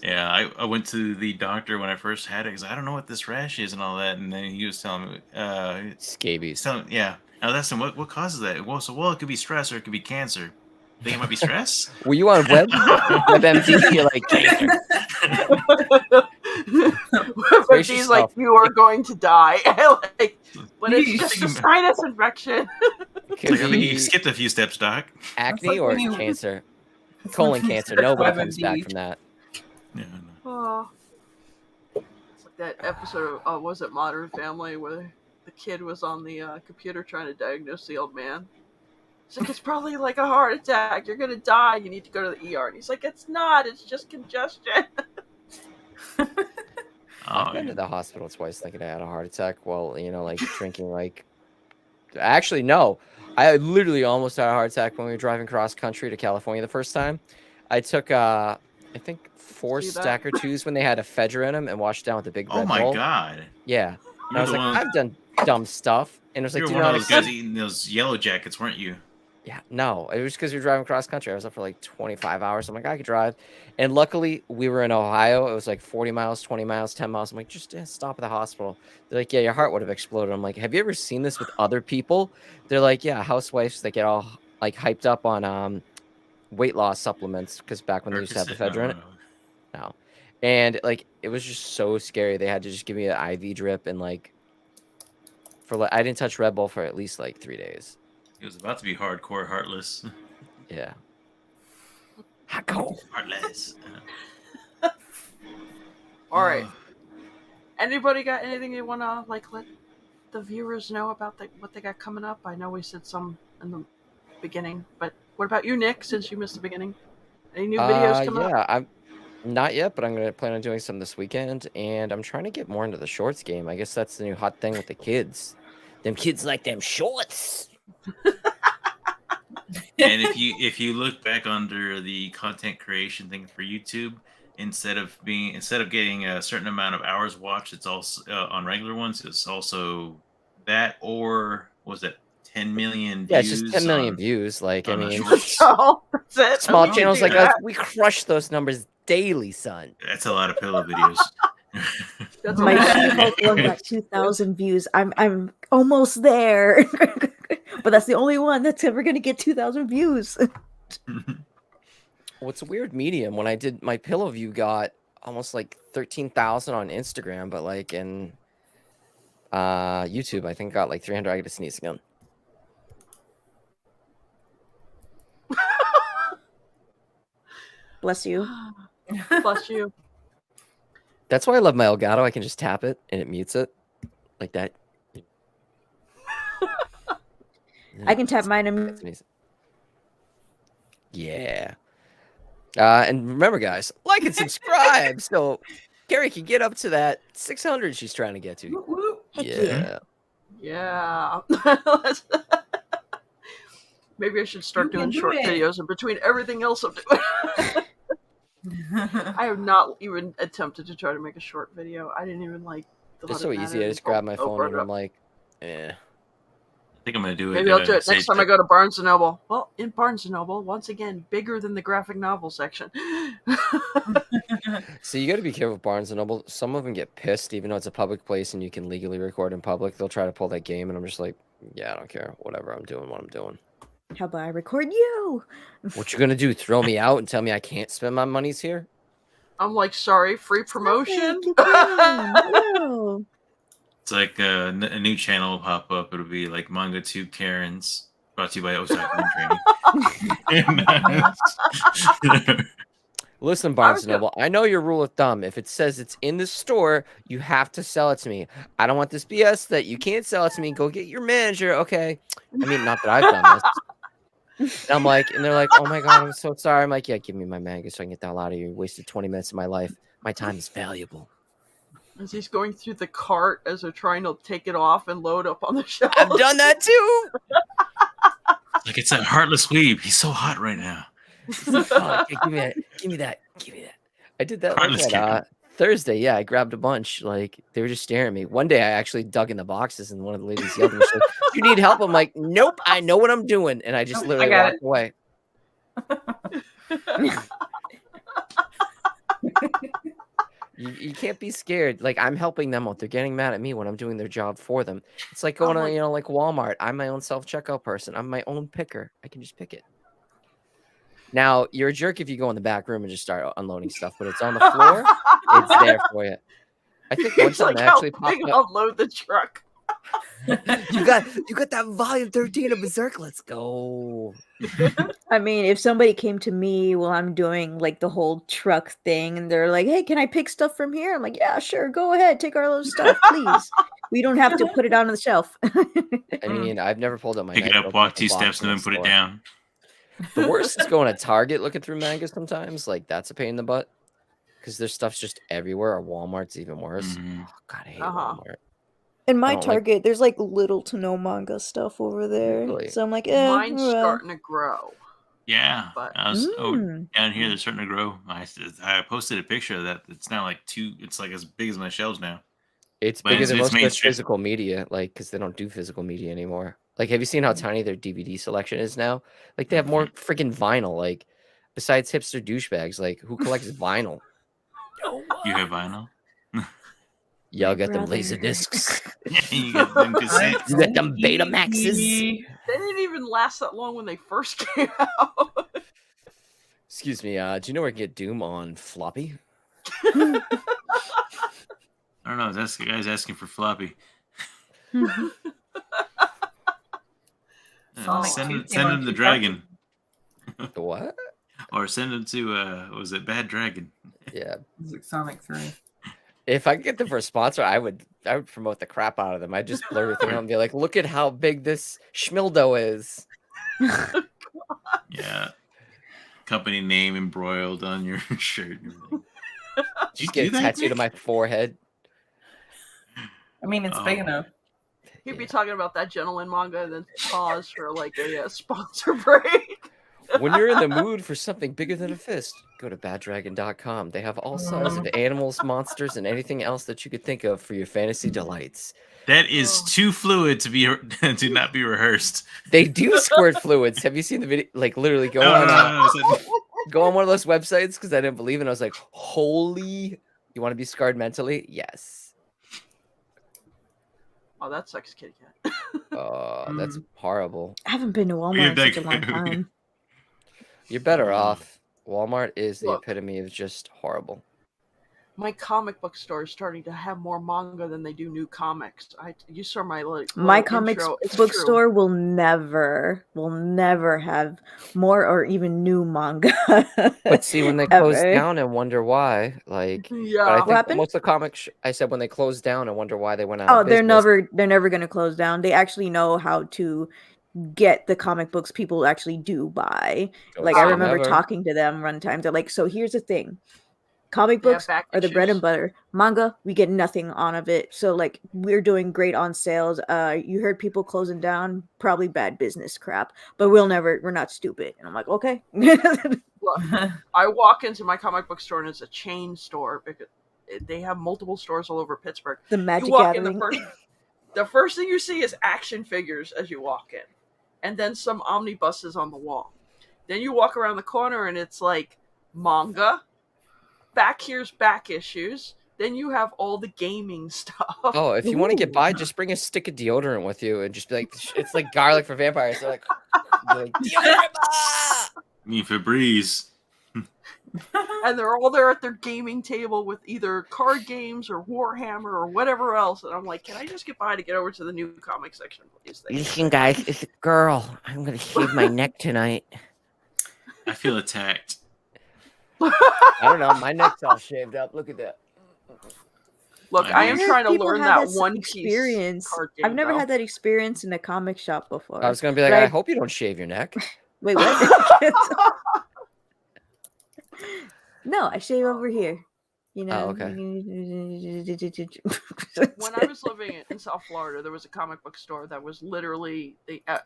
Yeah, I went to the doctor when I first had it because I don't know what this rash is and all that, and then he was telling me, scabies. Yeah. I asked him what causes that. Well, it could be stress or it could be cancer. I think it might be stress. Were you on WebMD? You're like cancer. But she's like, you are going to die. Like, but it's just a sinus infection. Could I think be you skipped a few steps, Doc. acne like or when you- cancer? Colon cancer. Nobody comes WebMD. back from that. Yeah, Oh. It's like that episode of, was it Modern Family, where the kid was on the computer trying to diagnose the old man. He's like, it's probably like a heart attack. You're going to die. You need to go to the ER. And he's like, it's not. It's just congestion. I've been to the hospital twice thinking I had a heart attack while, like drinking like... Actually, no. I literally almost had a heart attack when we were driving cross country to California the first time. I took, I think, 4 Stacker 2s when they had ephedra in them and washed down with a big Red Oh my Bull. God. Yeah. And I was like, I've done dumb stuff. And it was like, You do were you one know of those guys eating those yellow jackets, weren't you? Yeah, no, it was because we were driving cross country. I was up for like 25 hours. I'm like, I could drive. And luckily, we were in Ohio. It was like 40 miles, 20 miles, 10 miles. I'm like, just stop at the hospital. They're like, yeah, your heart would have exploded. I'm like, have you ever seen this with other people? They're like, yeah, housewives that get all like hyped up on weight loss supplements because back when they used to have ephedra in it. No. And like, it was just so scary. They had to just give me an IV drip and like, I didn't touch Red Bull for at least like 3 days. It was about to be hardcore heartless. Yeah. Hardcore. Heartless. All right. Anybody got anything you want to like let the viewers know about what they got coming up? I know we said some in the beginning, but what about you, Nick, since you missed the beginning? Any new videos coming up? Yeah, I'm not yet, but I'm going to plan on doing some this weekend, and I'm trying to get more into the shorts game. I guess that's the new hot thing with the kids. Them kids like them shorts. And if you look back under the content creation thing for YouTube, instead of getting a certain amount of hours watched, it's also on regular ones. It's also that, or was it 10 million views? Yeah, it's just 10 million on, views. Like, I on a mean, short- Oh, that's it. small We can channels do like that. us, we crush those numbers daily, son. That's a lot of pillow videos. That's My a- She-Hulk one got 2,000 views. I'm almost there, but that's the only one that's ever gonna get 2,000 views. What's a weird medium? When I did my pillow view, got almost like 13,000 on Instagram, but like in YouTube, I think got like 300. I get to sneeze again. Bless you. Bless you. That's why I love my Elgato. I can just tap it and it mutes it like that. I can tap mine and That's amazing. Yeah. And remember, guys, like and subscribe so Carrie can get up to that 600 she's trying to get to. Whoop, whoop. Heck Yeah. Yeah. Maybe I should start You can doing do short it. videos in between everything else I'm doing. I have not even attempted to try to make a short video. I didn't even like. It's thought so of that easy. I and just grab my phone brought and it I'm up. like, eh. I think I'm gonna do it. Maybe I'll do it say next time I go to Barnes & Noble. Well, in Barnes & Noble, once again, bigger than the graphic novel section. So you got to be careful with Barnes & Noble. Some of them get pissed, even though it's a public place and you can legally record in public. They'll try to pull that game, and I'm just like, yeah, I don't care. Whatever, I'm doing what I'm doing. how about I record you? What you gonna do? Throw me out and tell me I can't spend my monies here? I'm like, sorry, free promotion? You can. Hello. It's like a new channel will pop up. It'll be like Manga 2 Karens, brought to you by Otaku N Training. Listen, Barnes was & Noble, I know your rule of thumb. If it says it's in the store, you have to sell it to me. I don't want this BS that you can't sell it to me. Go get your manager, okay? I mean, not that I've done this. And I'm like, and they're like, oh my God, I'm so sorry. I'm like, yeah, give me my manga so I can get the hell out of here. You wasted 20 minutes of my life. My time is valuable. As he's going through the cart as they're trying to take it off and load up on the shelf. I've done that too. Like it's that Hartless Weeb. He's so hot right now. Oh, okay, give me that. Give me that. Give me that. I did that Heartless like at, Thursday. Yeah, I grabbed a bunch. Like they were just staring at me. One day I actually dug in the boxes and one of the ladies yelled at me, she's like, "You need help?" I'm like, "Nope, I know what I'm doing." And I just literally got walked away. You can't be scared. Like I'm helping them out. They're getting mad at me when I'm doing their job for them. It's like going on, like Walmart. I'm my own self-checkout person. I'm my own picker. I can just pick it. Now you're a jerk if you go in the back room and just start unloading stuff, but it's on the floor. It's there for you. I think one It's time like I actually helping popped up. unload the truck. You got that volume 13 of Berserk. Let's go. I mean, if somebody came to me while I'm doing like the whole truck thing and they're like, hey, can I pick stuff from here? I'm like, yeah, sure. Go ahead. Take our little stuff, please. We don't have to put it on the shelf. I mean, I've never pulled up my Pick it knife, up, opened walk the 2 box steps, and in then the put it store. down. The worst is going to Target looking through mangas sometimes. Like that's a pain in the butt because their stuff's just everywhere. Or Walmart's even worse. Mhm. Oh, God, I hate Uh-huh. Walmart. In my don't like- Target, there's like little to no manga stuff over there. Really? So I'm like, Mine's well. starting to grow. Yeah, But- I was Mm. down here. They're starting to grow. I posted a picture of that. It's now like it's like as big as my shelves now. It's But bigger it's- than it's most of their mainstream. physical media, like because they don't do physical media anymore. Like, have you seen how tiny their DVD selection is now? Like, they have more freaking vinyl. Like, besides hipster douchebags, like who collects vinyl? You have vinyl. Y'all My got them brother. laser discs. You got them cassettes. You got them Betamaxes. They didn't even last that long when they first came out. Excuse me. Do you know where I can get Doom on floppy? I don't know. That's the guy's asking for floppy. Sonic Send 2 him came on the 2000. dragon, The what? or send him to was it Bad Dragon? Yeah. It's like Sonic 3. If I could get them for a sponsor, I would promote the crap out of them. I'd just blur everything out and be like, look at how big this schmildo is. Yeah, company name embroiled on your shirt. And everything. Just get it tattooed on my forehead. I mean, it's big Oh. enough. He'd be talking about that gentleman manga and then pause for like a sponsor break. When you're in the mood for something bigger than a fist, go to baddragon.com. They have all sizes of animals, monsters, and anything else that you could think of for your fantasy delights. That is too fluid to be to not be rehearsed. They do squirt fluids. Have you seen the video? Like literally go go on one of those websites because I didn't believe it. I was like, holy, you want to be scarred mentally? Yes. Oh, that sucks, kitty cat. Oh, that's horrible. I haven't been to Walmart in such a long time. You're better off. Walmart is the Look. epitome of just horrible. My comic book store is starting to have more manga than they do new comics. You saw my My comics intro. It's book true. store will never have more or even new manga. But see, when they close Ever. down and wonder why, like, Yeah. but I What think happened? most of the comics, I said when they close down and wonder why they went out. Oh, of they're business. never gonna close down. They actually know how to get the comic books people actually do buy. Don't Like I say remember never. talking to them one time. They're like, so here's the thing. Comic They have books back are the bread issues. and butter. Manga, we get nothing on of it. So like we're doing great on sales. You heard people closing down, probably bad business crap. But we're not stupid. And I'm like, okay. Look, I walk into my comic book store and it's a chain store because they have multiple stores all over Pittsburgh. The Magic You walk Gathering. in, the first thing you see is action figures as you walk in, and then some omnibuses on the wall. Then you walk around the corner and it's like manga. Here's back issues. Then you have all the gaming stuff. Oh, if you want to get Ooh. by, just bring a stick of deodorant with you and just be like, it's like garlic for vampires. They're like deodorant. Me Febreze. And they're all there at their gaming table with either card games or Warhammer or whatever else. And I'm like, can I just get by to get over to the new comic section, please? Thank you. Listen, guys, it's a girl. I'm gonna shave my neck tonight. I feel attacked. I don't know. My neck's all shaved up. Look at that. Look, I am heard trying to people learn have that One experience. Piece card game. I've never though. had that experience in a comic shop before. I was gonna be like, But I hope you don't shave your neck. Wait, what? No, I shave over here. You know. Oh, okay. When I was living in South Florida, there was a comic book store that was literally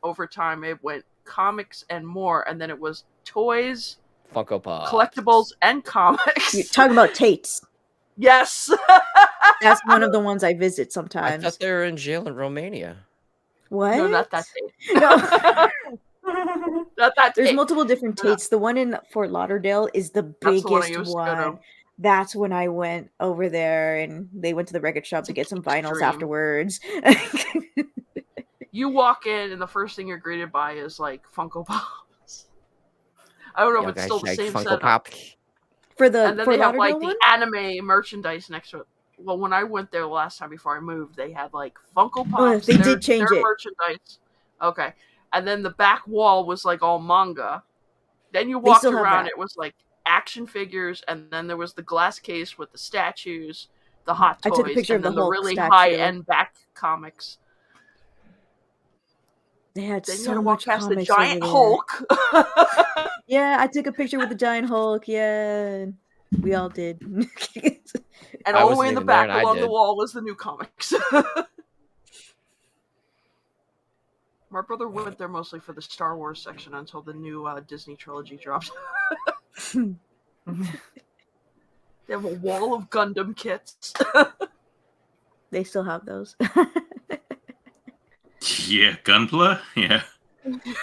over time it went comics and more, and then it was toys, Funko Pop. collectibles, and comics. You're talking about Tate's. Yes. That's one of the ones I visit I sometimes. thought they were in jail in Romania. What? No, not that Tate. No. Not that There's Tate. multiple different Tates. The one in Fort Lauderdale is the That's the one I biggest used to go to. one. That's when I went over there and they went to the record shop to get some vinyls Extreme. afterwards. You walk in and the first thing you're greeted by is like Funko Pops. I don't know if it's still the same Funko setup. Pop. For the And then Fort they have Lauderdale like one? the anime merchandise next to it. Well, when I went there the last time before I moved, they had like Funko Pops. they did change their it. merchandise. Okay. And then the back wall was like all manga. Then you walked still have around, that. it was like action figures, and then there was the glass case with the statues, the hot I toys, took a picture and of then the the Hulk really statue. high-end back comics. They had Then you so had to walk much past the comics giant over there. Hulk. Yeah, I took a picture with the giant Hulk. Yeah, we all did. And I all the wasn't way in the even there, back and I along the did. wall was the new comics. My brother went there mostly for the Star Wars section until the new Disney trilogy dropped. They have a wall of Gundam kits. They still have those. Yeah, Gunpla. Yeah.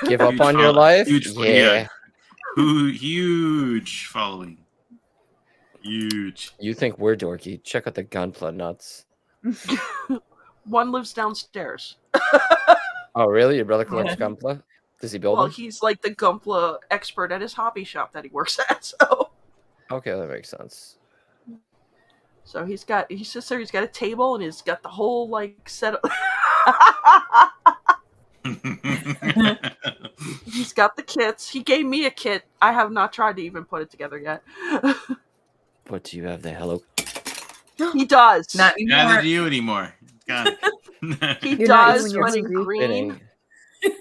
Give up Huge on your follow- life? huge- Yeah. Huge following. Huge. You think we're dorky? Check out the Gunpla nuts. One lives downstairs. Oh, really? Your brother collects Gunpla? Does he build Well, them? he's like the Gunpla expert at his hobby shop that he works at. So Okay, that makes sense. he sits there, he's got a table, and he's got the whole like setup. He's got the kits. He gave me a kit. I have not tried to even put it together yet. But do you have the Hello? He does. Not Neither anymore. do you anymore. Gone. He You're not does, even your but in hungry. green. Fitting.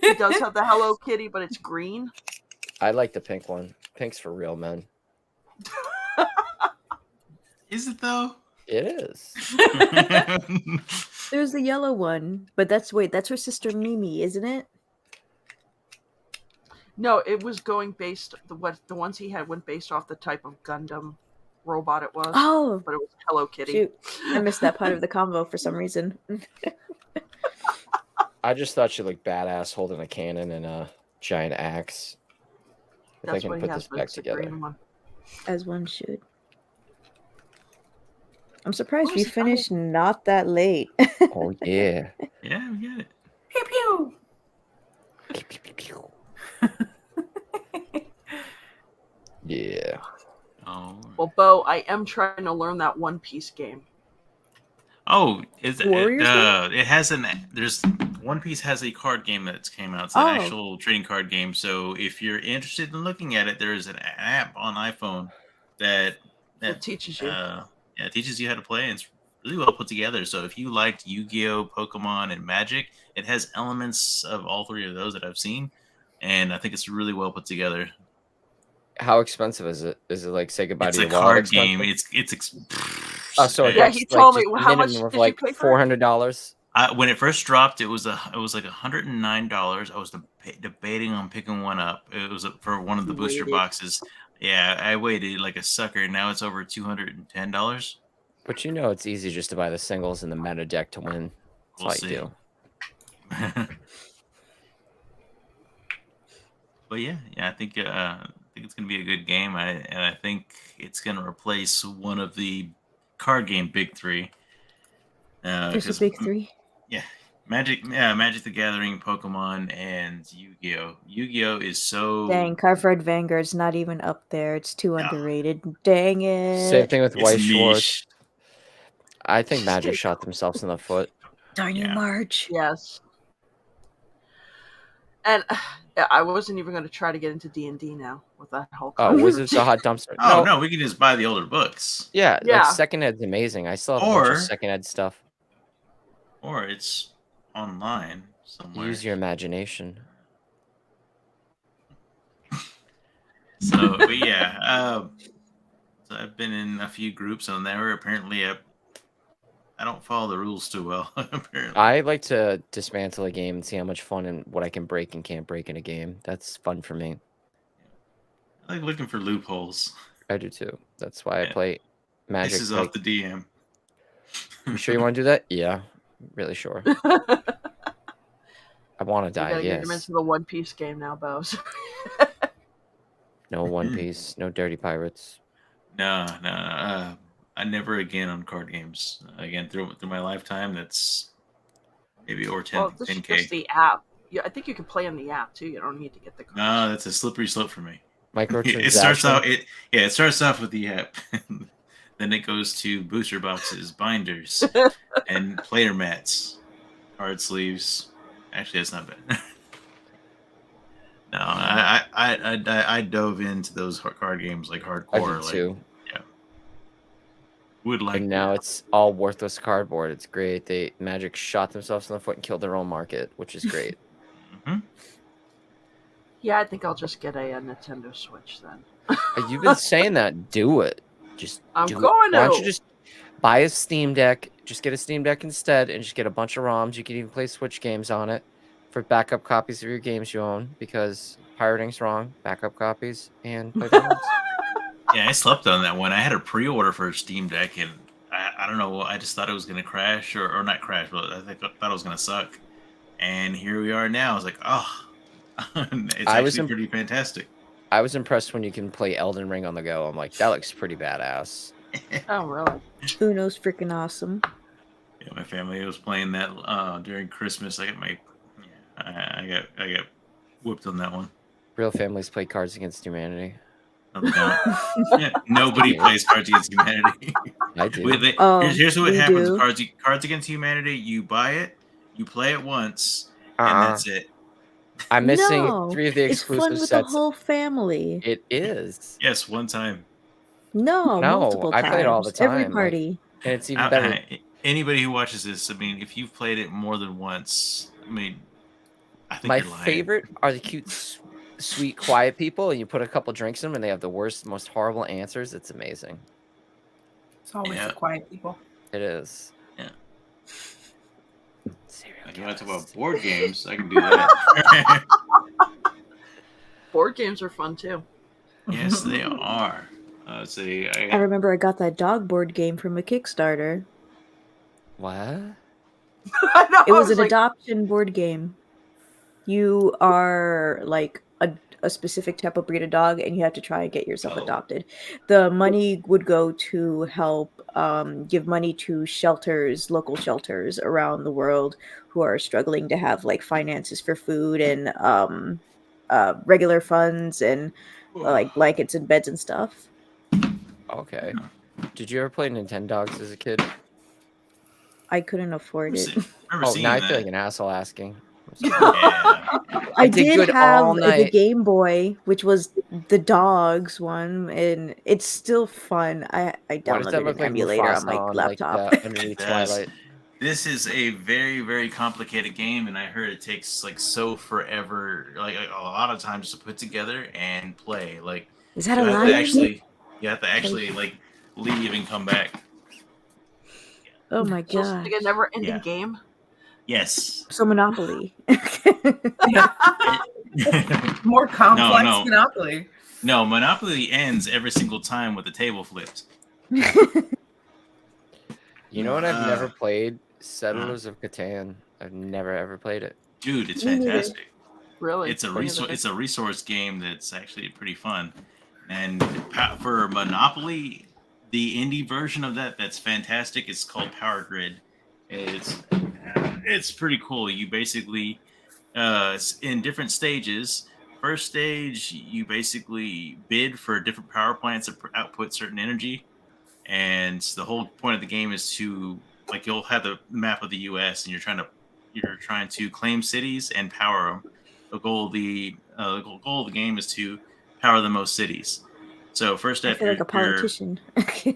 He does have the Hello Kitty, but it's green. I like the pink one. Pink's for real men. Is it though? It is. There's the yellow one, but that's her sister Mimi, isn't it? No, it was going based the ones he had went based off the type of Gundam robot it was. Oh, but it was Hello Kitty. shoot. I missed that part of the combo for some reason. I just thought she looked badass holding a cannon and a giant axe. If That's I can what he put has, this but back it's a together. green one. As one should. I'm surprised What we was the finished not that late. Oh yeah. Yeah, we get it. Pew pew. Yeah. Oh, Well, Bo, I am trying to learn that One Piece game. Warriors it has there's One Piece has a card game that's came out. It's an Oh. actual trading card game. So if you're interested in looking at it, there's an app on iPhone that It teaches you. it teaches you how to play. And it's really well put together. So if you liked Yu-Gi-Oh, Pokemon, and Magic, it has elements of all three of those that I've seen, and I think it's really well put together. How expensive is it? Is it like say goodbye It's to a your wallet card game. expensive? Oh, so it Yeah, costs he told me, just well, how much minimum of did you like pay for it? $400. When it first dropped, it was like $109. I was debating on picking one up. It was for one of the You booster waited. boxes. Yeah, I waited like a sucker. Now it's over $210. But you know it's easy just to buy the singles and the meta deck to win. That's We'll all see. you do. But yeah, I think it's gonna be a good game. I think it's gonna replace one of the card game big three. There's a 'Cause big three. Yeah, Magic the Gathering, Pokemon, and Yu-Gi-Oh. Yu-Gi-Oh is so Dang, Cardboard Vanguard's not even up there. It's too Yeah. underrated. Dang it. Same thing with it's White niche. Schwartz. I think Magic shot themselves in the foot. Darn you, Yeah. Marge. Yes. And I wasn't even going to try to get into D&D now with that whole. Oh, Wizards of Hot Dumpster. Oh no, we can just buy the older books, Yeah, Yeah. like Second Ed's amazing. I still have a bunch Or- of Second Ed stuff. or it's online somewhere. Use your imagination. So, but yeah, so I've been in a few groups on there. Apparently, I don't follow the rules too well. Apparently, I like to dismantle a game and see how much fun and what I can break and can't break in a game. That's fun for me. I like looking for loopholes. I do too. That's why I Yeah. play Magic. This is like, off the DM. You sure you want to do that? Yeah, really sure. I want to die. Gotta get him Yes. into the One Piece game now, Bo. No One Piece. No Dirty Pirates. No. I never again on card games. Again, through my lifetime, that's maybe over 10, Well, this is 10K. just the app. Yeah, I think you can play on the app too. You don't need to get the cards. No, that's a slippery slope for me. Microtransaction. It starts off with the app. Then it goes to booster boxes, binders, and player mats, card sleeves. Actually, that's not bad. No, I dove into those card games like I hardcore. did too. Would like And now it's all worthless cardboard. It's great. Magic shot themselves in the foot and killed their own market, which is great. Mhm. Yeah, I think I'll just get a Nintendo Switch then. You've been saying that. Do it. Just I'm do it. going Why don't to. you just buy a Steam Deck? Just get a Steam Deck instead and just get a bunch of ROMs. You can even play Switch games on it for backup copies of your games you own because pirating's wrong. Backup copies and play the ROMs. Yeah, I slept on that one. I had a pre-order for a Steam Deck, and I don't know. I just thought it was going to crash, or not crash, but I thought it was going to suck. And here we are now. I was like, oh, it's actually pretty fantastic. I was impressed when you can play Elden Ring on the go. I'm like, that looks pretty badass. Oh, really? Uno's freaking awesome. Yeah, my family was playing that during Christmas. I got whooped on that one. Real families play Cards Against Humanity. No, they don't. Yeah, nobody plays Cards Against Humanity. I do. Here's what we happens. do. Cards Against Humanity. You buy it, you play it once, Uh-uh. and that's it. I'm missing No, 3 of the It's exclusive fun with the sets. whole family. It is. Yes, one time. No, No, multiple I times. play it all the Every time, like- party. And it's even better. Anybody who watches this, I mean, if you've played it more than once, I mean, I think My you're lying. favorite are the cute, sweet, quiet people, and you put a couple drinks in them, and they have the worst, most horrible answers. It's amazing. It's always Yeah. the quiet people. It is. Yeah. Serial If you want to talk killers. about board games, I can do that. Board games are fun too. Yes, they are. Let's see. I remember I got that dog board game from a Kickstarter. What? I know. It I was an like, adoption board game. You are like a specific type of breed of dog, and you have to try and get yourself Oh. adopted. The money would go to help give money to shelters, local shelters around the world who are struggling to have like finances for food and regular funds and like blankets and beds and stuff. Okay. Did you ever play Nintendogs as a kid? I couldn't afford it. Remember Oh, seeing now I that. feel like an asshole asking. Yeah. I did did good have all the night. Game Boy, which was the dogs one, and it's still fun. I Why does that downloaded look an like emulator on Mufasa my on laptop. like underneath It does. Twilight? This is a very, very complicated game, and I heard it takes like so forever, like a lot of times to put together and play. Like Is that you a have lion? to actually like leave and come back. Oh my so it's like god! a never-ending Yeah. game. Yes. So Monopoly. More complex no. Monopoly. No, Monopoly ends every single time with the table flipped. You know what I've never Uh, played? Settlers of Catan. I've never ever played it. Dude, it's Me neither. fantastic. Really? It's a Funny resource. that- It's a resource game that's actually pretty fun. And for Monopoly, the indie version of that's fantastic. It's called Power Grid. It's pretty cool. You basically it's in different stages. First stage, you basically bid for different power plants that output certain energy, and the whole point of the game is to like you'll have the map of the U.S. and you're trying to claim cities and power them. The goal of the game is to power the most cities. So first I step, feel like a politician.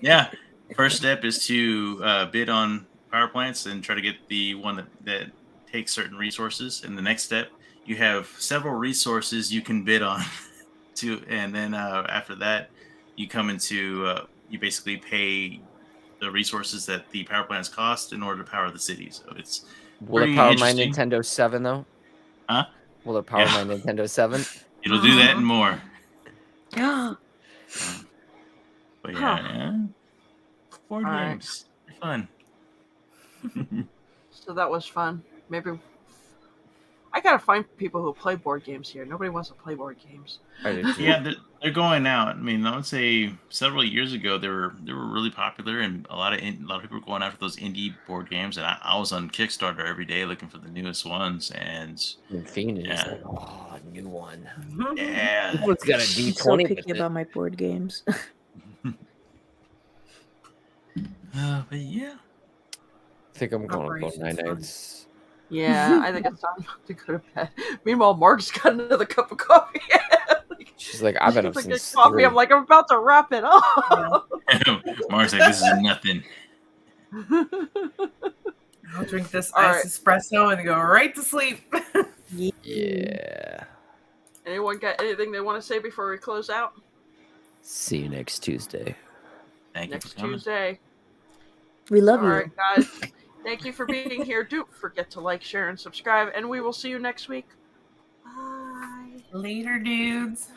yeah. First step is to bid on power plants and try to get the one that takes certain resources. And the next step, you have several resources you can bid on and then after that, you come into you basically pay the resources that the power plants cost in order to power the city. So it's Will it pretty power my interesting. Nintendo 7 though? Huh? Will it power Yeah. my Nintendo 7? It'll do that and more. But yeah. Board All right. games. They're fun. So that was fun. Maybe I gotta find people who play board games here. Nobody wants to play board games. Yeah, they're going out. I mean, I would say several years ago they were really popular, and a lot of people were going after those indie board games. And I was on Kickstarter every day looking for the newest ones. And Phoenix, yeah. like, oh, a new one. Yeah, This one's got a I'm so D20 picky with it. about my board games. but yeah. I think I'm going to Operations go night fund. nights. Yeah, I think it's time to go to bed. Meanwhile, Mark's got another cup of coffee. She's like, I've been up Like since coffee. 3. I'm like, I'm about to wrap it up. Mark's like, this is nothing. I'll drink this All right. iced espresso and go right to sleep. Yeah. Anyone got anything they want to say before we close out? See you next Tuesday. Thank you Next for coming. Tuesday. We love All you. right, guys. Thank you for being here. Don't forget to like, share, and subscribe. And we will see you next week. Bye. Later, dudes.